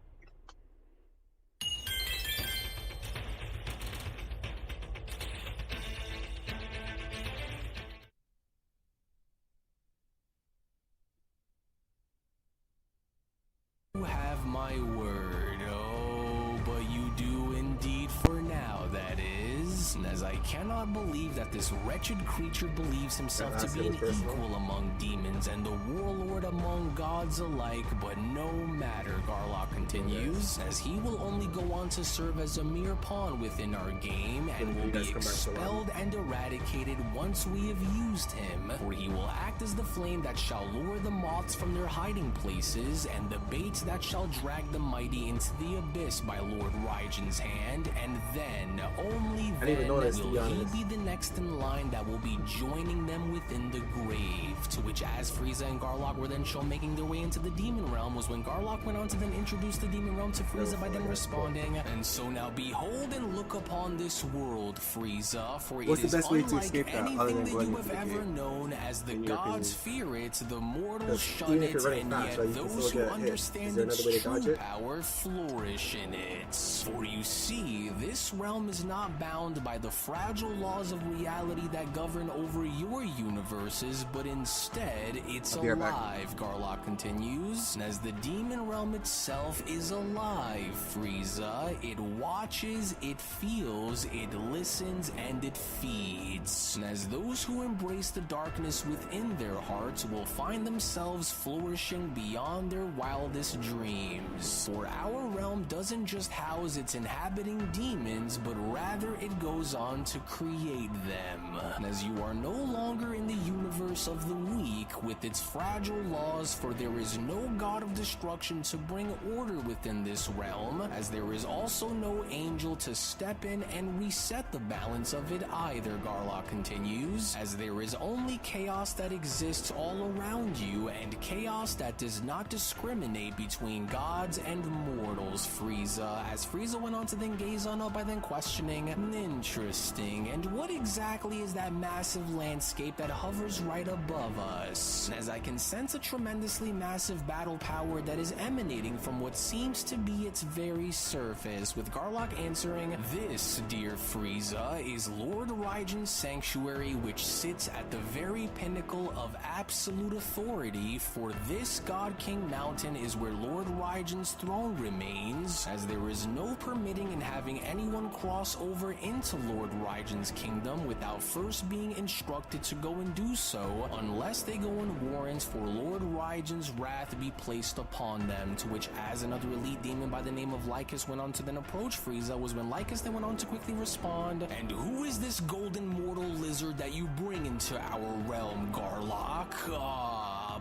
You have my word, oh, but you do indeed for now, that is. As I cannot believe that this wretched creature believes himself to be an equal among demons and the warlord among gods alike, but no matter, Garlock continues, as he will only go on to serve as a mere pawn within our game and will be expelled and eradicated once we have used him, for he will act as the flame that shall lure the moths from their hiding places and the bait that shall drag the mighty into the abyss by Lord Raijin's hand, and then, only
I didn't even
then,
notice, to be
will
honest.
he be the next in line that will be joining them within the grave. To which, as Frieza and Garlock were then shown making their way into the demon realm, was when Garlock went on to then introduce the demon realm to Frieza by then responding, and so now behold and look upon this world, Frieza, for
What's
it
the
is
best way to
unlike
escape that, other
anything
than
that
going
you
into
have
the
ever
game?
known, as the
In your
gods
opinion?
fear it, the mortals
Because
shun
even if
it,
you're running
and
fast,
yet
right, you can
those
still
who
get hit. Is
understand
there
its
another way to dodge
true
it?
power flourish in it. For you see, this realm is not bound by the fragile laws of reality that govern over your universes, but instead it's
I'll be right back.
alive, Garlock continues. And as the demon realm itself is alive, Frieza, it watches, it feels, it listens, and it feeds. And as those who embrace the darkness within their hearts will find themselves flourishing beyond their wildest dreams. For our realm doesn't just house its inhabiting demons, but rather it goes goes on to create them. As you are no longer in the universe of the weak with its fragile laws, for there is no god of destruction to bring order within this realm, as there is also no angel to step in and reset the balance of it either, Garlock continues, as there is only chaos that exists all around you, and chaos that does not discriminate between gods and mortals, Frieza. As Frieza went on to then gaze on up by then questioning, interesting, and what exactly is that massive landscape that hovers right above us? As I can sense a tremendously massive battle power that is emanating from what seems to be its very surface, with Garlock answering, this, dear Frieza, is Lord Raigen's sanctuary, which sits at the very pinnacle of absolute authority, for this God King Mountain is where Lord Raigen's throne remains, as there is no permitting in having anyone cross over into Lord Raigen's kingdom without first being instructed to go and do so, unless they go and warrant for Lord Raigen's wrath be placed upon them, to which, as another elite demon by the name of Lycus went on to then approach Frieza, was when Lycus then went on to quickly respond, and who is this golden mortal lizard that you bring into our realm, Garlock?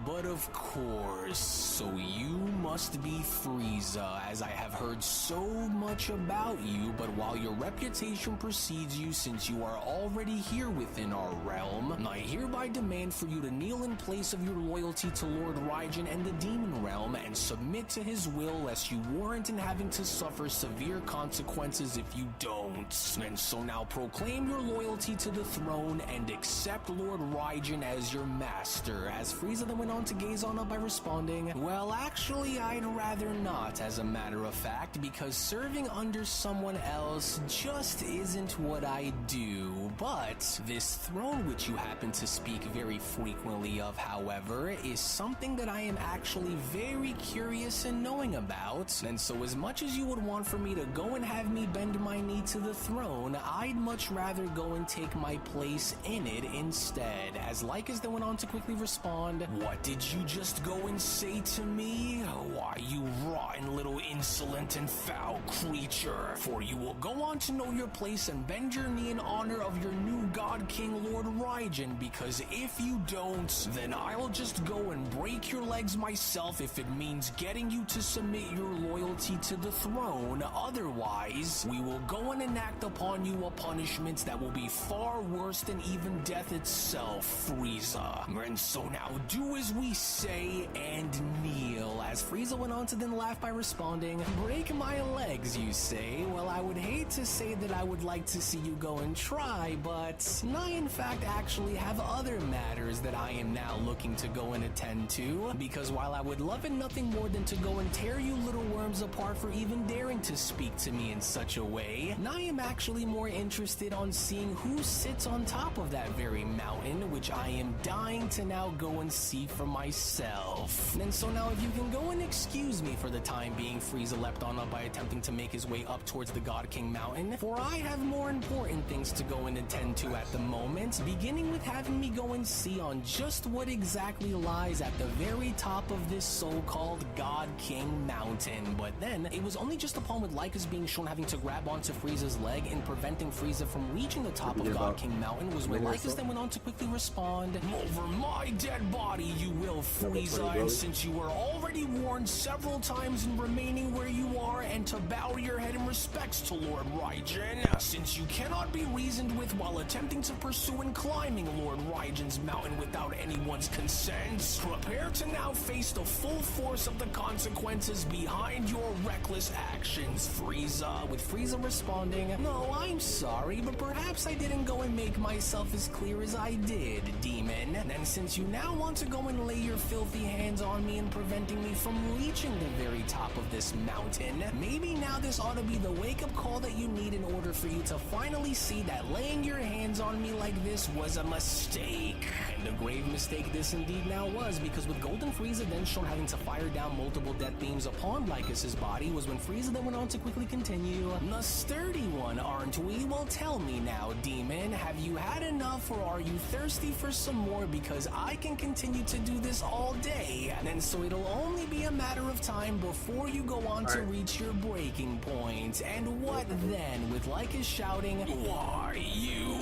But of course, so you must be Frieza, as I have heard so much about you, but while your reputation precedes you since you are already here within our realm, I hereby demand for you to kneel in place of your loyalty to Lord Raigen and the Demon Realm and submit to his will, lest you warrant in having to suffer severe consequences if you don't. And so now proclaim your loyalty to the throne and accept Lord Raigen as your master, as Frieza then went on to gaze on up by responding, well, actually, I'd rather not, as a matter of fact, because serving under someone else just isn't what I do. But this throne which you happen to speak very frequently of, however, is something that I am actually very curious in knowing about, and so as much as you would want for me to go and have me bend my knee to the throne, I'd much rather go and take my place in it instead, as Lycus then went on to quickly respond, what did you just go and say to me? Why, you rotten little insolent and foul creature, for you will go on to know your place and bend your knee in honor of your new God King Lord Raigen, because if you don't, then I'll just go and break your legs myself if it means getting you to submit your loyalty to the throne. Otherwise, we will go and enact upon you a punishment that will be far worse than even death itself, Frieza. And so now do as we say and kneel, as Frieza went on to then laugh by responding, break my legs, you say? Well, I would hate to say that I would like to see you go and try, but I in fact actually have other matters that I am now looking to go and attend to, because while I would love it nothing more than to go and tear you little worms apart for even daring to speak to me in such a way, I am actually more interested on seeing who sits on top of that very mountain, which I am dying to now go and see for myself. And so now if you can go and excuse me for the time being, Frieza leapt on up by attempting to make his way up towards the God King Mountain, for I have more important things to go and attend to at the moment, beginning with having me go and see on just what exactly lies at the very top of this so-called God King Mountain. But then, it was only just upon with Lycus being shown having to grab onto Frieza's leg and preventing Frieza from reaching the top of God King Mountain was when Lycus then went on to quickly respond, over my dead body you will, Frieza, and since you were already warned several times in remaining where you are and to bow your head in respects to Lord Raigen, since you cannot be reasoned with while attempting to pursue and climbing Lord Raigen's mountain without anyone's consent, prepare to now face the full force of the consequences behind your reckless actions, Frieza, with Frieza responding, no, I'm sorry, but perhaps I didn't go and make myself as clear as I did, Demon. And since you now want to go and lay your filthy hands on me and preventing me from reaching the very top of this mountain, maybe now this ought to be the wake-up call that you need in order for you to finally see that laying your hands on me like this was a mistake. And a grave mistake this indeed now was, because with Golden Frieza then shown having to fire down multiple death beams upon Lycus's body was when Frieza then went on to quickly continue, the sturdy one, aren't we? Well, tell me now, Demon, have you had enough or are you thirsty for some more? Because I can continue to do this all day, and so it'll only be a matter of time before you go on to
Alright.
reach your breaking point. And what then, with Lycus shouting, "Why, you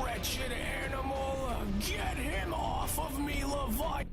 wretched animal! Get him off of me, Levi!"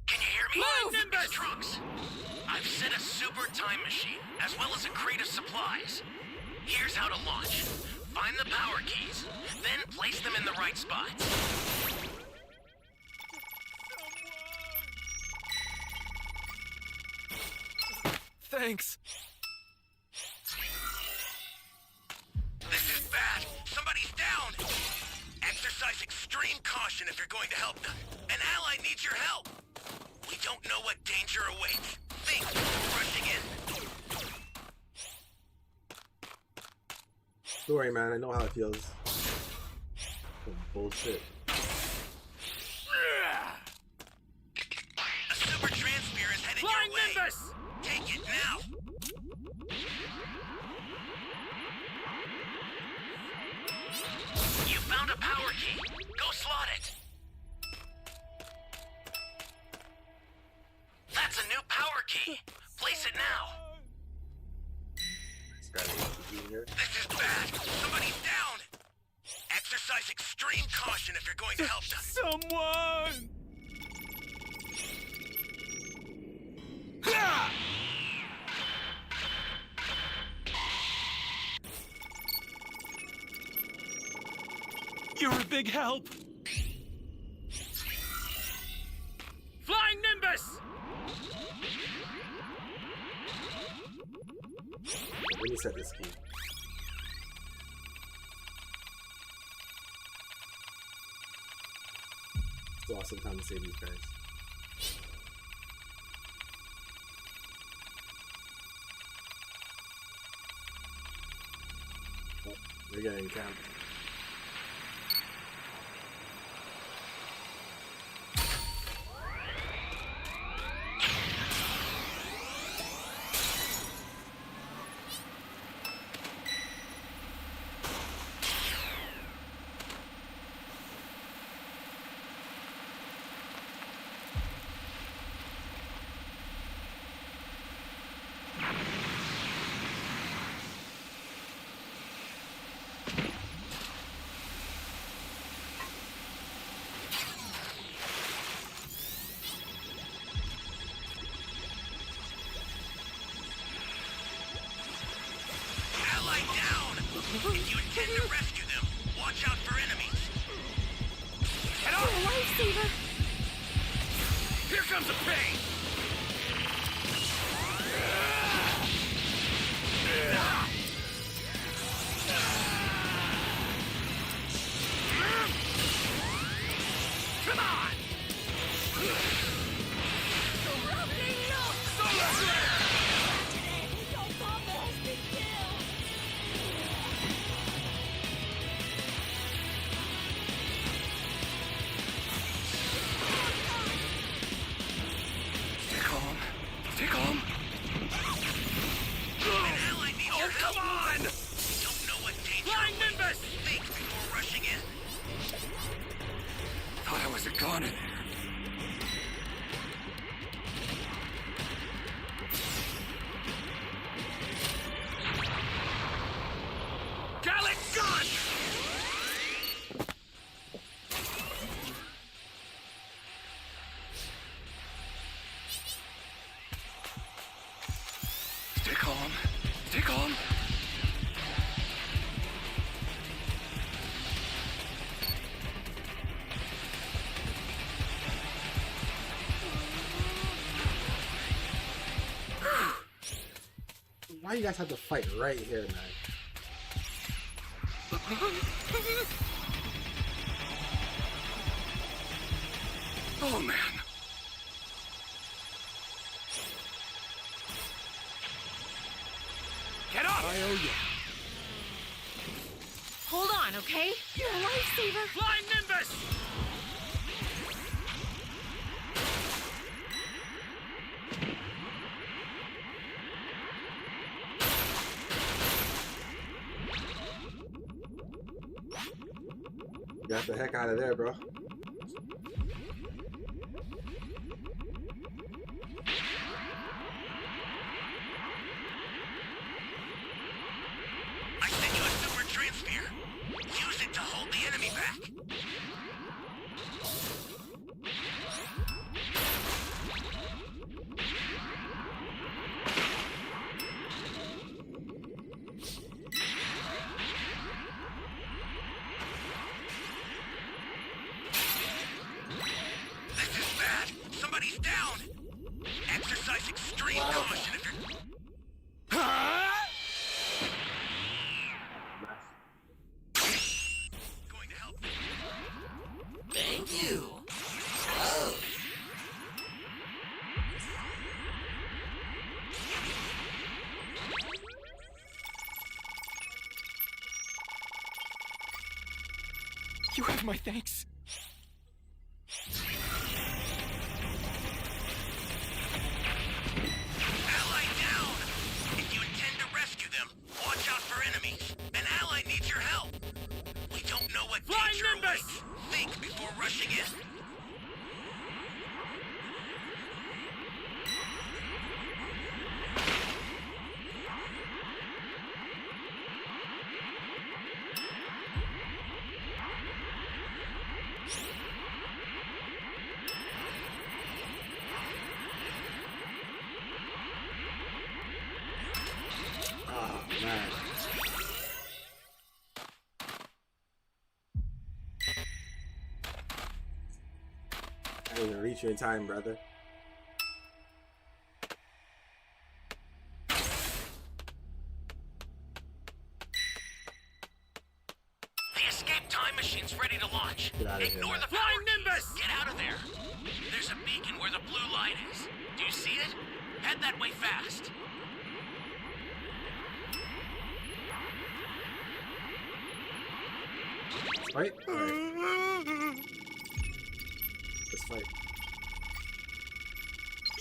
Can you hear me? It's Trunks. I've set a super time machine, as well as a crate of supplies. Here's how to launch. Find the power keys, then place them in the right spots.
Thanks.
This is bad. Somebody's down. Exercise extreme caution if you're going to help them. An ally needs your help. We don't know what danger awaits. Think before rushing in.
Don't worry, man. I know how it feels. Some bullshit.
A super transfer is headed your way. Take it now. You found a power key. Go slot it. That's a new power key. Place it now.
This guy wants to be in here.
This is bad. Somebody's down. Exercise extreme caution if you're going to help them.
Someone! You're a big help. Flying Nimbus!
Let me set this key. Still have some time to save these guys. Oh, they're getting camped.
If you intend to rescue them, watch out for enemies.
Get off! Lifesaver!
Here comes the pain! Come on!
Surrounding look!
Solar Flare!
Your father has been killed!
Stay calm. Stay calm.
An ally needs your help!
Come on!
Don't know what danger
Flying
awaits.
Nimbus!
Think before rushing in.
Thought I was a goner. Gallic gun! Stay calm. Stay calm.
Why you guys have to fight right here, man?
Oh, man. Get up!
I owe you. Hold on, okay? You're a lifesaver.
Flying Nimbus!
Got the heck out of there, bro.
I sent you a super transfer. Use it to hold the enemy back. This is bad. Somebody's down. Exercise extreme caution if you're... going to help.
Thank you. Oh.
You have my thanks.
Ally down! If you intend to rescue them, watch out for enemies. An ally needs your help. We don't know what
Flying
danger
Nimbus!
awaits. Think before rushing in.
Oh, man. I didn't even reach you in time, brother.
The escape time machine's ready to launch.
Get out of here,
Ignore
man.
the
Flying
power keys.
Nimbus!
Get out of there. There's a beacon where the blue light is. Do you see it? Head that way fast.
Fight? Alright. Let's fight.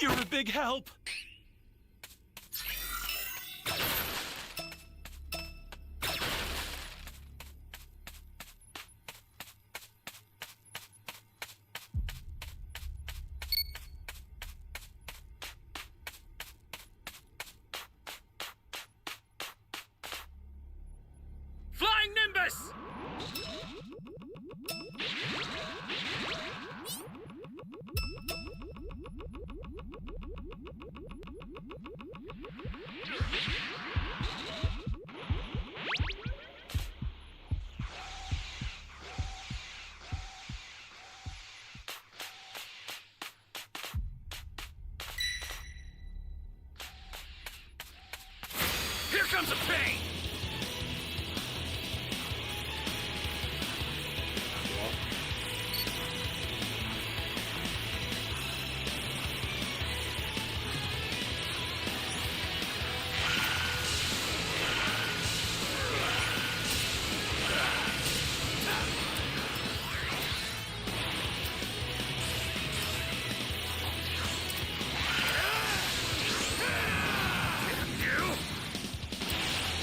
You're a big help.
Flying Nimbus! Here comes a pain!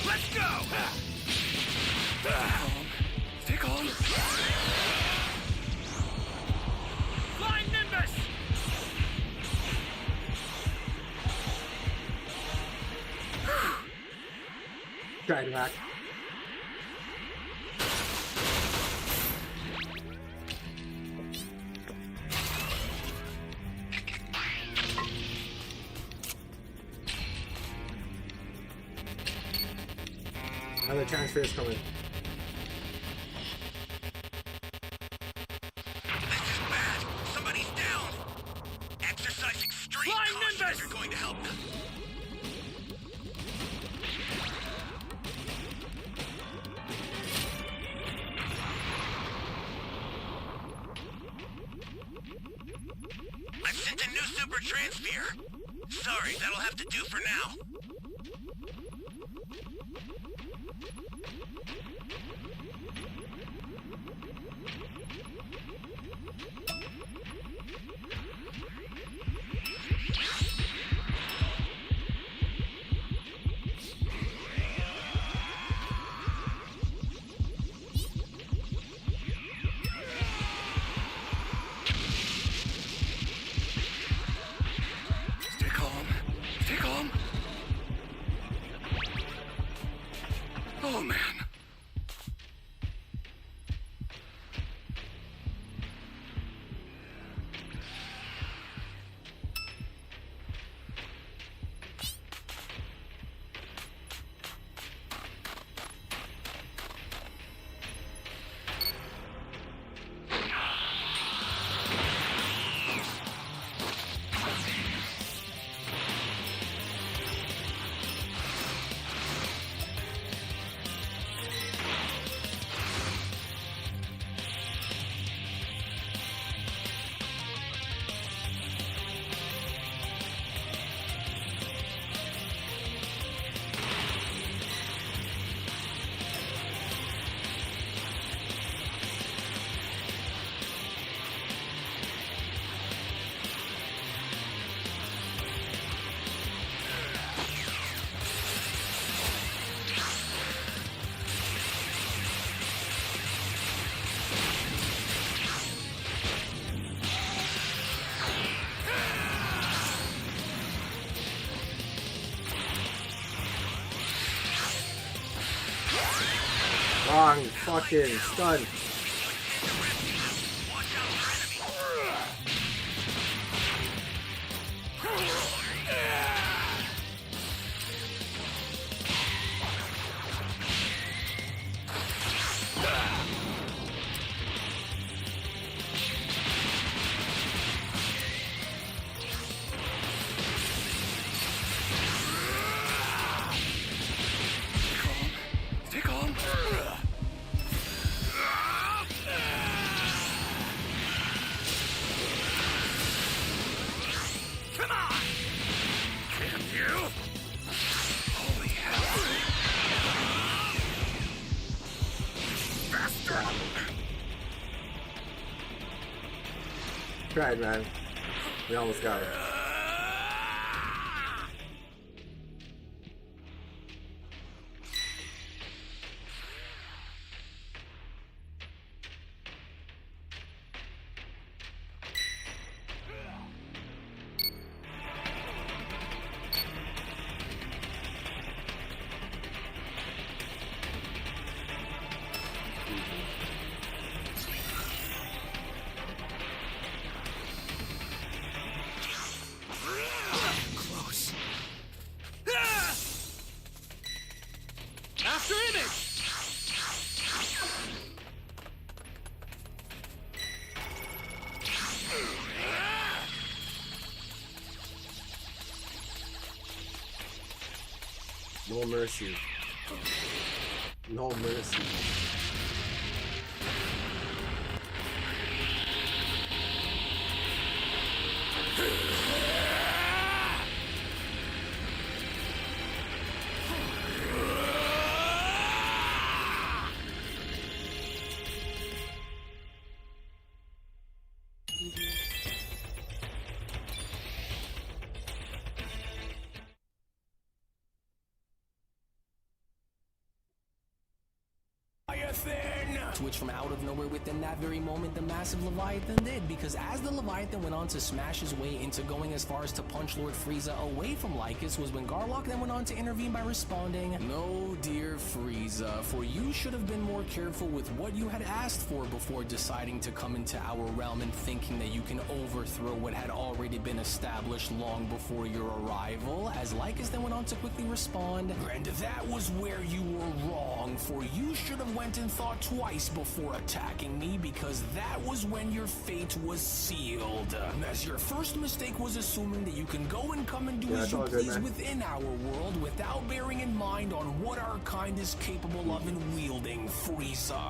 Let's go!
Stay calm.
Flying Nimbus!
Try back. Another transfer is coming.
This is bad. Somebody's down. Exercise extreme
Flying
caution
Nimbus!
if you're going to help them. Super Transphere. Sorry, that'll have to do for now.
Stay calm. Stay calm. Oh, man.
Wrong fucking stun.
Stay calm. Come on! Can you? Holy hell. Faster!
Tried, man. We almost got it.
Close. After image!
No mercy. No mercy.
Which from out of nowhere within that very moment the massive Leviathan did, because as the Leviathan went on to smash his way into going as far as to punch Lord Frieza away from Lycus was when Garlock then went on to intervene by responding, "No, dear Frieza, for you should have been more careful with what you had asked for before deciding to come into our realm and thinking that you can overthrow what had already been established long before your arrival." As Lycus then went on to quickly respond, "And that was where you were wrong, for you should have went and thought twice before attacking me, because that was when your fate was sealed. As your first mistake was assuming that you can go and come and do as you please within our world without bearing in mind on what our kind is capable of in wielding Frieza.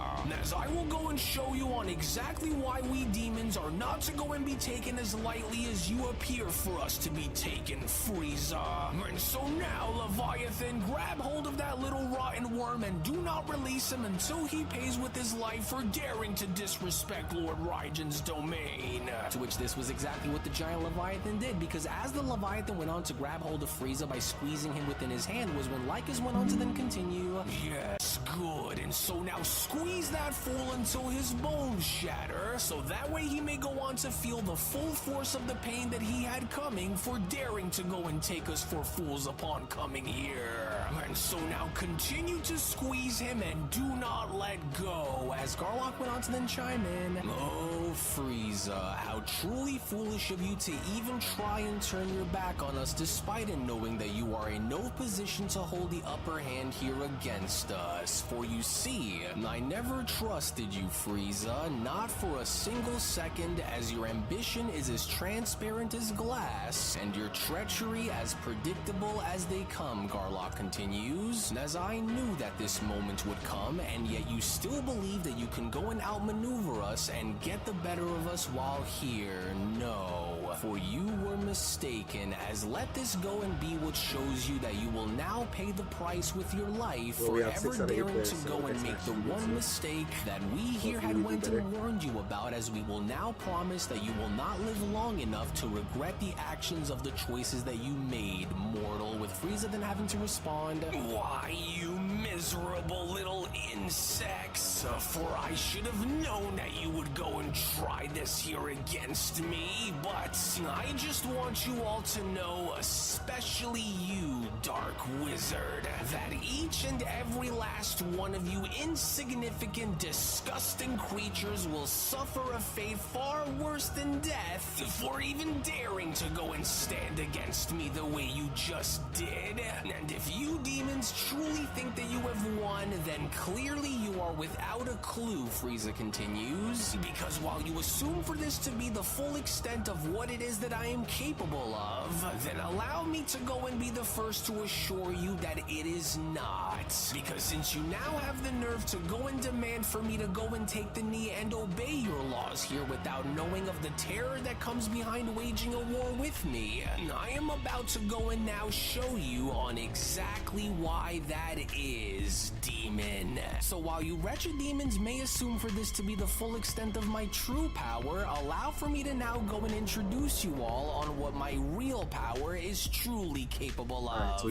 As I will go and show you on exactly why we demons are not to go and be taken as lightly as you appear for us to be taken, Frieza. And so now, Leviathan, grab hold of that little rotten worm and do not release him until he pays with his life for daring to disrespect Lord Raigen's domain. To which this was exactly what the giant Leviathan did, because as the Leviathan went on to grab hold of Frieza by squeezing him within his hand was when Lycus went on to then continue. Yes, good. And so now squeeze that fool until his bones shatter, so that way he may go on to feel the full force of the pain that he had coming for daring to go and take us for fools upon coming here. And so now continue to squeeze him and do not let go, as Garlock went on to then chime in. Oh, Frieza, how truly foolish of you to even try and turn your back on us despite it knowing that you are in no position to hold the upper hand here against us. For you see, I never trusted you, Frieza, not for a single second, as your ambition is as transparent as glass, and your treachery as predictable as they come, Garlock continues. As I knew that this moment would come, and yet you still believe that you can go and outmaneuver us and get the better of us while here. No, for you were mistaken, as let this go and be what shows you that you will now pay the price with your life for ever daring to go and make the one mistake that we here had went and warned you about, as we will now promise that you will not live long enough to regret the actions of the choices that you made, mortal, with Frieza then having to respond, why, you miserable little insects, for I should have known that you would go and try this here against me, but I just want you all to know, especially you, Dark Wizard, that each and every last one of you insignificant, disgusting creatures will suffer a fate far worse than death for even daring to go and stand against me the way you just did. And if you demons truly think that you have won, then clearly you are without a clue, Frieza continues, because while you assume for this to be the full extent of what it is that I am capable of, then allow me to go and be the first to assure you that it is not. Because since you now have the nerve to go and demand for me to go and take the knee and obey your laws here without knowing of the terror that comes behind waging a war with me, I am about to go and now show you on exactly why that is, demon. So while you wretched demons may assume for this to be the full extent of my true power, allow for me to now go and introduce you all on what my real power is truly capable of.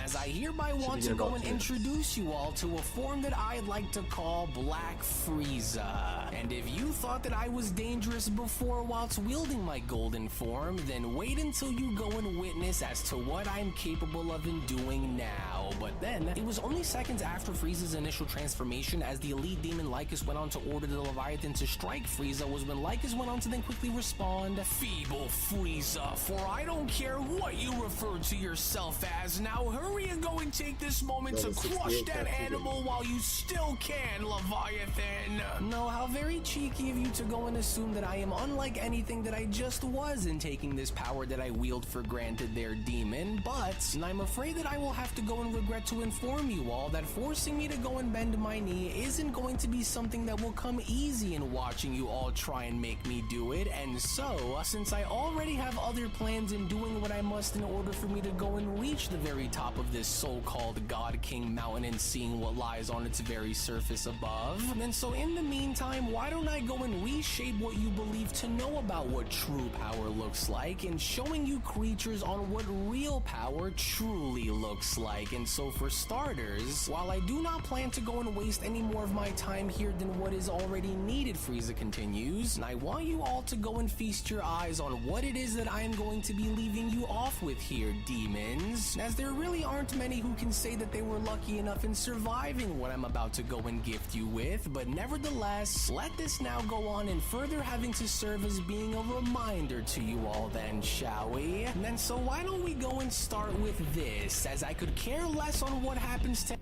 As I hereby want to go and introduce you all to a form that I'd like to call Black Frieza. And if you thought that I was dangerous before whilst wielding my golden form, then wait until you go and witness as to what I'm capable of in doing now. But then, it was only seconds after Frieza's initial transformation, as the elite demon Lycus went on to order the Leviathan to strike Frieza, was when Lycus went on to then quickly respond, Feeble Frieza, for I don't care what you refer to yourself as. Now hurry and go and take this moment to crush that animal while you still can, Leviathan. No, how very cheeky of you to go and assume that I am unlike anything that I just was in taking this power that I wield for granted there, demon, but I'm afraid that I will have to go and regret to inform you all that forcing me to go and bend my knee isn't going to be something that will come easy in watching you all try and make me do it. And so, since I already have other plans in doing what I must in order for me to go and reach the very top of this so-called God King mountain and seeing what lies on its very surface above, and so in the meantime, why don't I go and reshape what you believe to know about what true power looks like, and showing you creatures on what real power truly looks like. And so for starters, while I do not plan to go and waste any more of my time here than what is already needed, Frieza continues, and I want you all to go and feast your eyes on what it is that I am going to be leaving you off with here, demons, as there really aren't many who can say that they were lucky enough in surviving what I'm about to go and gift you with, but nevertheless, let this now go on and further having to serve as being a reminder to you all then, shall we? And then so why don't we go and start with this, as I could care less on what happens to...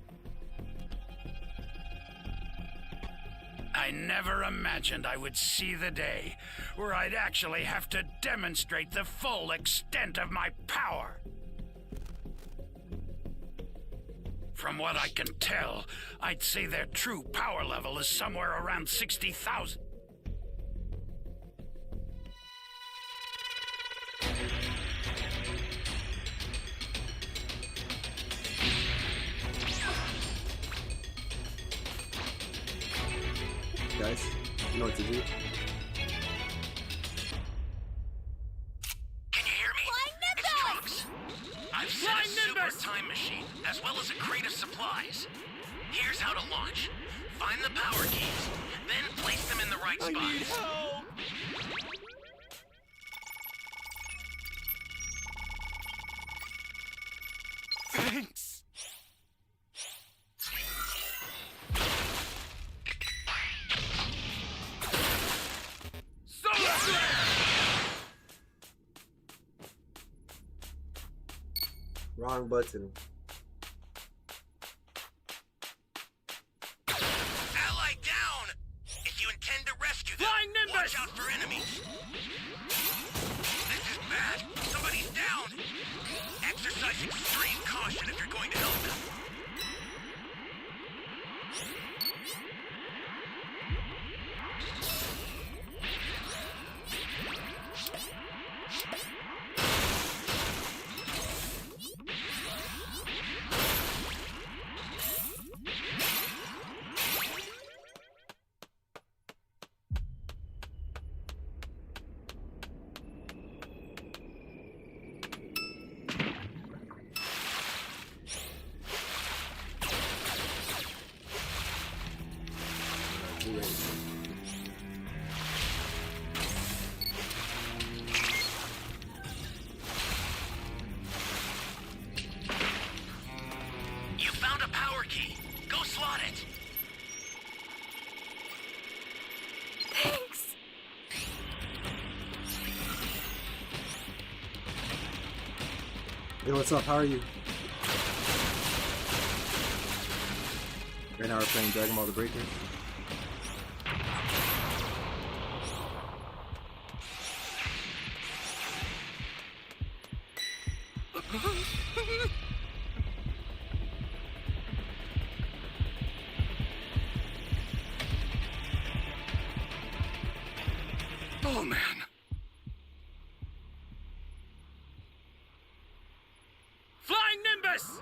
I never imagined I would see the day where I'd actually have to demonstrate the full extent of my power. From what I can tell, I'd say their true power level is somewhere around 60,000.
Guys, you know what to do.
Can you hear me?
Flying
It's
Nimbus!
Trunks. I've set a super time machine, as well as a crate of supplies. Here's how to launch. Find the power keys, then place them in the right spots.
help! Thanks.
Wrong button.
Ally down! If you intend to rescue them,
Flying Nimbus!
watch out for enemies. This is bad. Somebody's down. Exercise extreme caution if you're going to help them. You found a power key. Go slot it.
Thanks.
Hey, what's up? How are you? Right now we're playing Dragon Ball The Breaker.
Oh, man. Flying Nimbus!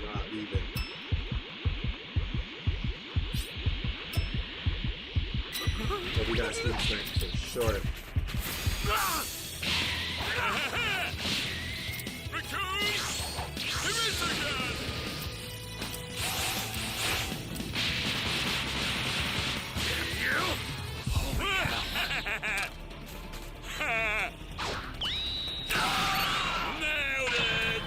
Not even. But we got sleep strength for sure.
Nailed it!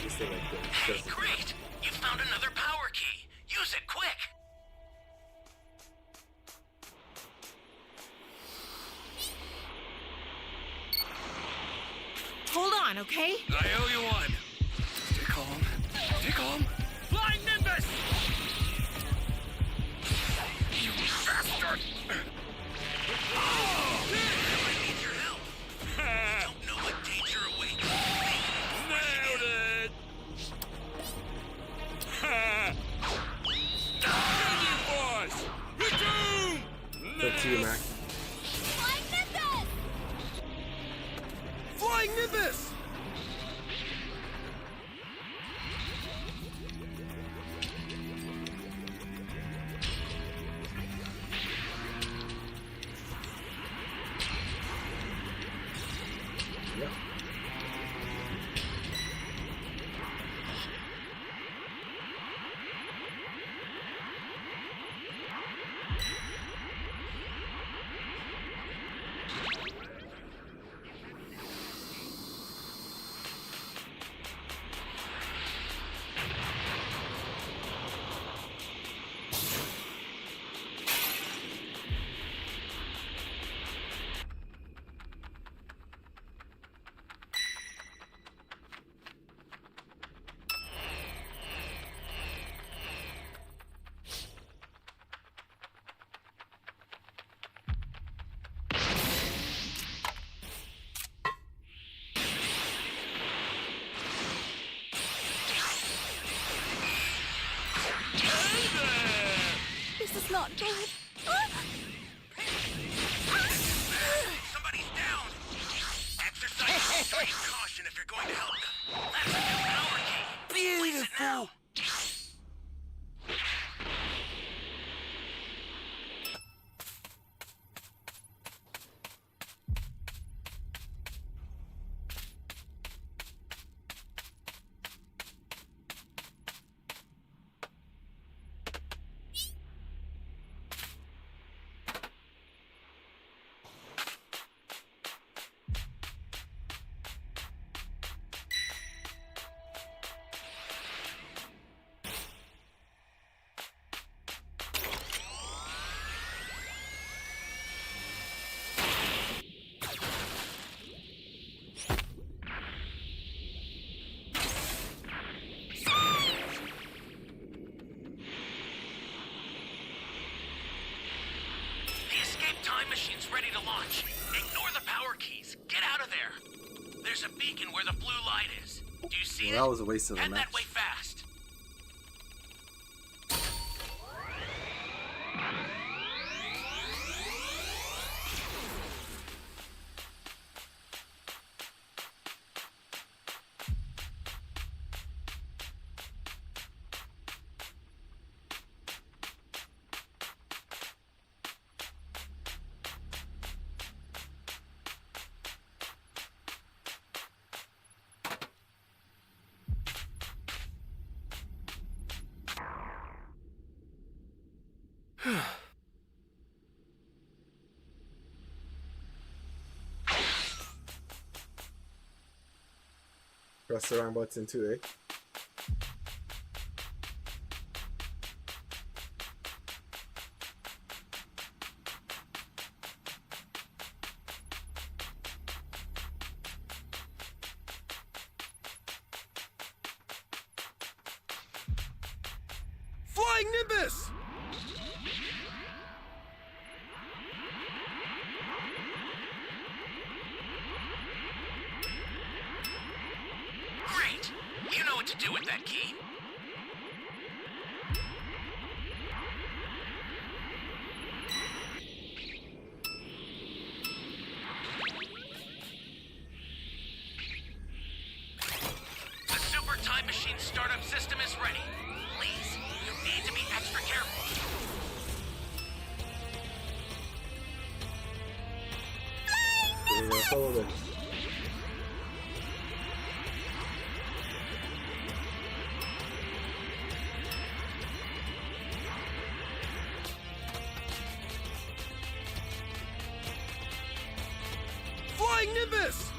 This thing like this.
Hey,
Just-
great! You found another power key. Use it quick.
Hold on, okay?
I owe you one. Stay calm. Stay calm. Flying Nimbus! You bastard!
I need your help. Don't know what danger awaits.
Nailed it! Candy Force! Return!
Up to you, Mac.
Flying Nimbus!
Flying Nimbus!
Yep.
This is not good.
Somebody's down! Exercise extreme caution if you're going to help them. That's a new power key. Place it now. Time machine's ready to launch. Ignore the power keys. Get out of there. There's a beacon where the blue light is. Do you see it?
Well, that was a waste of a
Head
match.
that way fast.
Press the wrong button too, eh?
Flying Nimbus!
Great. You know what to do with that key. The Super Time Machine startup system is ready. Please, you need to be extra careful.
We're gonna follow this.
Flying Nimbus!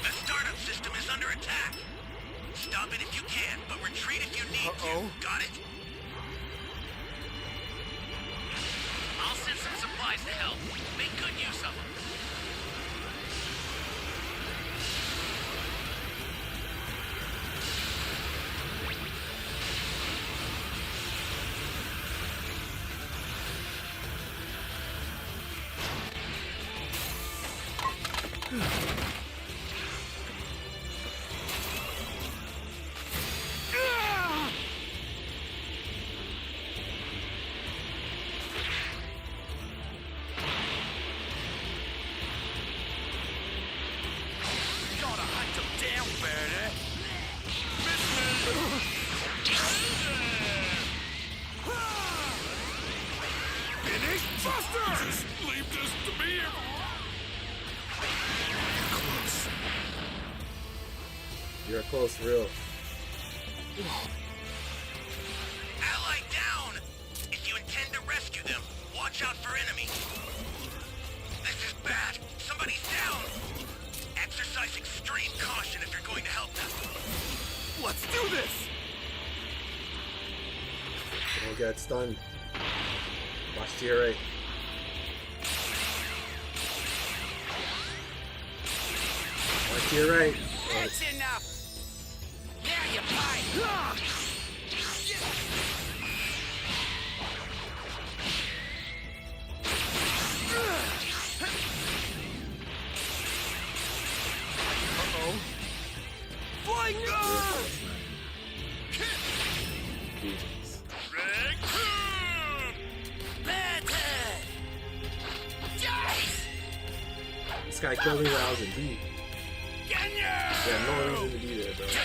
The startup system is under attack. Stop it if you can, but retreat if you need to. Got it? I'll send some supplies to help. Make good use of them.
Gotta hunt them down, Barry. Finish Buster! Just leave this to me.
You're close, real.
Ally down! If you intend to rescue them, watch out for enemies. This is bad. Somebody's down. Exercise extreme caution if you're going to help them.
Let's do this!
Don't get stunned. Watch to your right. Watch to your right.
That's enough! There you pie!
flying.
Jesus. This guy killed me when I was in deep. Yeah, no reason to be there, bro. So,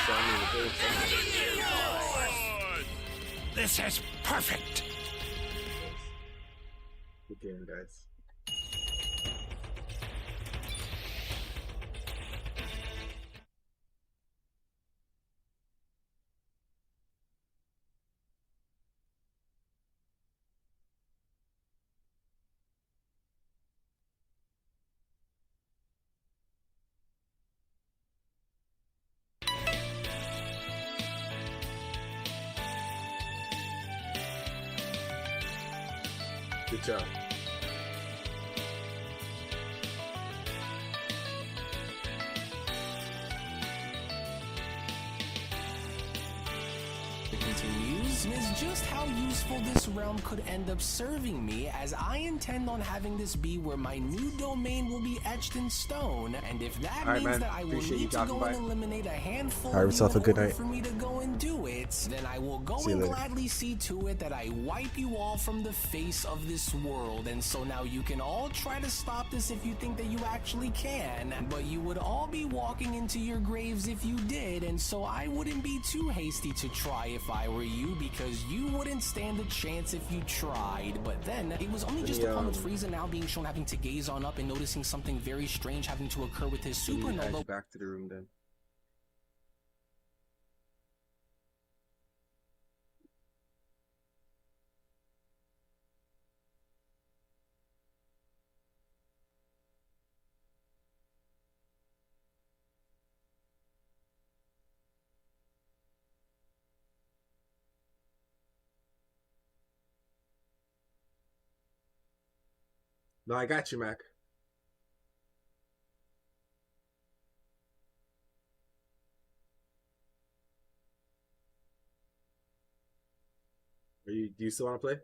I mean, the game's so
This is perfect.
good game, guys. Good job.
Continues is just how useful this realm could end up serving me, as I intend on having this be where my new domain will be etched in stone, and if that
Alright,
means
man.
that I will
Appreciate you
need to go
dropping
and
by.
eliminate a handful
Have
of
yourself
you
a good
in order
night.
for me to go and do it, then I will go
See you
and
later.
gladly see to it that I wipe you all from the face of this world. And so now you can all try to stop this if you think that you actually can, but you would all be walking into your graves if you did, and so I wouldn't be too hasty to try if I were you, because you wouldn't stand a chance if you tried. But then it was only just upon Frieza now being shown having to gaze on up and noticing something very strange having to occur with his supernova.
Back to the room then. No, I got you, Mac. Do you still want to play?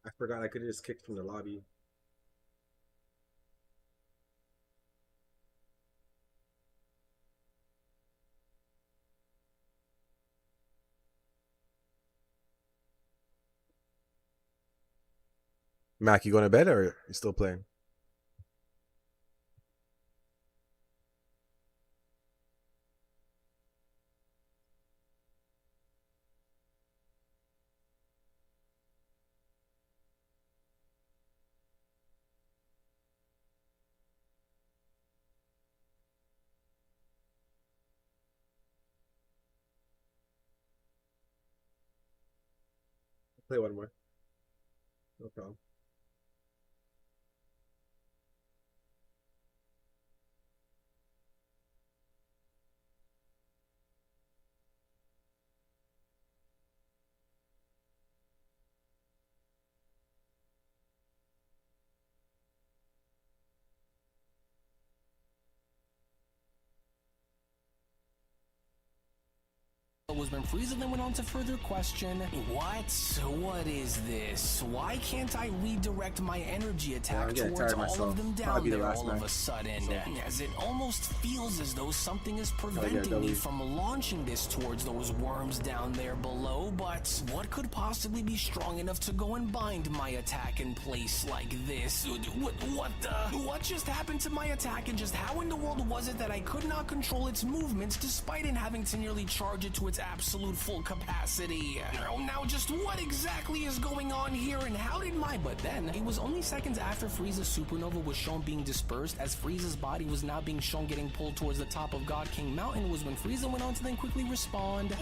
I forgot I could have just kicked from the lobby. Mac, you going to bed or you still playing? Play one more. No problem.
Was when Frieza then went on to further question, what is this? Why can't I redirect my energy attack towards all of them down there all of a sudden? As it almost feels as though something is preventing me from launching this towards those worms down there below, but what could possibly be strong enough to go and bind my attack in place like this? What just happened to my attack, and just how in the world was it that I could not control its movements despite it having to nearly charge it to its absolute full capacity? Now just what exactly is going on here, and how did my... But then, it was only seconds after Frieza's supernova was shown being dispersed, as Frieza's body was now being shown getting pulled towards the top of God King Mountain, was when Frieza went on to then quickly respond,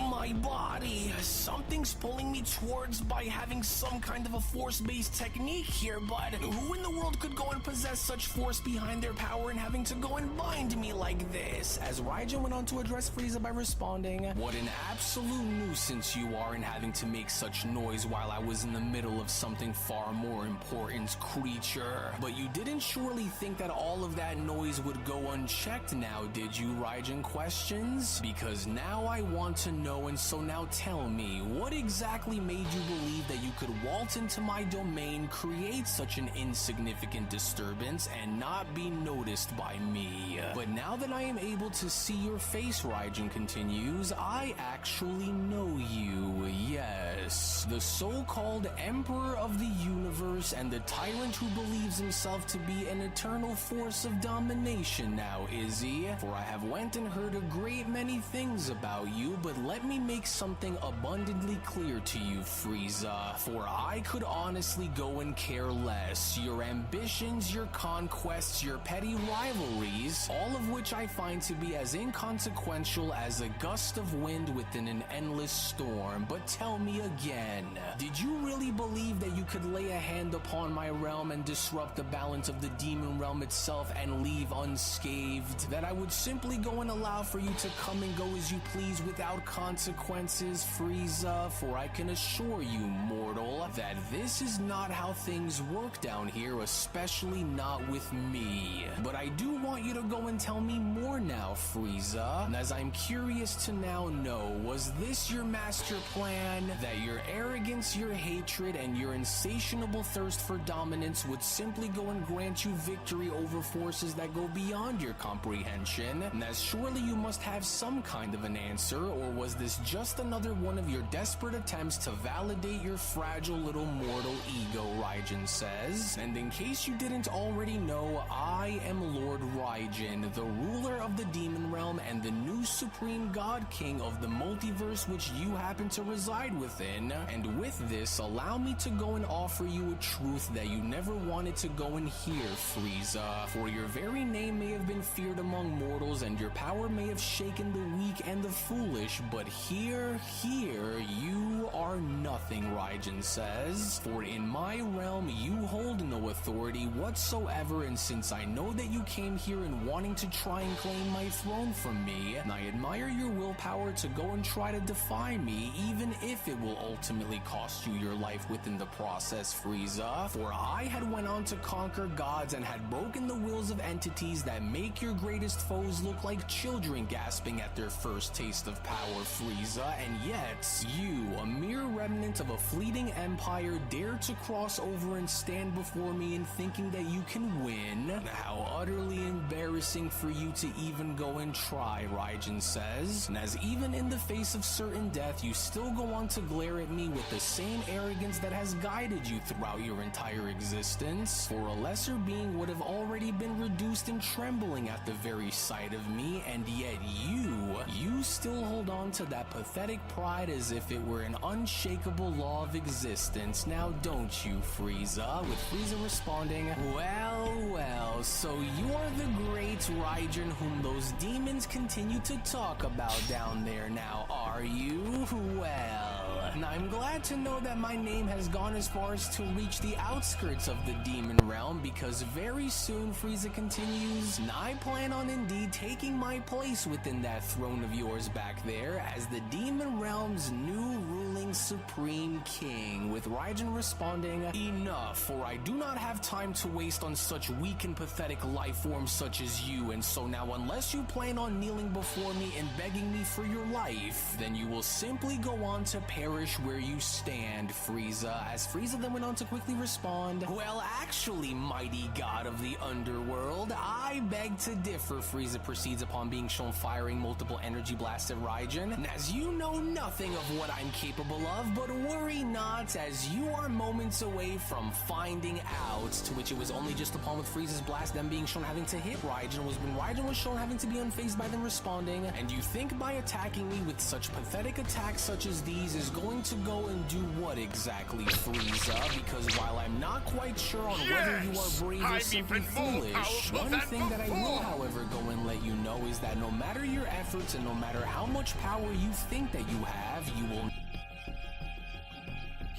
my body? Something's pulling me towards by having some kind of a force-based technique here, but who in the world could go and possess such force behind their power and having to go and bind me like this? As Raijin went on to address Frieza by by responding, "What an absolute nuisance you are in having to make such noise while I was in the middle of something far more important, creature. But you didn't surely think that all of that noise would go unchecked now, did you, Raijin Questions? Because now I want to know, and so now tell me, what exactly made you believe that you could waltz into my domain, create such an insignificant disturbance, and not be noticed by me? But now that I am able to see your face," Raijin continues, "I actually know you. Yes, the so-called Emperor of the Universe and the tyrant who believes himself to be an eternal force of domination now, is he? For I have went and heard a great many things about you, but let me make something abundantly clear to you, Frieza, for I could honestly go and care less. Your ambitions, your conquests, your petty rivalries, all of which I find to be as inconsequential as a gust of wind within an endless storm. But tell me again, did you really believe that you could lay a hand upon my realm and disrupt the balance of the demon realm itself and leave unscathed? That I would simply go and allow for you to come and go as you please without consequences, Frieza? For I can assure you, mortal, that this is not how things work down here, especially not with me. But I do want you to go and tell me more now, Frieza, and as I'm curious to now know, was this your master plan? That your arrogance, your hatred, and your insatiable thirst for dominance would simply go and grant you victory over forces that go beyond your comprehension? And as surely you must have some kind of an answer, or was this just another one of your desperate attempts to validate your fragile little mortal ego, Raijin says. And in case you didn't already know, I am Lord Raijin, the ruler of the demon realm and the new supreme god king of the multiverse which you happen to reside within. And with this, allow me to go and offer you a truth that you never wanted to go and hear, Frieza. For your very name may have been feared among mortals, and your power may have shaken the weak and the foolish, but here, you are nothing, Raijin says. For in my realm, you hold no authority whatsoever, and since I know that you came here in wanting to try and claim my throne from me, and I admire your willpower to go and try to defy me, even if it will ultimately cost you your life within the process, Frieza. For I had went on to conquer gods and had broken the wills of entities that make your greatest foes look like children gasping at their first taste of power, Frieza, and yet, you, a mere remnant of a fleeting empire, dare to cross over and stand before me in thinking that you can win? How utterly embarrassing for you to even go and try, Raijin says. And as even in the face of certain death, you still go on to glare at me with the same arrogance that has guided you throughout your entire existence. For a lesser being would have already been reduced in trembling at the very sight of me, and yet you still hold on to that pathetic pride as if it were an unshakable law of existence. Now don't you, Frieza? With Frieza responding, well, so you are the great Raijin whom those demons continue to talk about down there now, are you? Well, and I'm glad to know that my name has gone as far as to reach the outskirts of the demon realm, because very soon, Frieza continues, I plan on indeed taking my place within that throne of yours back there as the demon realm's new ruling supreme king, with Raijin responding, enough, for I do not have time to waste on such weak and pathetic life forms such as you, and so now unless you plan on kneeling before me and begging me for your life, then you will simply go on to perish where you stand, Frieza. As Frieza then went on to quickly respond, well, actually, mighty god of the underworld, I beg to differ, Frieza proceeds upon being shown firing multiple energy blasts at Raijin. And as you know nothing of what I'm capable of, but worry not, as you are moments away from finding out. To which it was only just upon with Frieza's blast them being shown having to hit Raijin was when Raijin was shown having to be unfazed by them responding. And you think by attacking me with such pathetic attacks such as these is going to go and do what exactly, Frieza? Because while I'm not quite sure on whether you are brave or simply foolish, one thing that I will, however, go and let you know is that no matter your efforts and no matter how much power you think that you have, you will...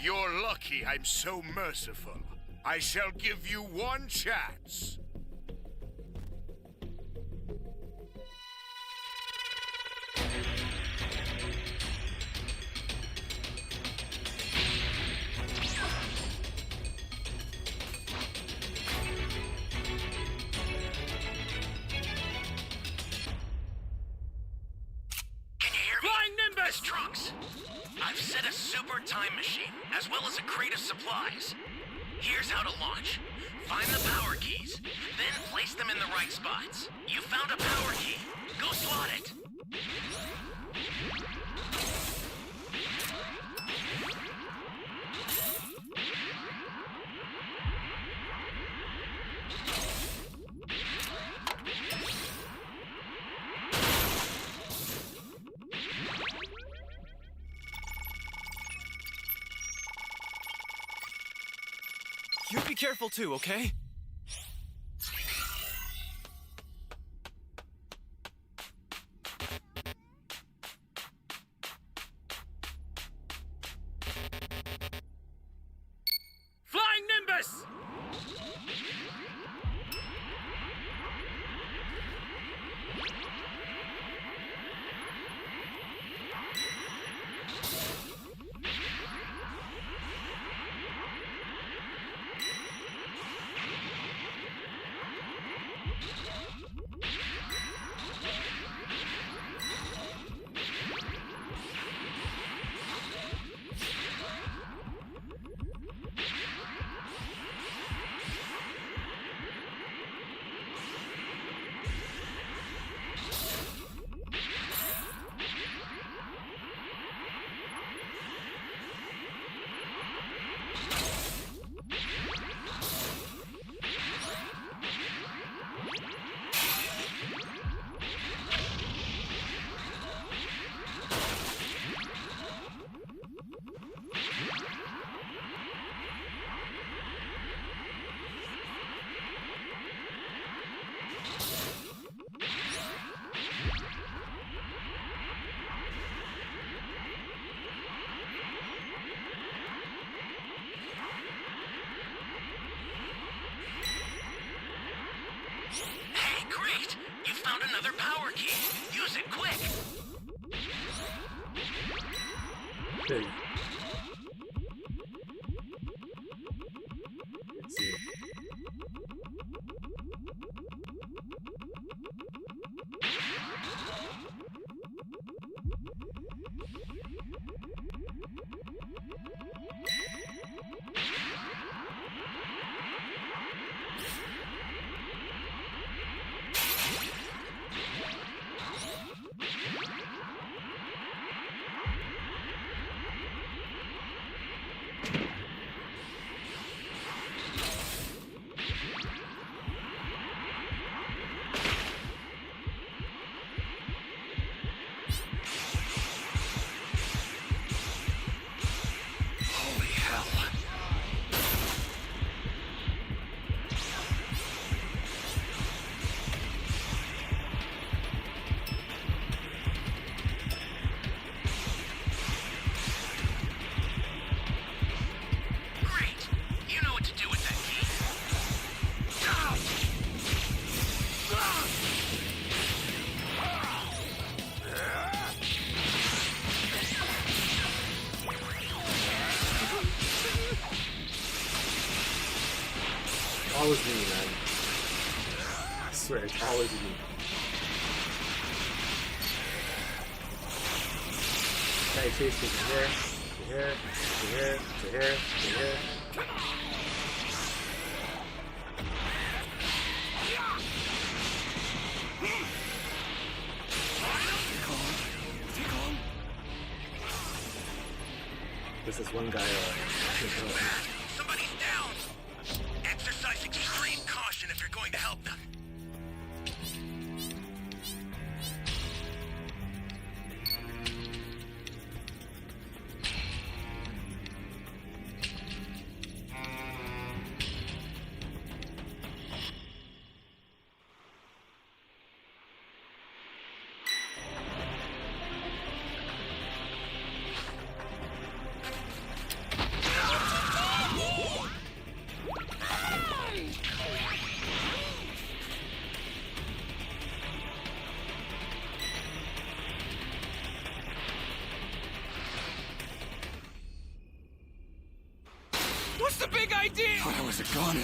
You're lucky I'm so merciful. I shall give you one chance.
wanted a super time machine, as well as a crate of supplies. Here's how to launch. Find the power keys, then place them in the right spots. You found a power key. Go slot it.
You be careful too, okay?
Flying Nimbus! Hey, great! You found another power key. Use it quick.
There you go. Let's see.
Holy hell. Great! You know what to do with that key.
Always me, man. I swear, it's always me. Okay, chase me to here, to here, to here, to here, to here. This is one guy.
Somebody's down! Exercise extreme caution if you're going to help them.
What's the big idea?
Thought I was a gun.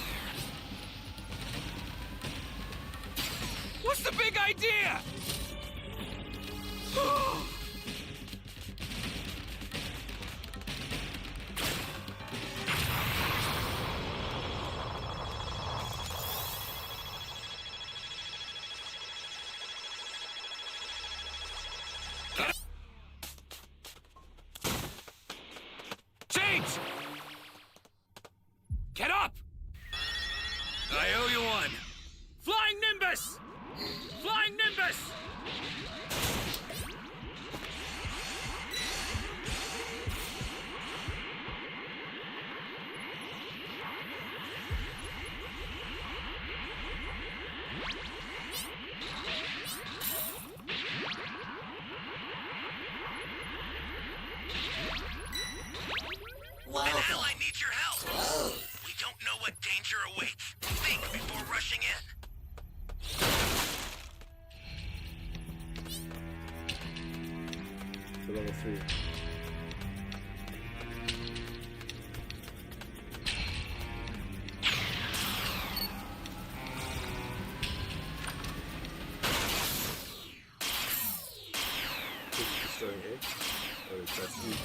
What's the big idea? I owe you one. Flying Nimbus! Flying Nimbus!
An ally needs your help. We don't know what danger awaits. Think before rushing in.
For level 3. Destroying eggs? Or is that seed?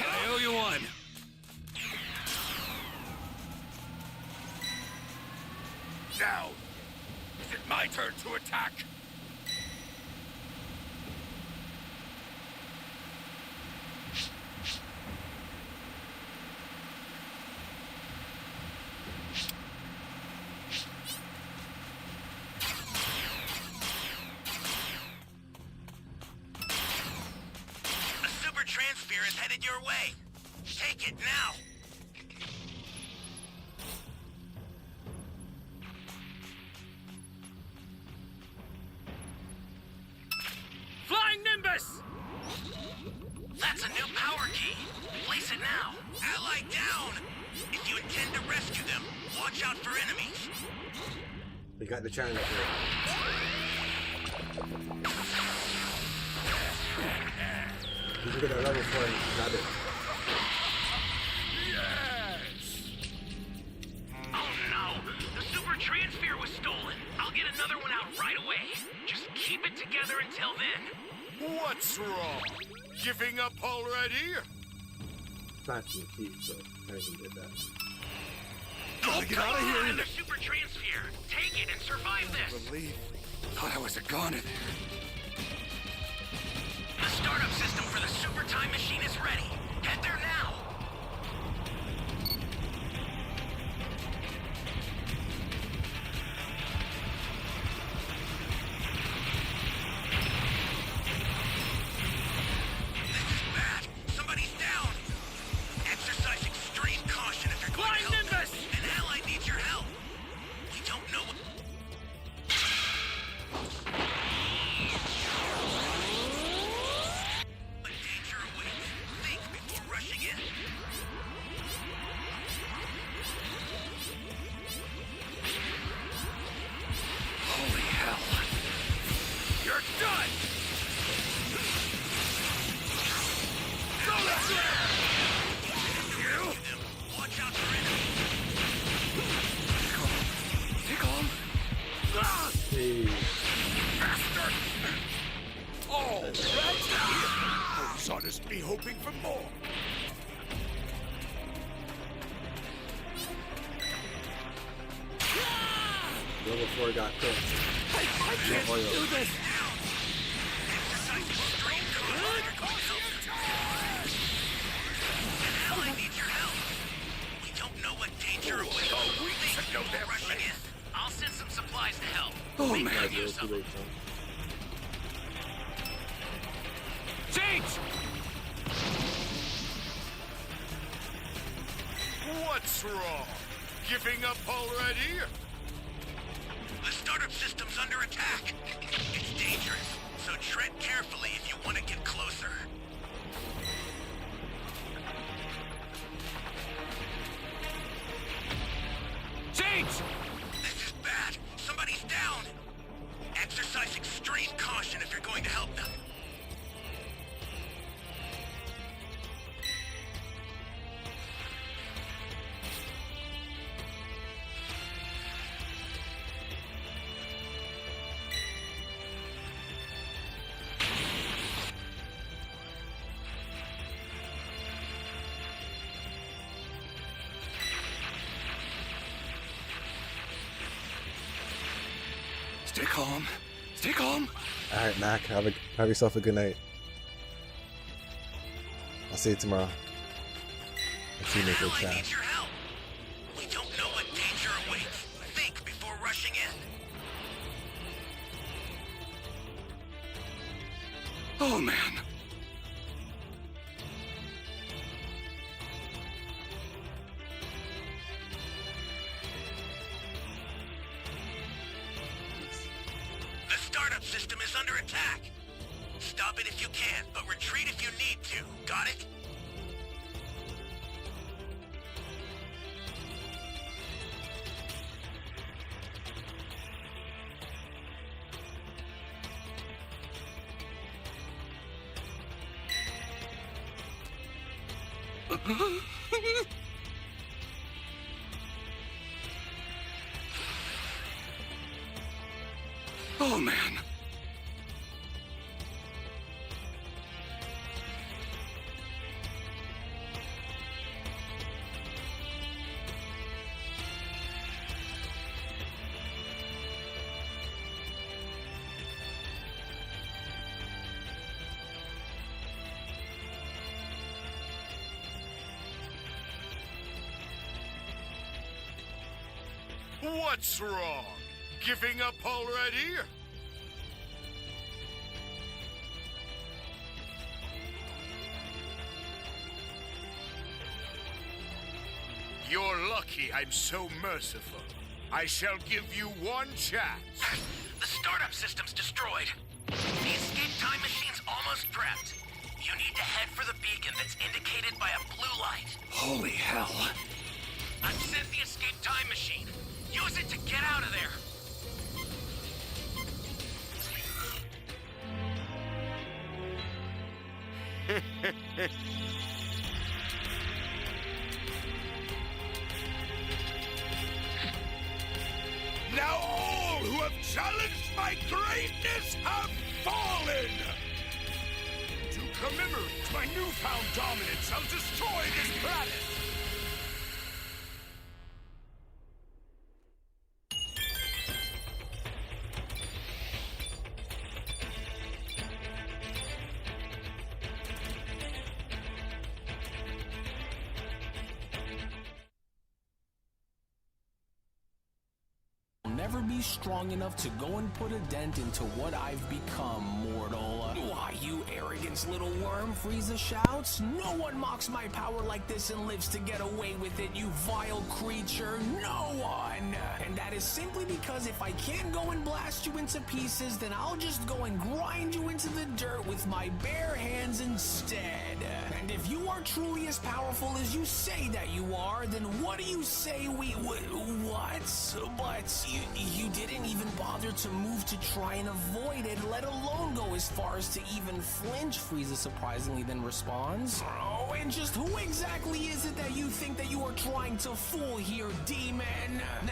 I owe you one.
Now, is it my turn to attack?
A super transfer is headed your way. Take it now.
Flying Nimbus!
That's a new power key. Place it now. Ally down. If you intend to rescue them, watch out for enemies.
We got the challenge here. You get a level 4 and got it.
Yes!
Oh no! The super transfer was stolen. I'll get another one out right away. Just keep it together until then.
What's wrong? Giving up already?
Planting the key, so I even did that.
Gotta get out of here!
Another super transfer. Take it and survive this.
Relief. Thought I was a goner there.
The startup system for the super time machine is ready. Head there now. This is bad. Somebody's down. Exercise extreme caution if you're going to help them. An ally needs your help. We don't know what... What danger awaits. Think before rushing in.
Holy hell. You're done! Go this way! You?
Watch out for enemies.
Take on. Ah!
Hey,
Bastard! All right! I was honestly hoping for more.
level 4 got cooked.
I can't
oil.
do this!
Exercise extreme caution. An ally needs your help. We don't know what danger awaits. Think
know
before
their
rushing
place.
in. I'll send some supplies to help.
Oh,
Make
man.
good
Too
use of
late,
them.
son.
Change! What's wrong? Giving up already?
The startup system's under attack. It's dangerous, so tread carefully if you want to get closer.
Change!
This is bad. Somebody's down. Exercise extreme caution if you're going to help them.
calm. Stay calm.
All right, Mac. Have yourself a good night. I'll see you tomorrow. Let's see you make a
I
chat.
need your help. We don't know what danger awaits. Think before rushing in.
Oh, man.
The startup system is under attack. Stop it if you can, but retreat if you need to. Got it?
Oh, man. What's wrong? Giving up already? You're lucky I'm so merciful. I shall give you one chance.
The startup system's destroyed. The escape time machine's almost prepped. You need to head for the beacon that's indicated by a blue light.
Holy hell.
I've sent the escape time machine. Use it to get out of there.
Now all who have challenged my greatness have fallen! To commemorate my newfound dominance, I'll destroy this planet!
Never be strong enough to go and put a dent into what I've become, mortal. Why, you arrogant little worm, Frieza shouts. No one mocks my power like this and lives to get away with it, you vile creature. No one! And that is simply because if I can't go and blast you into pieces, then I'll just go and grind you into the dirt with my bare hands instead. And if you are truly as powerful as you say that you are, then what do you say what? But you didn't even bother to move to try and avoid it, let alone go as far as to even flinch, Frieza surprisingly then responds. Oh, and just who exactly is it that you think that you are trying to fool here, demon?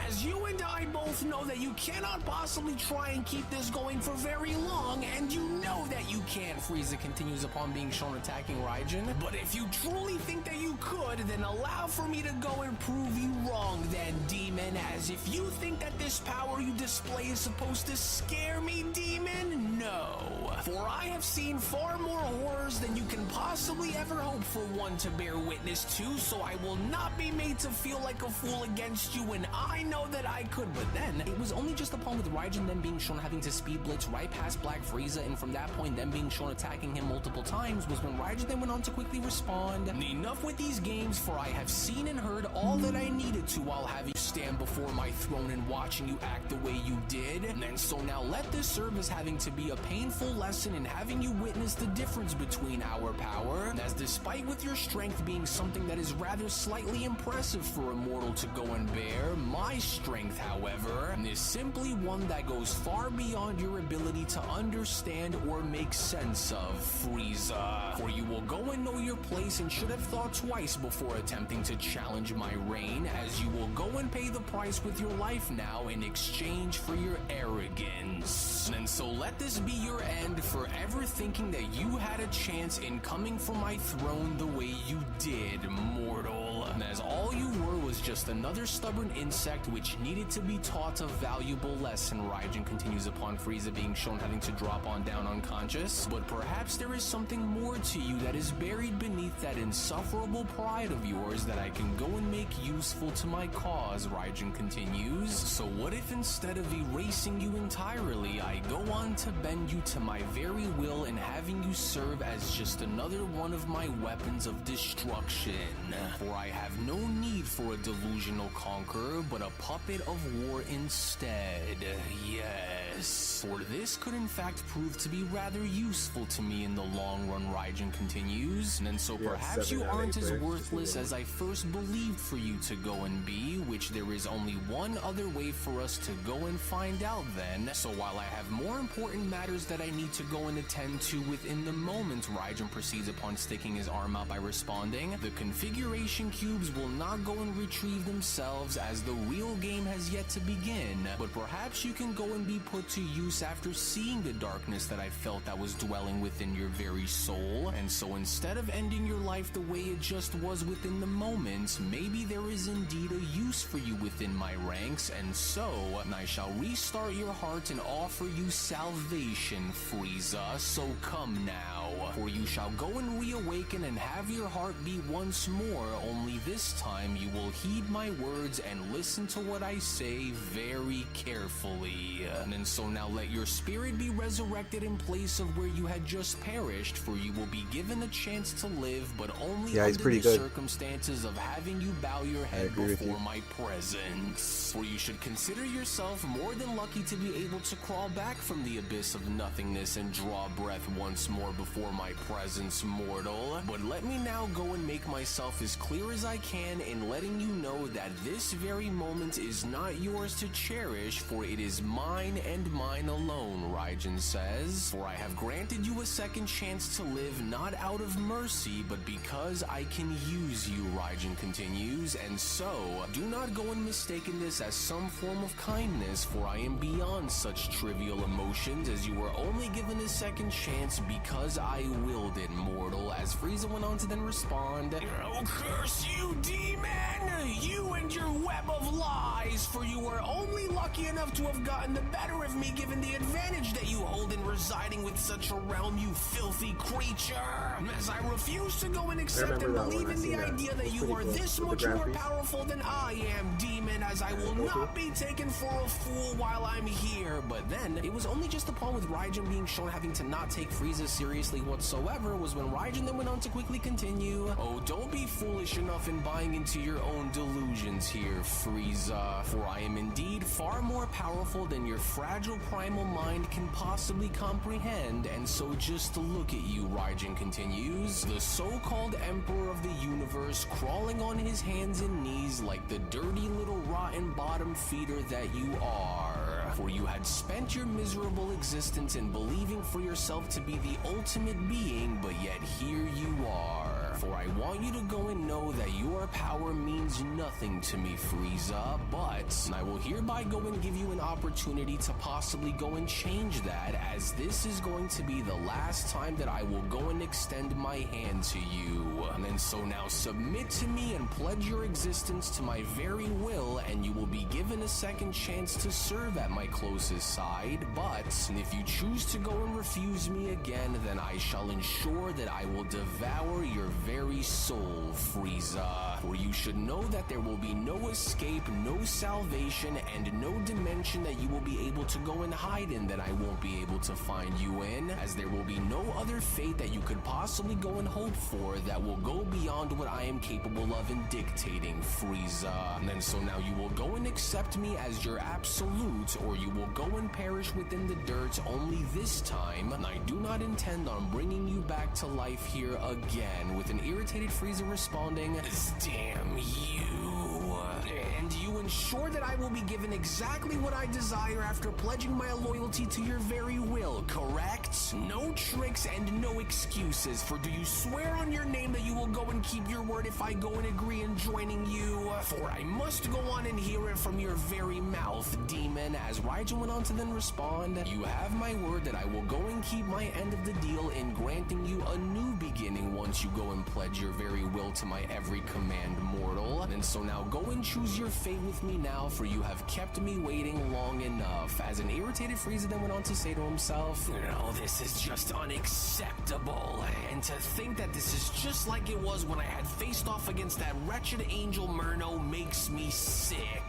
As you and I both know that you cannot possibly try and keep this going for very long, and you know that you can, Frieza continues upon being shown attacking Raijin. But if you truly think that you could, then allow for me to go and prove you wrong then, demon, as if you think that this power you display is supposed to scare me, demon? No. For I have seen far more horrors than you can possibly ever hope for one to bear witness to, so I will not be made to feel like a fool against you, and I know that I could. But then, it was only just upon with Raijin then being shown having to speed blitz right past Black Frieza, and from that point them being shown attacking him multiple times, was when Raijin then went on to quickly respond. Enough with these games, for I have seen and heard all that I needed to while having you stand before my throne and watching you act the way you did. And so now let this serve as having to be a painful lesson in having you witness the difference between our power, as despite with your strength being something that is rather slightly impressive for a mortal to go and bear, my strength, however, is simply one that goes far beyond your ability to understand or make sense of, Frieza. For you will go and know your place and should have thought twice before attempting to challenge my reign, as you will go and pay the price with your life now in exchange for your arrogance. And so let this be your end for ever thinking that you had a chance in coming for my throne the way you did, mortal. well, as all you were was just another stubborn insect which needed to be taught a valuable lesson, Raijin continues upon Frieza being shown having to drop on down unconscious. But perhaps there is something more to you that is buried beneath that insufferable pride of yours that I can go and make useful to my cause, Raijin continues. So what if instead of erasing you entirely, I go on to bend you to my very will and having you serve as just another one of my weapons of destruction? For I have no need for a delusional conqueror, but a puppet of war instead. Yes. For this could in fact prove to be rather useful to me in the long run, Raijin continues. And so perhaps you aren't as worthless as I first believed for you to go and be, which there is only one other way for us to go and find out then. So while I have more important matters that I need to go and attend to within the moment, Raijin proceeds upon sticking his arm out by responding, the configuration cubes will not go and retrieve themselves as the real game has yet to begin, but perhaps you can go and be put to use after seeing the darkness that I felt that was dwelling within your very soul. And so instead of ending your life the way it just was within the moment, maybe there is indeed a use for you within my ranks, and so I shall restart your heart and offer you salvation, Frieza. So come now, for you shall go and reawaken and have your heart beat once more, only this time you will heed my words and listen to what I say very carefully. And so now let your spirit be resurrected in place of where you had just perished, for you will be given a chance to live, but only under the circumstances of having you bow your head before my presence. For you should consider yourself more than lucky to be able to crawl back from the abyss of nothingness and draw breath once more before my presence, mortal. But let me now go and make myself as clear as I can in letting you know that this very moment is not yours to cherish, for it is mine and mine alone, Raijin says. For I have granted you a second chance to live, not out of mercy, but because I can use you, Raijin continues. And so, do not go and mistaken this as some form of kindness, for I am beyond such trivial emotions, as you were only given a second chance because I willed it, mortal, as Frieza went on to then respond, "Oh, curse you, demon! You and your web of lies, for you were only lucky enough to have gotten the better of me given the advantage that you hold in residing with such a realm, you filthy creature. As I refuse to go and accept and believe in the idea that you are this much more powerful than I am, demon, as I will not be taken for a fool while I'm here." But then, it was only just upon with Raijin being shown having to not take Frieza seriously whatsoever was when Raijin then went on to quickly continue, "Oh, don't be foolish enough in buying into your own delusions here, Frieza, for I am indeed far more powerful than your fragile primal mind can possibly comprehend, and so just look at you," Raijin continues, "the so-called emperor of the universe, crawling on his hands and knees like the dirty little rotten bottom feeder that you are. For you had spent your miserable existence in believing for yourself to be the ultimate being, but yet here you are. For I want you to go and know that your power means nothing to me, Frieza, but I will hereby go and give you an opportunity to possibly go and change that, as this is going to be the last time that I will go and extend my hand to you. And so now submit to me and pledge your existence to my very will, and you will be given a second chance to serve at my closest side, but if you choose to go and refuse me again, then I shall ensure that I will devour your very soul, Frieza. For you should know that there will be no escape, no salvation, and no dimension that you will be able to go and hide in that I won't be able to find you in, as there will be no other fate that you could possibly go and hope for that will go beyond what I am capable of in dictating, Frieza. And so now you will go and accept me as your absolute, or you will go and perish within the dirt, only this time I do not intend on bringing you back to life here again, with an irritated Frieza responding, "Damn you." And you ensure that I will be given exactly what I desire after pledging my loyalty to your very will, correct? No tricks and no excuses, for do you swear on your name that you will go and keep your word if I go and agree in joining you? For I must go on and hear it from your very mouth, demon, as Raijin went on to then respond, "You have my word that I will go and keep my end of the deal in granting you a new beginning once you go and pledge your very will to my every command, mortal. And so now go and choose your fate with me now, for you have kept me waiting long enough." As an irritated Frieza then went on to say to himself, "No, this is just unacceptable. And to think that this is just like it was when I had faced off against that wretched Angel Murno makes me sick.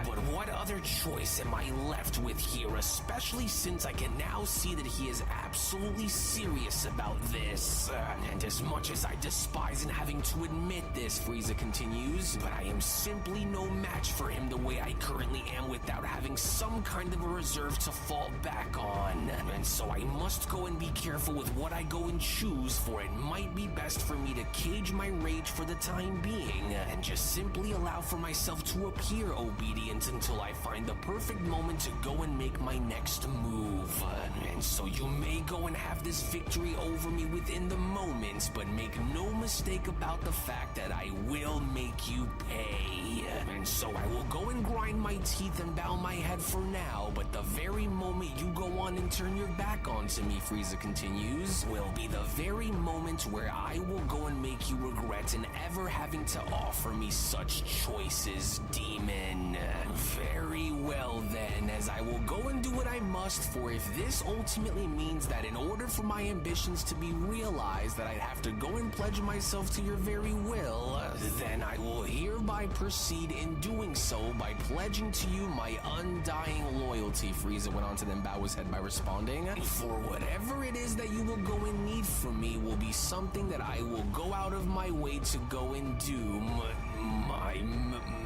But what other choice am I left with here, especially since I can now see that he is absolutely serious about this. And as much as I despise in having to admit this," Frieza continues, "but I am simply no match for him the way I currently am without having some kind of a reserve to fall back on. And so I must go and be careful with what I go and choose, for it might be best for me to cage my rage for the time being and just simply allow for myself to appear obedient until I find the perfect moment to go and make my next move. And so you may go and have this victory over me within the moment, but make no mistake about the fact that I will make you pay. And so I will go and grind my teeth and bow my head for now, but the very moment you go on and turn your back onto me," Frieza continues, "will be the very moment where I will go and make you regret in ever having to offer me such choices, demon. Very well then, as I will go and do what I must, for if this ultimately means that in order for my ambitions to be realized that I'd have to go and pledge myself to your very will, then I will hereby proceed in doing so by pledging to you my undying loyalty," Frieza went on to then bow his head by responding, "for whatever it is that you will go and need from me will be something that I will go out of my way to go and do, my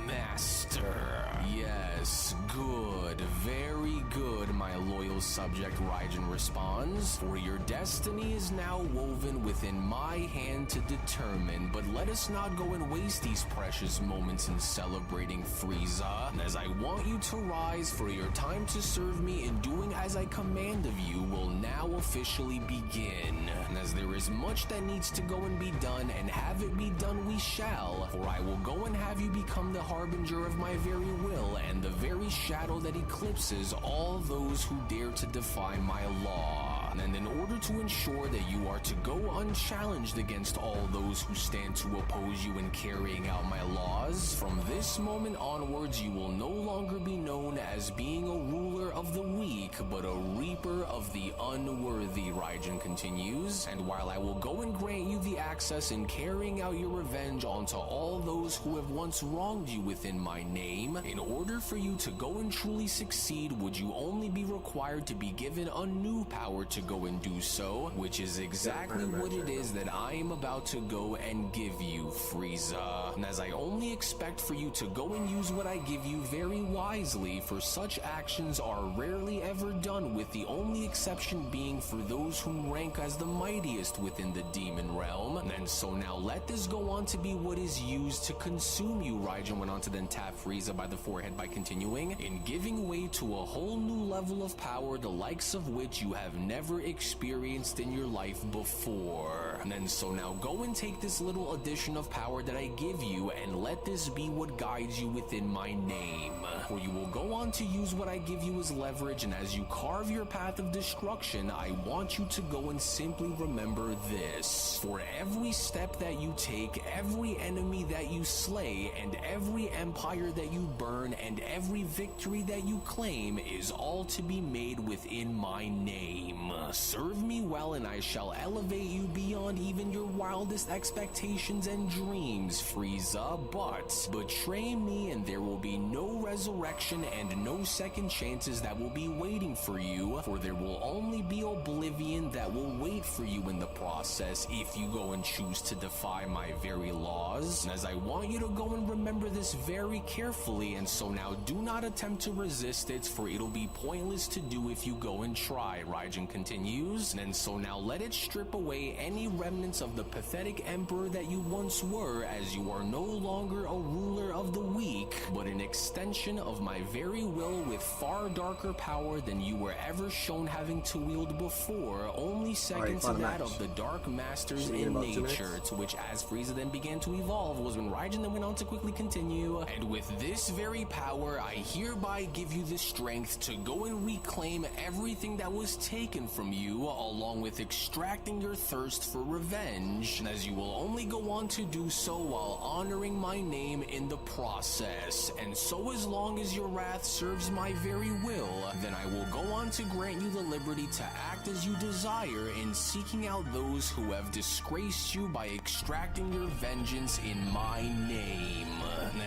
master." "Yes, good, very good, my loyal subject," Raijin responds, "for your destiny is now woven within my hand to determine, but let us not go and waste these precious moments in celebrating, Frieza, as I want you to rise, for your time to serve me in doing as I command of you will now officially begin. And as there is much that needs to go and be done, and have it be done we shall, for I will go and have you become the harbinger of my very will, and the very shadow that eclipses all those who dare to defy my law. And in order to ensure that you are to go unchallenged against all those who stand to oppose you in carrying out my laws, from this moment onwards you will no longer be known as being a ruler of the weak, but a reaper of the unworthy," Raijin continues, "and while I will go and grant you the access in carrying out your revenge onto all those who have once wronged you within my name, in order for you to go and truly succeed, would you only be required to be given a new power to go and do so, which is exactly what it is that I am about to go and give you, Frieza. And as I only expect for you to go and use what I give you very wisely, for such actions are rarely ever done, with the only exception being for those who rank as the mightiest within the demon realm. And so now let this go on to be what is used to consume you," Raijin went on to then tap Frieza by the forehead by continuing, "in giving way to a whole new level of power, the likes of which you have never experienced in your life before. And so now go and take this little addition of power that I give you, and let this be what guides you within my name. For you will go on to use what I give you as leverage, and as you carve your path of destruction, I want you to go and simply remember this. For every step that you take, every enemy that you slay, and every empire that you burn, and every victory that you claim is all to be made within my name. Serve me well, and I shall elevate you beyond even your wildest expectations and dreams, Frieza, but betray me and there will be no resurrection and no second chances that will be waiting for you, for there will only be oblivion that will wait for you in the process if you go and choose to defy my very laws. And as I want you to go and remember this very carefully, and so now do not attempt to resist it, for it'll be pointless to do if you go and try," Raijin continued. continues, and so now let it strip away any remnants of the pathetic emperor that you once were, as you are no longer a ruler of the weak, but an extension of my very will with far darker power than you were ever shown having to wield before, only second to that of the Dark Masters in nature, to which as Frieza then began to evolve was when Raijin then went on to quickly continue, and with this very power, I hereby give you the strength to go and reclaim everything that was taken from you, along with extracting your thirst for revenge, as you will only go on to do so while honoring my name in the process. And so as long as your wrath serves my very will, then I will go on to grant you the liberty to act as you desire in seeking out those who have disgraced you by extracting your vengeance in my name.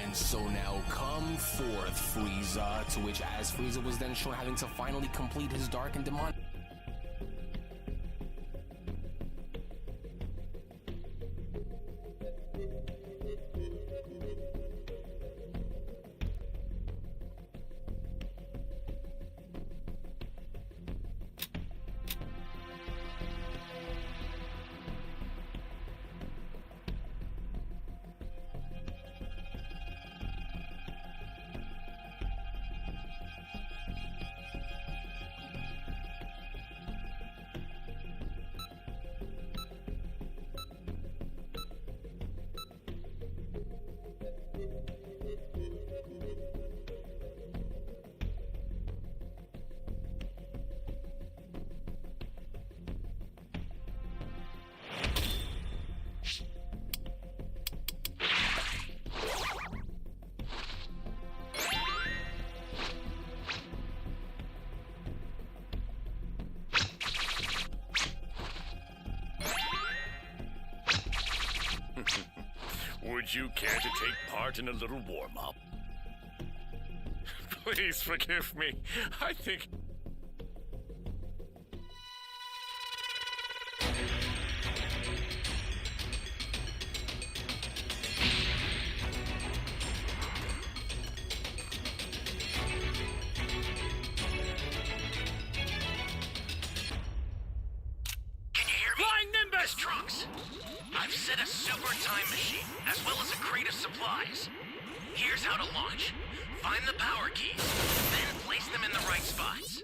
And so now come forth, Frieza, to which as Frieza was then shown having to finally complete his dark and demonic
Would you care to take part in a little warm-up? Please forgive me. I think...
Can you hear me?
Flying Nimbus!
Trunks, I've set a super time machine, as well as a crate of supplies. Here's how to launch. Find the power keys, then place them in the right spots.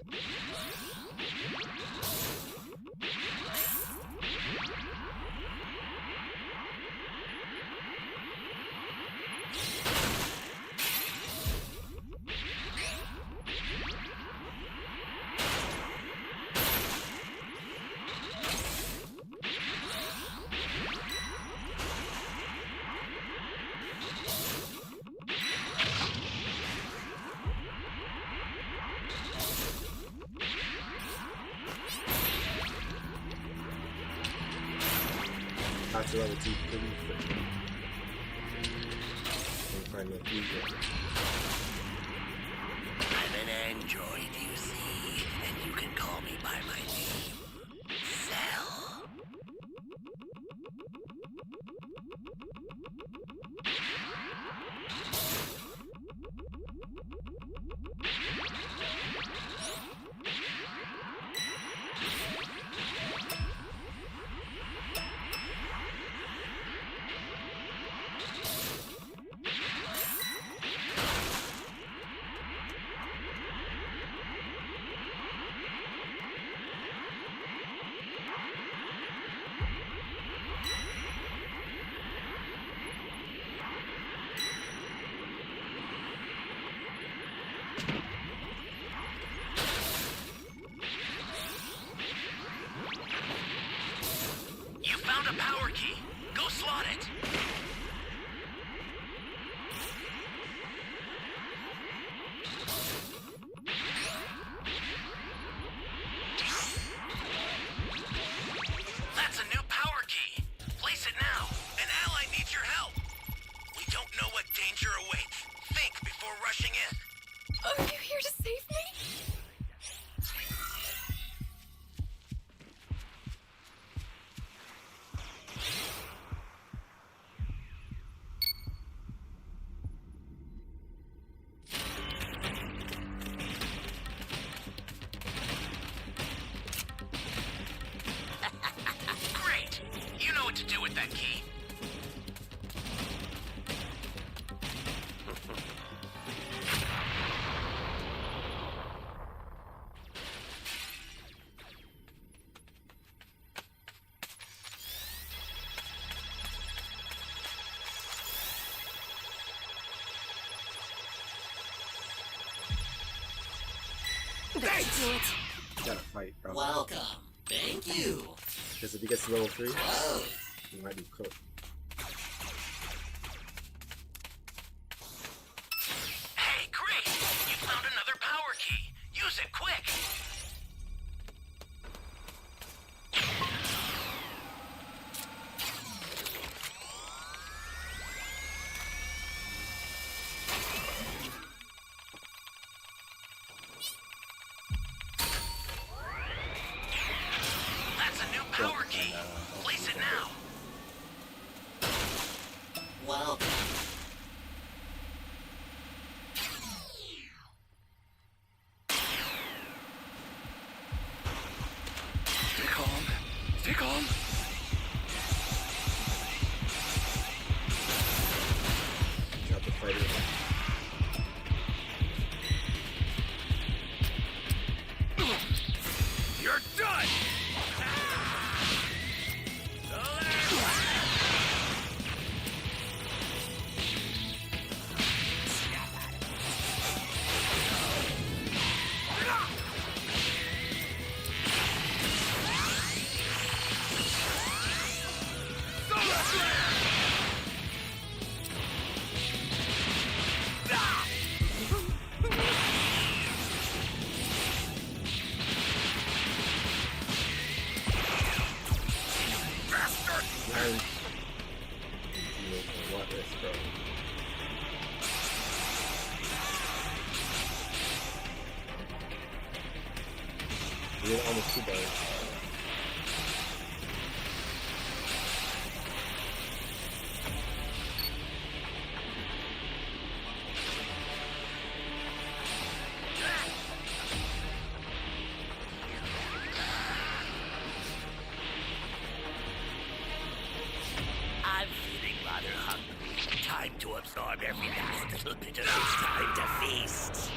After all the teeth, find the teeth.
I'm an android, you see, and you can call me by my name. Cell. You found a power key. Go slot it. That's a new power key. Place it now. An ally needs your help. We don't know what danger awaits. Think before rushing in.
Are you here to save me?
attack key.
That should do it.
You gotta fight, bro.
Welcome. Thank you.
Because if he gets to level 3,
Oh,
he might be cooked.
Hey, great! You found another power key. Use it quick. That's a new power key. Place it now.
welcome.
Stay calm. Stay calm.
Drop the fighter.
You're done!
Learn. What is, bro? We did almost 2 bars.
I'm feeling rather hungry. Time to absorb every last little bit of this time to feast.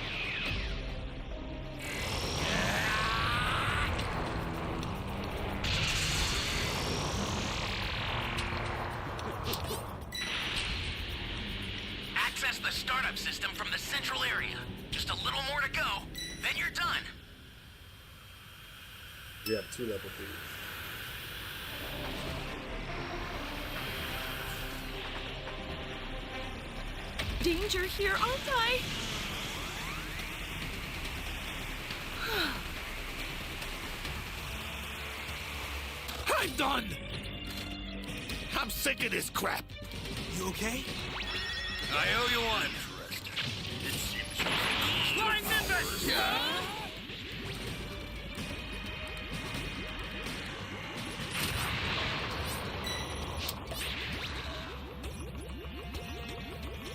Access the startup system from the central area. Just a little more to go, then you're done.
We have 2 level 3s.
Danger here, aren't I?
I'm done! I'm sick of this crap.
You okay?
I owe you one.
Flying Nimbus!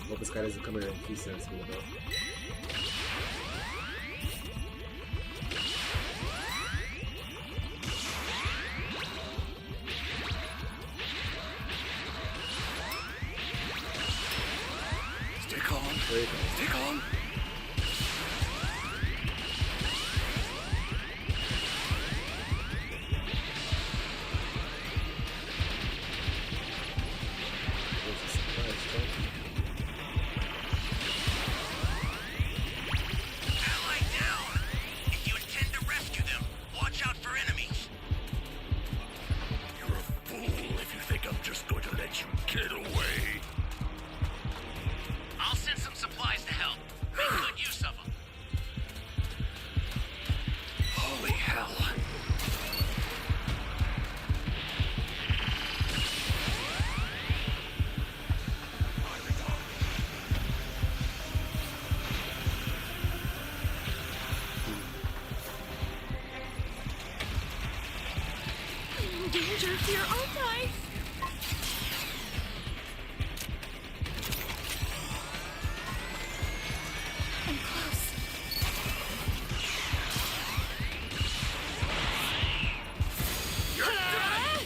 Hope this guy doesn't come in and peace sense me, bro.
Stay calm.
There you go.
Stay calm.
There's a surprise, bro.
Ally down! If you intend to rescue them, watch out for enemies.
You're a fool if you think I'm just going to let you get away.
I'll send some supplies to help. Make good use of them.
Holy hell.
In danger here, aren't I? I'm close.
You're done!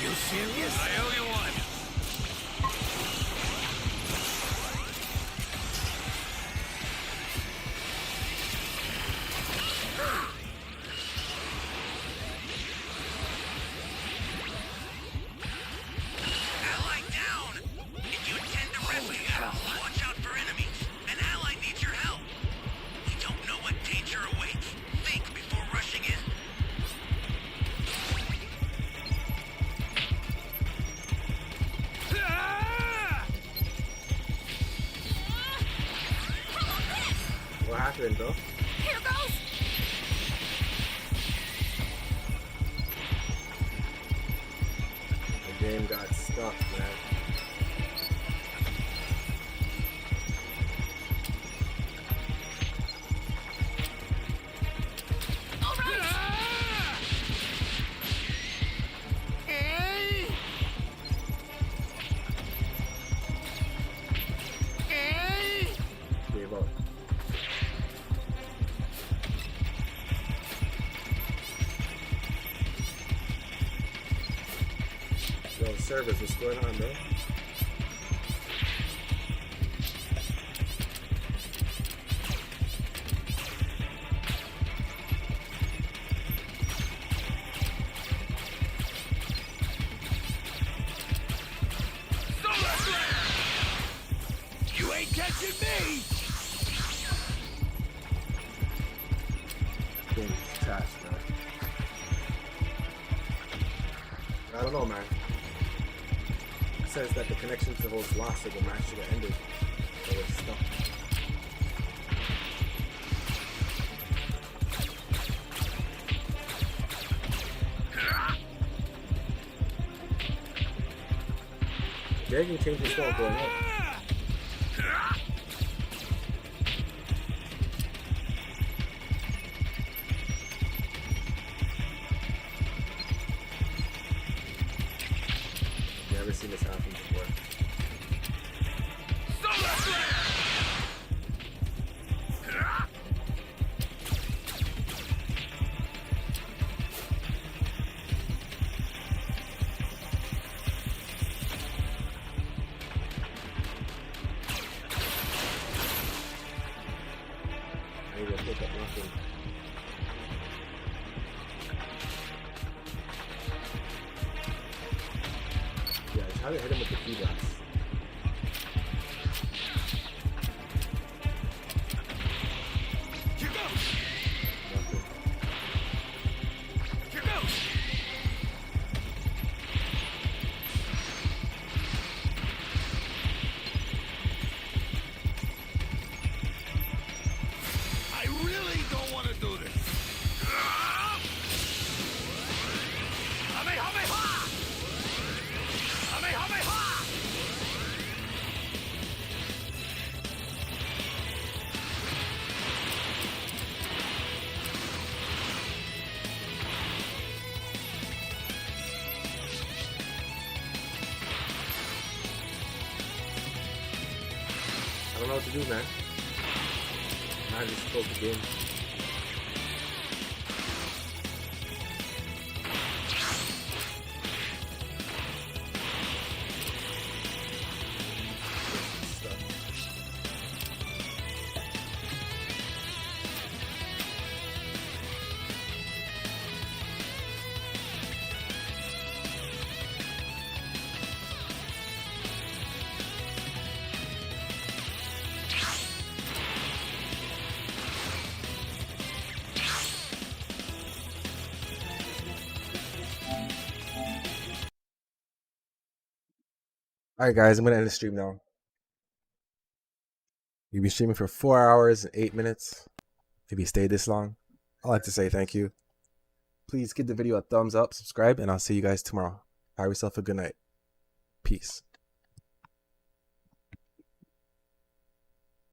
You serious? I owe you one. Ally down! If you intend to rescue him, watch out for enemies. An ally needs your help. You don't know what danger awaits. Think before rushing in.
What happened, though?
Here goes!
The game got stuck, man.
All right!
Gave up. Yo, service, what's going on, bro?
You ain't catching me!
Game's trash, man. I don't know, man. It says that the connection to the host lost, so the match should have ended. So it's stuck. Dragon changed his spell going up. Never seen this happen before. I need to pick up nothing. Yeah, try to hit him with the key blast.
Here goes!
Nothing.
Here goes! I really don't want to do this. Kamehameha! Kamehameha!
I don't know what to do, man. I just spoke the game. Alright guys, I'm gonna end the stream now. You've been streaming for 4 hours and 8 minutes. If you stayed this long, I'd like to say thank you. Please give the video a thumbs up, subscribe, and I'll see you guys tomorrow. Have yourself a good night. Peace.